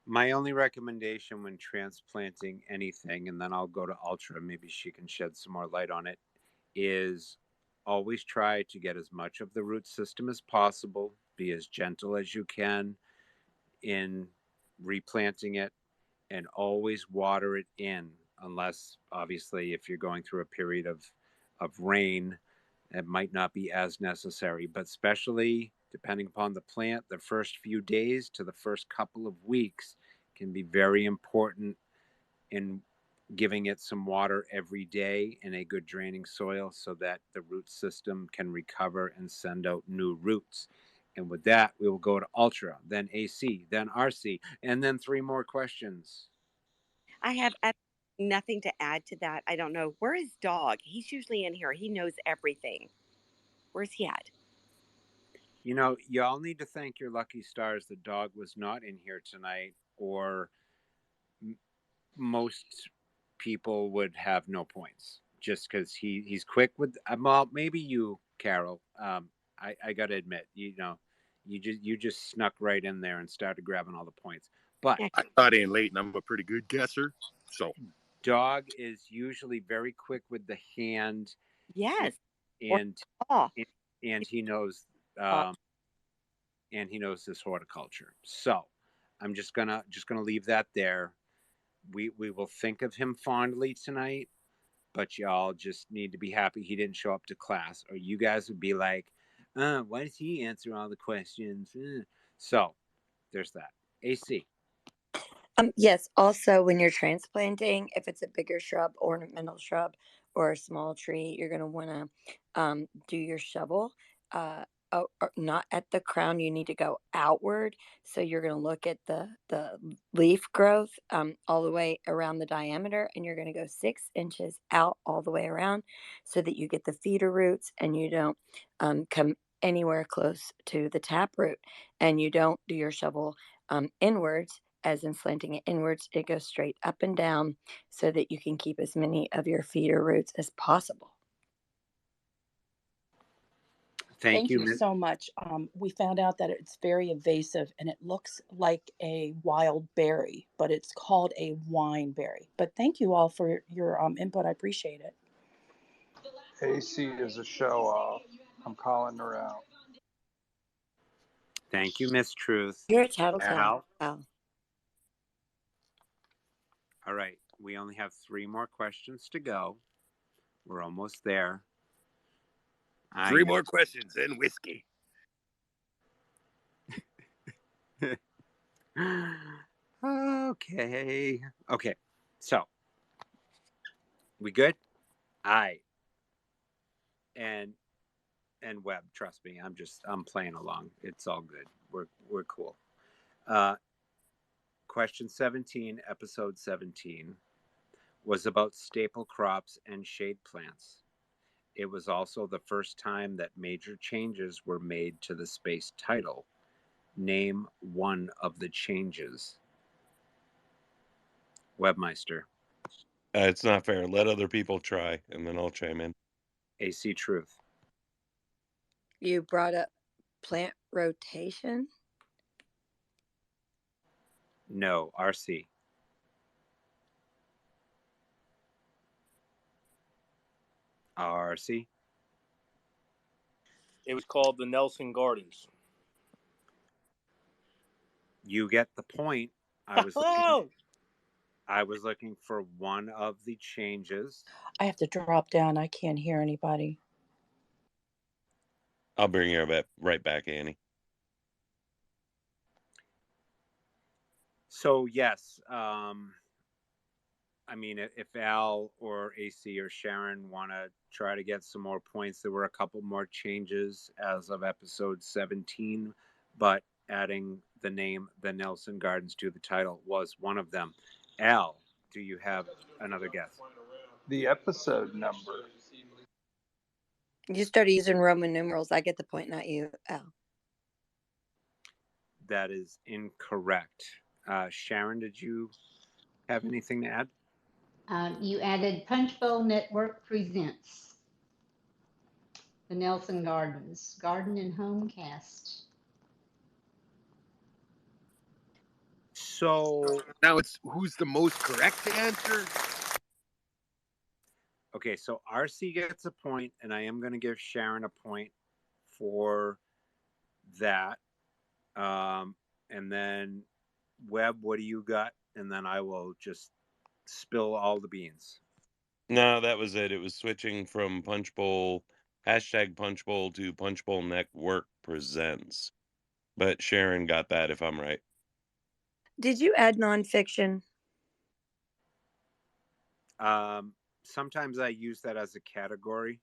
My only recommendation when transplanting anything, and then I'll go to Ultra, maybe she can shed some more light on it, is always try to get as much of the root system as possible. Be as gentle as you can in replanting it, and always water it in, unless obviously if you're going through a period of rain, it might not be as necessary. But especially depending upon the plant, the first few days to the first couple of weeks can be very important in giving it some water every day in a good draining soil so that the root system can recover and send out new roots. And with that, we will go to Ultra, then AC, then RC, and then 3 more questions. I have nothing to add to that. I don't know. Where is Dog? He's usually in here. He knows everything. Where's he at? Y'all need to thank your lucky stars that Dog was not in here tonight, or most people would have no points just because he's quick with. Well, maybe you, Carol. I got to admit, you just snuck right in there and started grabbing all the points. But I got in late, and I'm a pretty good guesser. So Dog is usually very quick with the hand. Yes. And he knows this horticulture. So I'm just gonna leave that there. We will think of him fondly tonight, but y'all just need to be happy he didn't show up to class, or you guys would be like, why does he answer all the questions? So there's that. AC. Yes. Also, when you're transplanting, if it's a bigger shrub, ornamental shrub, or a small tree, you're going to want to do your shovel. Not at the crown. You need to go outward. So you're going to look at the leaf growth all the way around the diameter, and you're going to go 6 inches out all the way around so that you get the feeder roots and you don't come anywhere close to the taproot, and you don't do your shovel inwards, as in slanting it inwards. It goes straight up and down so that you can keep as many of your feeder roots as possible. Thank you so much. We found out that it's very invasive and it looks like a wild berry, but it's called a wineberry. But thank you all for your input. I appreciate it. AC is a show off. I'm calling her out. Thank you, Miss Truth. You're a tattletale. Al? Wow. All right. We only have 3 more questions to go. We're almost there. 3 more questions and whiskey. Okay. So, we good? And Webb, trust me, I'm playing along. It's all good. We're cool. Question 17, episode 17 was about staple crops and shade plants. It was also the first time that major changes were made to the space title. Name one of the changes. Webmeister. It's not fair. Let other people try, and then I'll chime in. AC Truth. You brought up plant rotation. No. RC. RC. It was called the Nelson Gardens. You get the point. I was looking for one of the changes. I have to drop down. I can't hear anybody. I'll bring you right back, Annie. So yes, I mean, if Al or AC or Sharon want to try to get some more points, there were a couple more changes as of episode 17, but adding the name The Nelson Gardens to the title was one of them. Al, do you have another guess? The episode number. You started using Roman numerals. I get the point, not you, Al. That is incorrect. Sharon, did you have anything to add? You added Punchbowl Network Presents the Nelson Gardens, Garden and HomeCast. So now it's who's the most correct answer? Okay, so RC gets a point, and I am going to give Sharon a point for that. And then Webb, what do you got? And then I will just spill all the beans. No, that was it. It was switching from Punchbowl, #Punchbowl to Punchbowl Network Presents. But Sharon got that, if I'm right. Did you add nonfiction? Sometimes I use that as a category,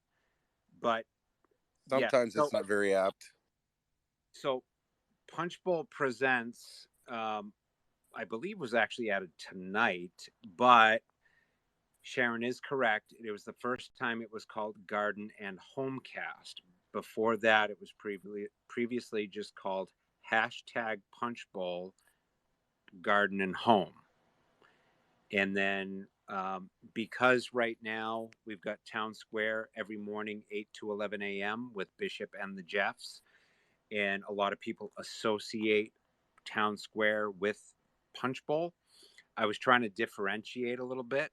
but sometimes it's not very apt. So Punchbowl Presents, I believe, was actually added tonight, but Sharon is correct. It was the first time it was called Garden and HomeCast. Before that, it was previously just called #Punchbowl Garden and Home. And then because right now we've got Town Square every morning, 8 to 11 a.m. with Bishop and the Jeffs. And a lot of people associate Town Square with Punchbowl. I was trying to differentiate a little bit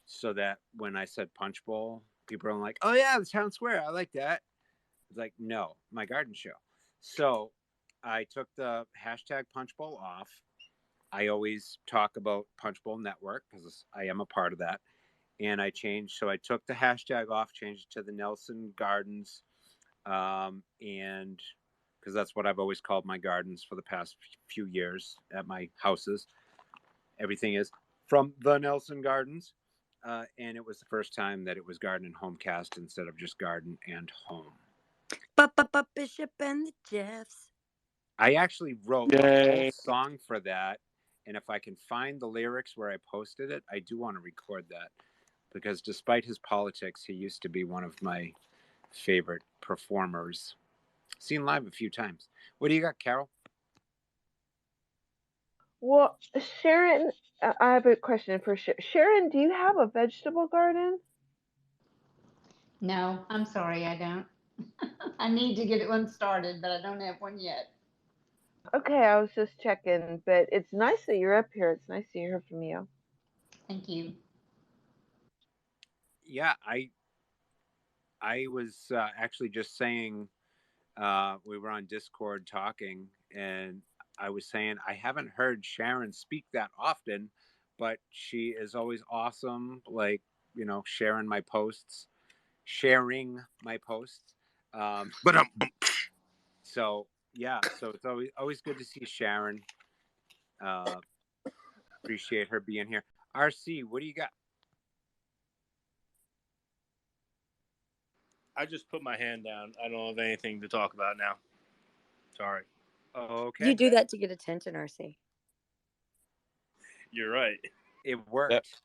so that when I said Punchbowl, people are like, oh yeah, the Town Square, I like that. It's like, no, my garden show. So I took the #Punchbowl off. I always talk about Punchbowl Network because I am a part of that. And I changed, so I took the hashtag off, changed it to the Nelson Gardens. And because that's what I've always called my gardens for the past few years at my houses. Everything is from the Nelson Gardens. And it was the first time that it was Garden and HomeCast instead of just Garden and Home. Bishop and the Jeffs. I actually wrote a whole song for that. And if I can find the lyrics where I posted it, I do want to record that. Because despite his politics, he used to be one of my favorite performers. Seen live a few times. What do you got, Carol? Well, Sharon, I have a question for Sharon. Do you have a vegetable garden? No, I'm sorry, I don't. I need to get one started, but I don't have one yet. Okay, I was just checking, but it's nice that you're up here. It's nice to hear from you. Thank you. Yeah, I was actually just saying, we were on Discord talking, and I was saying I haven't heard Sharon speak that often, but she is always awesome. Like, sharing my posts. So yeah, so it's always good to see Sharon. Appreciate her being here. RC, what do you got? I just put my hand down. I don't have anything to talk about now. Sorry. Okay. You do that to get attention, RC. You're right. It worked.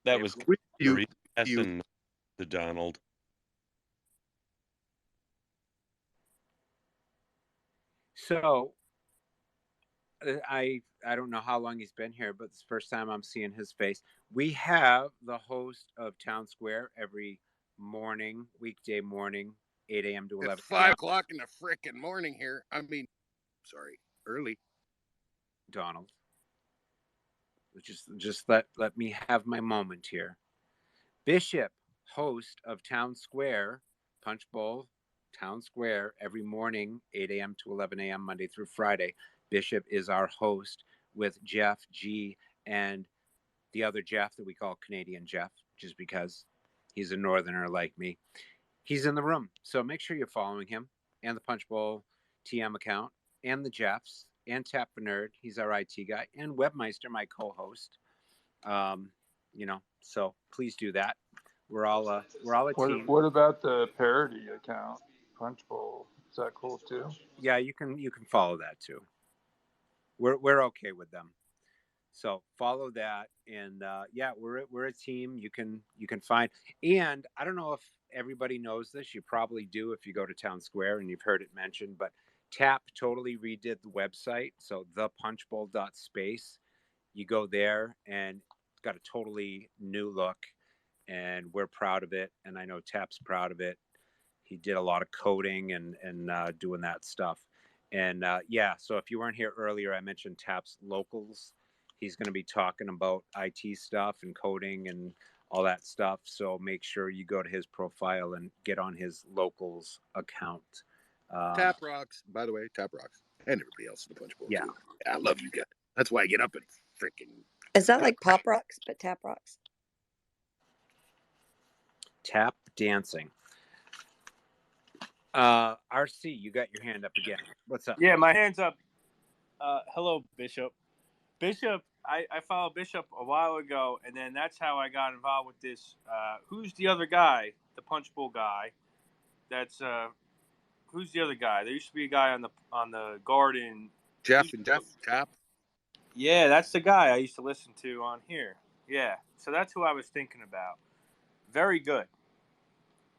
That was you to Donald. So I don't know how long he's been here, but it's the first time I'm seeing his face. We have the host of Town Square every morning, weekday morning, 8 a.m. to 11 It's 5 o'clock in the frickin' morning here. I mean, sorry, early. Donald. Just let me have my moment here. Bishop, host of Town Square, Punch Bowl, Town Square, every morning, 8 a.m. to 11 a.m., Monday through Friday. Bishop is our host with Jeff G and the other Jeff that we call Canadian Jeff, just because he's a northerner like me. He's in the room. So make sure you're following him and the Punch Bowl TM account and the Jeffs and Tap for Nerd. He's our IT guy, and Webmeister, my co-host. So please do that. We're all a team. What about the parody account, Punch Bowl? Is that cool too? Yeah, you can follow that too. We're okay with them. So follow that, and we're a team. You can find, and I don't know if everybody knows this. You probably do if you go to Town Square and you've heard it mentioned. But Tap totally redid the website, so thepunchbowl.space. You go there, and it's got a totally new look, and we're proud of it. And I know Tap's proud of it. He did a lot of coding and doing that stuff. And so if you weren't here earlier, I mentioned Tap's Locals. He's going to be talking about IT stuff and coding and all that stuff. So make sure you go to his profile and get on his Locals account. Tap rocks, by the way, Tap rocks, and everybody else in the Punch Bowl Yeah. too. I love you guys. That's why I get up and freaking. Is that like Pop Rocks, but Tap Rocks? Tap dancing. RC, you got your hand up again. What's up? Yeah, my hand's up. Hello, Bishop. Bishop, I followed Bishop a while ago, and then that's how I got involved with this. Who's the other guy? The Punch Bowl guy. That's who's the other guy? There used to be a guy on the Garden. Jeff Tap. Yeah, that's the guy I used to listen to on here. Yeah, so that's who I was thinking about. Very good.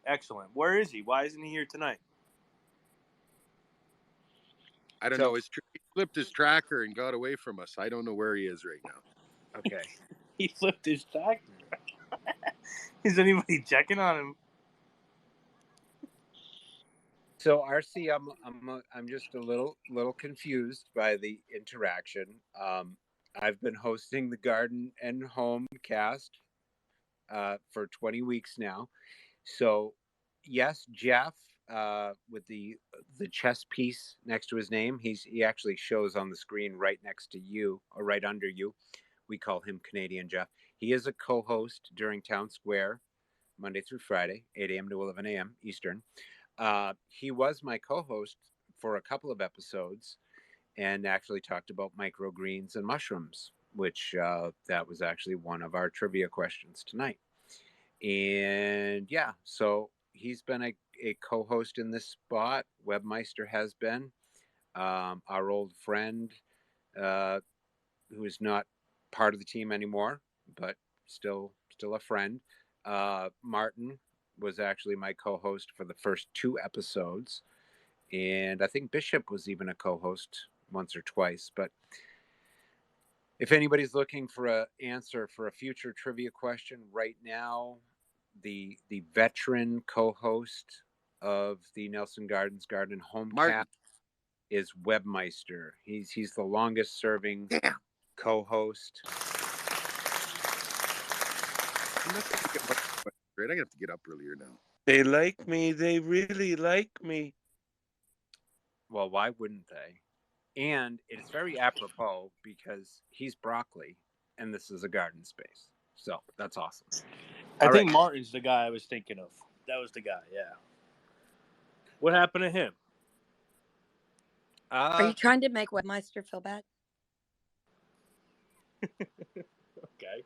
Excellent. Where is he? Why isn't he here tonight? I don't know. He flipped his tracker and got away from us. I don't know where he is right now. Okay. He flipped his tracker. Is anybody checking on him? So RC, I'm just a little confused by the interaction. I've been hosting the Garden and HomeCast for 20 weeks now. So yes, Jeff, with the chess piece next to his name, he actually shows on the screen right next to you or right under you. We call him Canadian Jeff. He is a co-host during Town Square, Monday through Friday, 8 a.m. to 11 a.m. Eastern. He was my co-host for a couple of episodes and actually talked about microgreens and mushrooms, which that was actually one of our trivia questions tonight. And yeah, so he's been a co-host in this spot. Webmeister has been our old friend who is not part of the team anymore, but still a friend. Martin was actually my co-host for the first 2 episodes, and I think Bishop was even a co-host once or twice. But if anybody's looking for an answer for a future trivia question right now, the veteran co-host of the Nelson Gardens Garden HomeCast is Webmeister. He's the longest serving co-host. I'm gonna have to get up earlier now. They like me. They really like me. Well, why wouldn't they? And it's very apropos because he's broccoli and this is a garden space. So that's awesome. I think Martin's the guy I was thinking of. That was the guy, yeah. What happened to him? Are you trying to make Webmeister feel bad? Okay.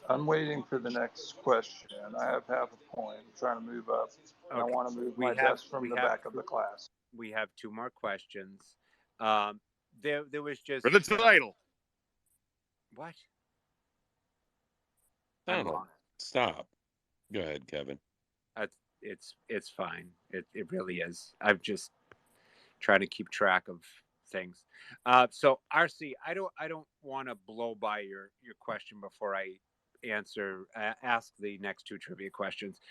I'm waiting for the next question. I have half a point. I'm trying to move up. Okay. I want to move my desk from the back of the class. We have 2 more questions. There was just for the title. What? Donald, stop. Go ahead, Kevin. It's fine. It really is. I've just trying to keep track of things. So RC, I don't want to blow by your question before I ask the next two trivia questions.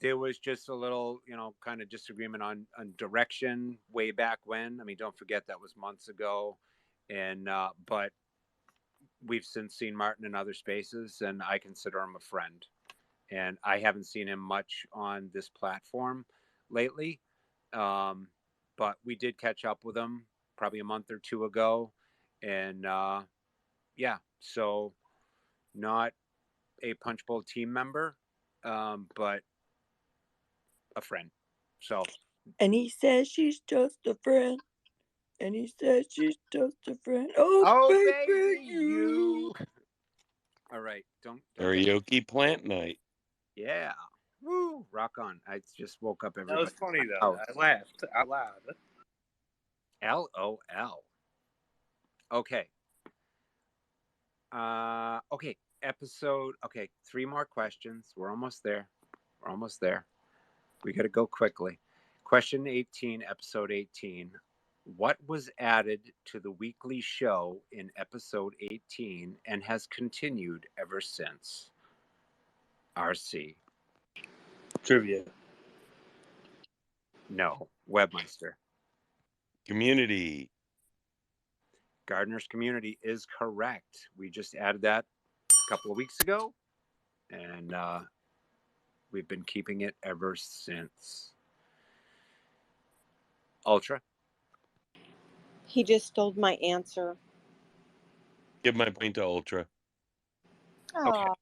There was just a little, kind of disagreement on direction way back when. I mean, don't forget that was months ago, and but we've since seen Martin in other spaces, and I consider him a friend. And I haven't seen him much on this platform lately, but we did catch up with him probably a month or two ago, and yeah, so not a Punch Bowl team member, but a friend. So. And he says she's just a friend. And he says she's just a friend. Oh, baby, you. All right, don't karaoke plant night. Yeah, woo, rock on! I just woke up everybody. That was funny though. I laughed out loud. LOL. Okay. Okay. Episode. Okay, 3 more questions. We're almost there. We got to go quickly. Question 18, episode 18. What was added to the weekly show in episode 18 and has continued ever since? RC. Trivia. No. Webmeister. Community. Gardener's Community is correct. We just added that a couple of weeks ago, and we've been keeping it ever since. Ultra. He just stole my answer. Give my point to Ultra. Oh,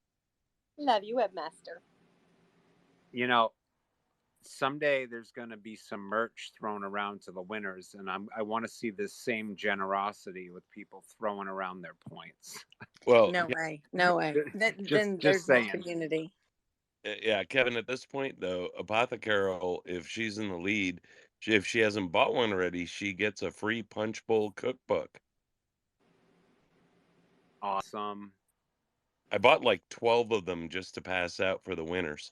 love you, Webmaster. Someday there's going to be some merch thrown around to the winners, and I want to see this same generosity with people throwing around their points. Well, no way. Then there's saying. no community. Yeah, Kevin, at this point, though, Apothecary, if she's in the lead, if she hasn't bought one already, she gets a free Punch Bowl cookbook. Awesome. I bought like 12 of them just to pass out for the winners.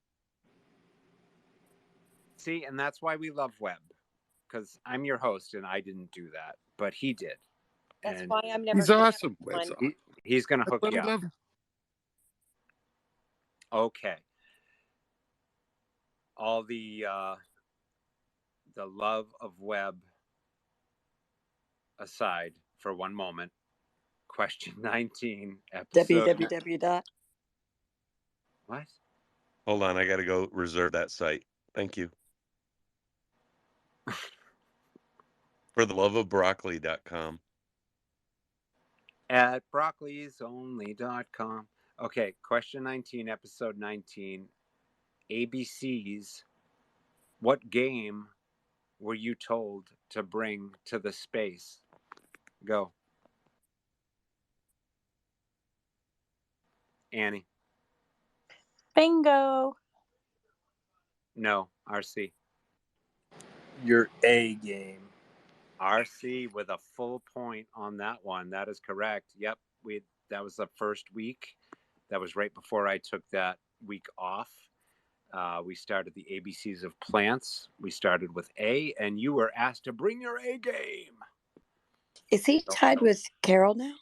See, and that's why we love Webb, because I'm your host and I didn't do that, but he did. That's and why I'm never. He's awesome. Webb's awesome. He's going to hook you up. Okay. All the love of Webb aside for one moment. Question 19, episode. www. What? Hold on, I got to go reserve that site. Thank you. For the love of broccoli.com. At broccolisonly.com. Okay, question 19, episode 19. ABCs. What game were you told to bring to the space? Go. Annie. Bingo. No, RC. Your A game. RC with a full point on that one. That is correct. Yep, that was the first week. That was right before I took that week off. We started the ABCs of plants. We started with A, and you were asked to bring your A game. Is he tied with Carol now?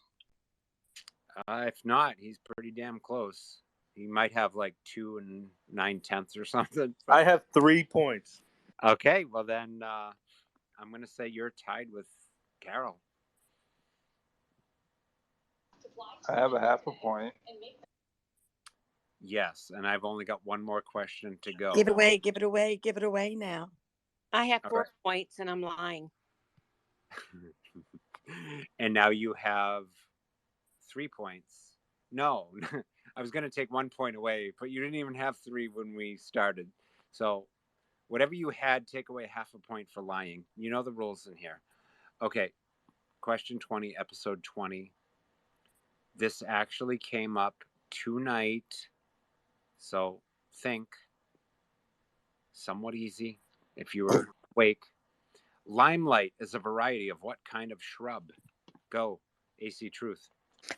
If not, he's pretty damn close. He might have like 2 9/10 or something. I have 3 points. Okay, well then I'm going to say you're tied with Carol. I have a half a point. Yes, and I've only got one more question to go. Give it away now. I have 4 points and I'm lying. And now you have 3 points. No, I was going to take 1 point away, but you didn't even have 3 when we started. So whatever you had, take away half a point for lying. You know the rules in here. Okay, question 20, episode 20. This actually came up tonight. So think. Somewhat easy if you were awake. Limelight is a variety of what kind of shrub? Go. AC Truth.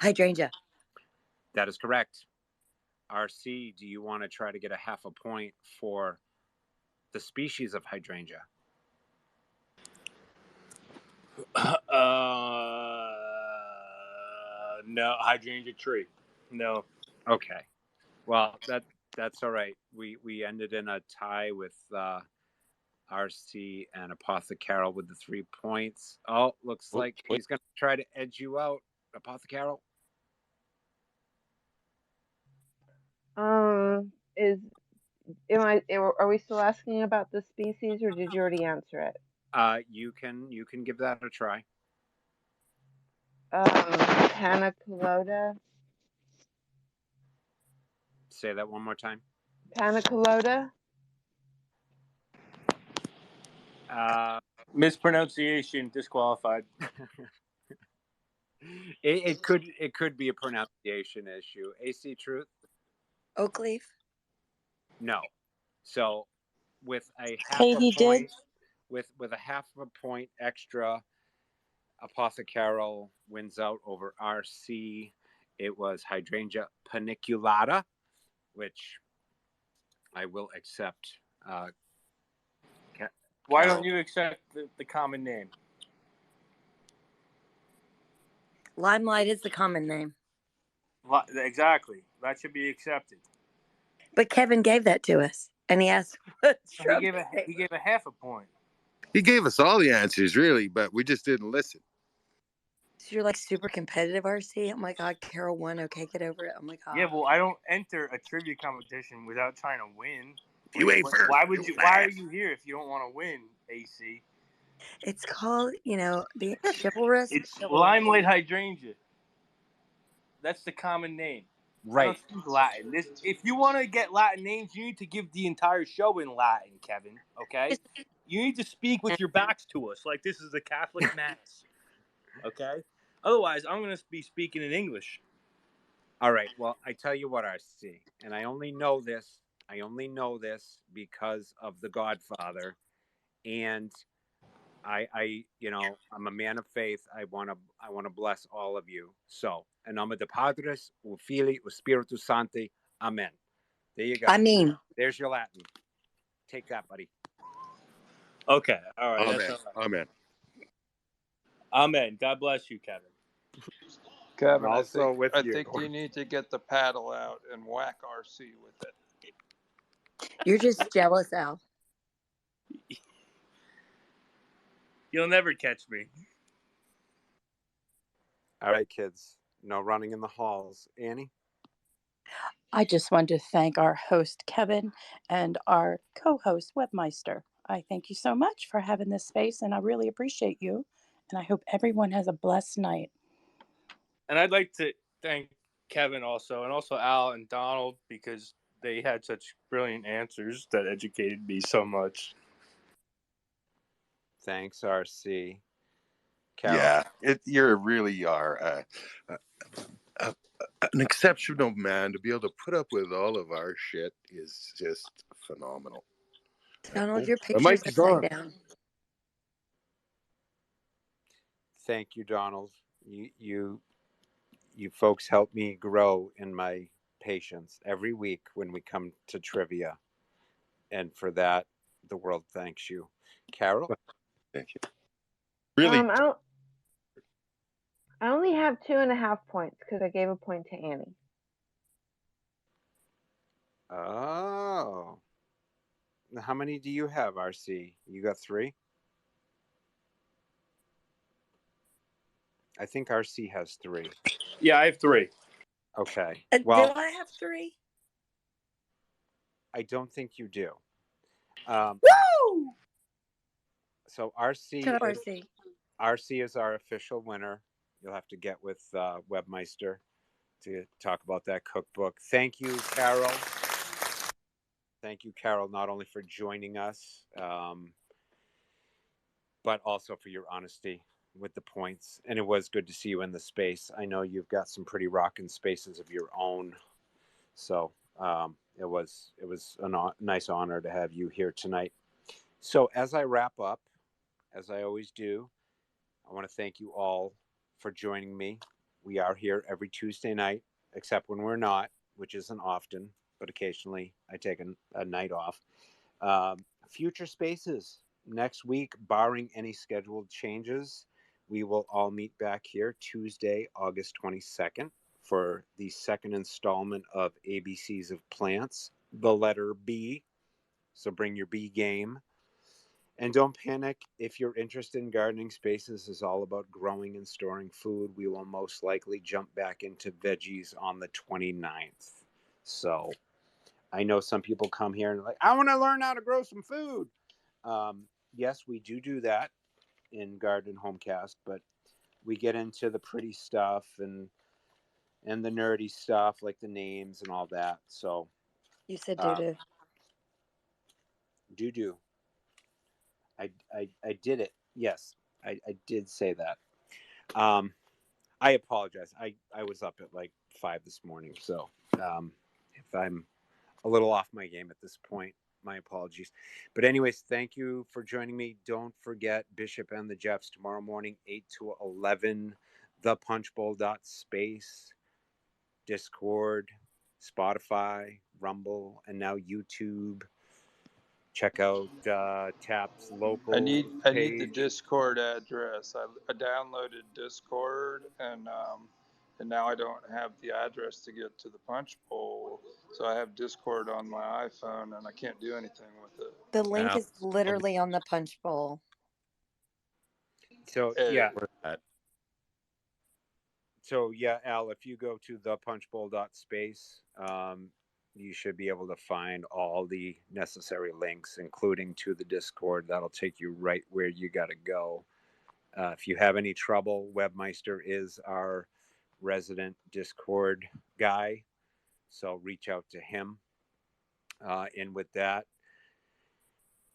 Hydrangea. That is correct. RC, do you want to try to get a half a point for the species of hydrangea? No, hydrangea tree. No. Okay. Well, that's all right. We ended in a tie with RC and Apothecarol with the 3 points. Oh, looks like he's going to try to edge you out, Apothecarol. Are we still asking about the species, or did you already answer it? You can give that a try. Panacolota. Say that one more time. Panacolota. Mispronunciation, disqualified. It could be a pronunciation issue. AC Truth? Oak leaf? No. So with a half Katie a point, did. with a half of a point extra, Apothecarol wins out over RC. It was Hydrangea paniculata, which I will accept. Why don't you accept the common name? Limelight is the common name. Exactly. That should be accepted. But Kevin gave that to us, and he asked what shrub. He gave a half a point. He gave us all the answers, really, but we just didn't listen. So you're like super competitive, RC? Oh my God, Carol won. Okay, get over it. Oh my God. Yeah, well, I don't enter a trivia competition without trying to win. You ain't first. Why would you? Why are you here if you don't want to win, AC? It's called, being chivalrous. It's Limelight hydrangea. That's the common name. Right. I don't speak Latin. If you want to get Latin names, you need to give the entire show in Latin, Kevin. Okay? You need to speak with your backs to us, like this is a Catholic mass. Okay? Otherwise, I'm going to be speaking in English. All right. Well, I tell you what, RC, and I only know this because of The Godfather, and I'm a man of faith. I want to bless all of you. So, in nome de Padres, Filii, Spiritus Sancti, Amen. There you go. I mean, there's your Latin. Take that, buddy. Okay. All right. Amen. That's all right. Amen. Amen. God bless you, Kevin. Kevin, also I think you need to get the paddle out and whack RC with it. You're just jealous, Al. You'll never catch me. All right, kids. No running in the halls. Annie? I just wanted to thank our host, Kevin, and our co-host, Webmeister. I thank you so much for having this space, and I really appreciate you. And I hope everyone has a blessed night. And I'd like to thank Kevin also, and also Al and Donald, because they had such brilliant answers that educated me so much. Thanks, RC. Carol? Yeah, you really are an exceptional man. To be able to put up with all of our shit is just phenomenal. Donald, your picture's upside down. Thank you, Donald. You folks help me grow in my patience every week when we come to trivia. And for that, the world thanks you. Carol? Thank you. Really? I only have 2.5 points because I gave a point to Annie. Oh. How many do you have, RC? You got 3? I think RC has 3. Yeah, I have 3. Okay. Well, do I have 3? I don't think you do. Woo! So RC is our official winner. You'll have to get with Webmeister to talk about that cookbook. Thank you, Carol. Thank you, Carol, not only for joining us, but also for your honesty with the points. And it was good to see you in the space. I know you've got some pretty rocking spaces of your own. So it was a nice honor to have you here tonight. So as I wrap up, as I always do, I want to thank you all for joining me. We are here every Tuesday night, except when we're not, which isn't often, but occasionally I take a night off. Future spaces next week, barring any scheduled changes. we will all meet back here Tuesday, August 22nd for the second installment of ABCs of Plants, the letter B. So bring your B game. And don't panic if your interest in gardening spaces is all about growing and storing food. We will most likely jump back into veggies on the 29th. So I know some people come here and like, I want to learn how to grow some food. Yes, we do that in Garden HomeCast, but we get into the pretty stuff and the nerdy stuff like the names and all that. So You said doo-doo. do. I did it. Yes, I did say that. I apologize. I was up at like 5 this morning. So if I'm a little off my game at this point, my apologies. But anyways, thank you for joining me. Don't forget Bishop and the Jeffs tomorrow morning, 8 to 11, thepunchbowl.space, Discord, Spotify, Rumble, and now YouTube. Check out Tap's I local need the page. Discord address. I downloaded Discord and now I don't have the address to get to the Punch Bowl. So I have Discord on my iPhone and I can't do anything with it. The link is literally on the Punch Bowl. So yeah. So yeah, Al, if you go to thepunchbowl.space, you should be able to find all the necessary links, including to the Discord. That'll take you right where you got to go. If you have any trouble, Webmeister is our resident Discord guy, so reach out to him. And with that,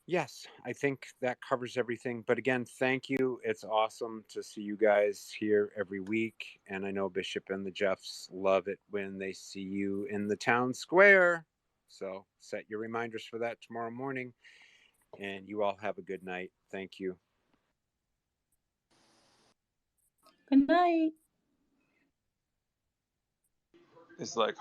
yes, I think that covers everything. But again, thank you. It's awesome to see you guys here every week. And I know Bishop and the Jeffs love it when they see you in the town square. So set your reminders for that tomorrow morning. And you all have a good night. Thank you. Good night. It's like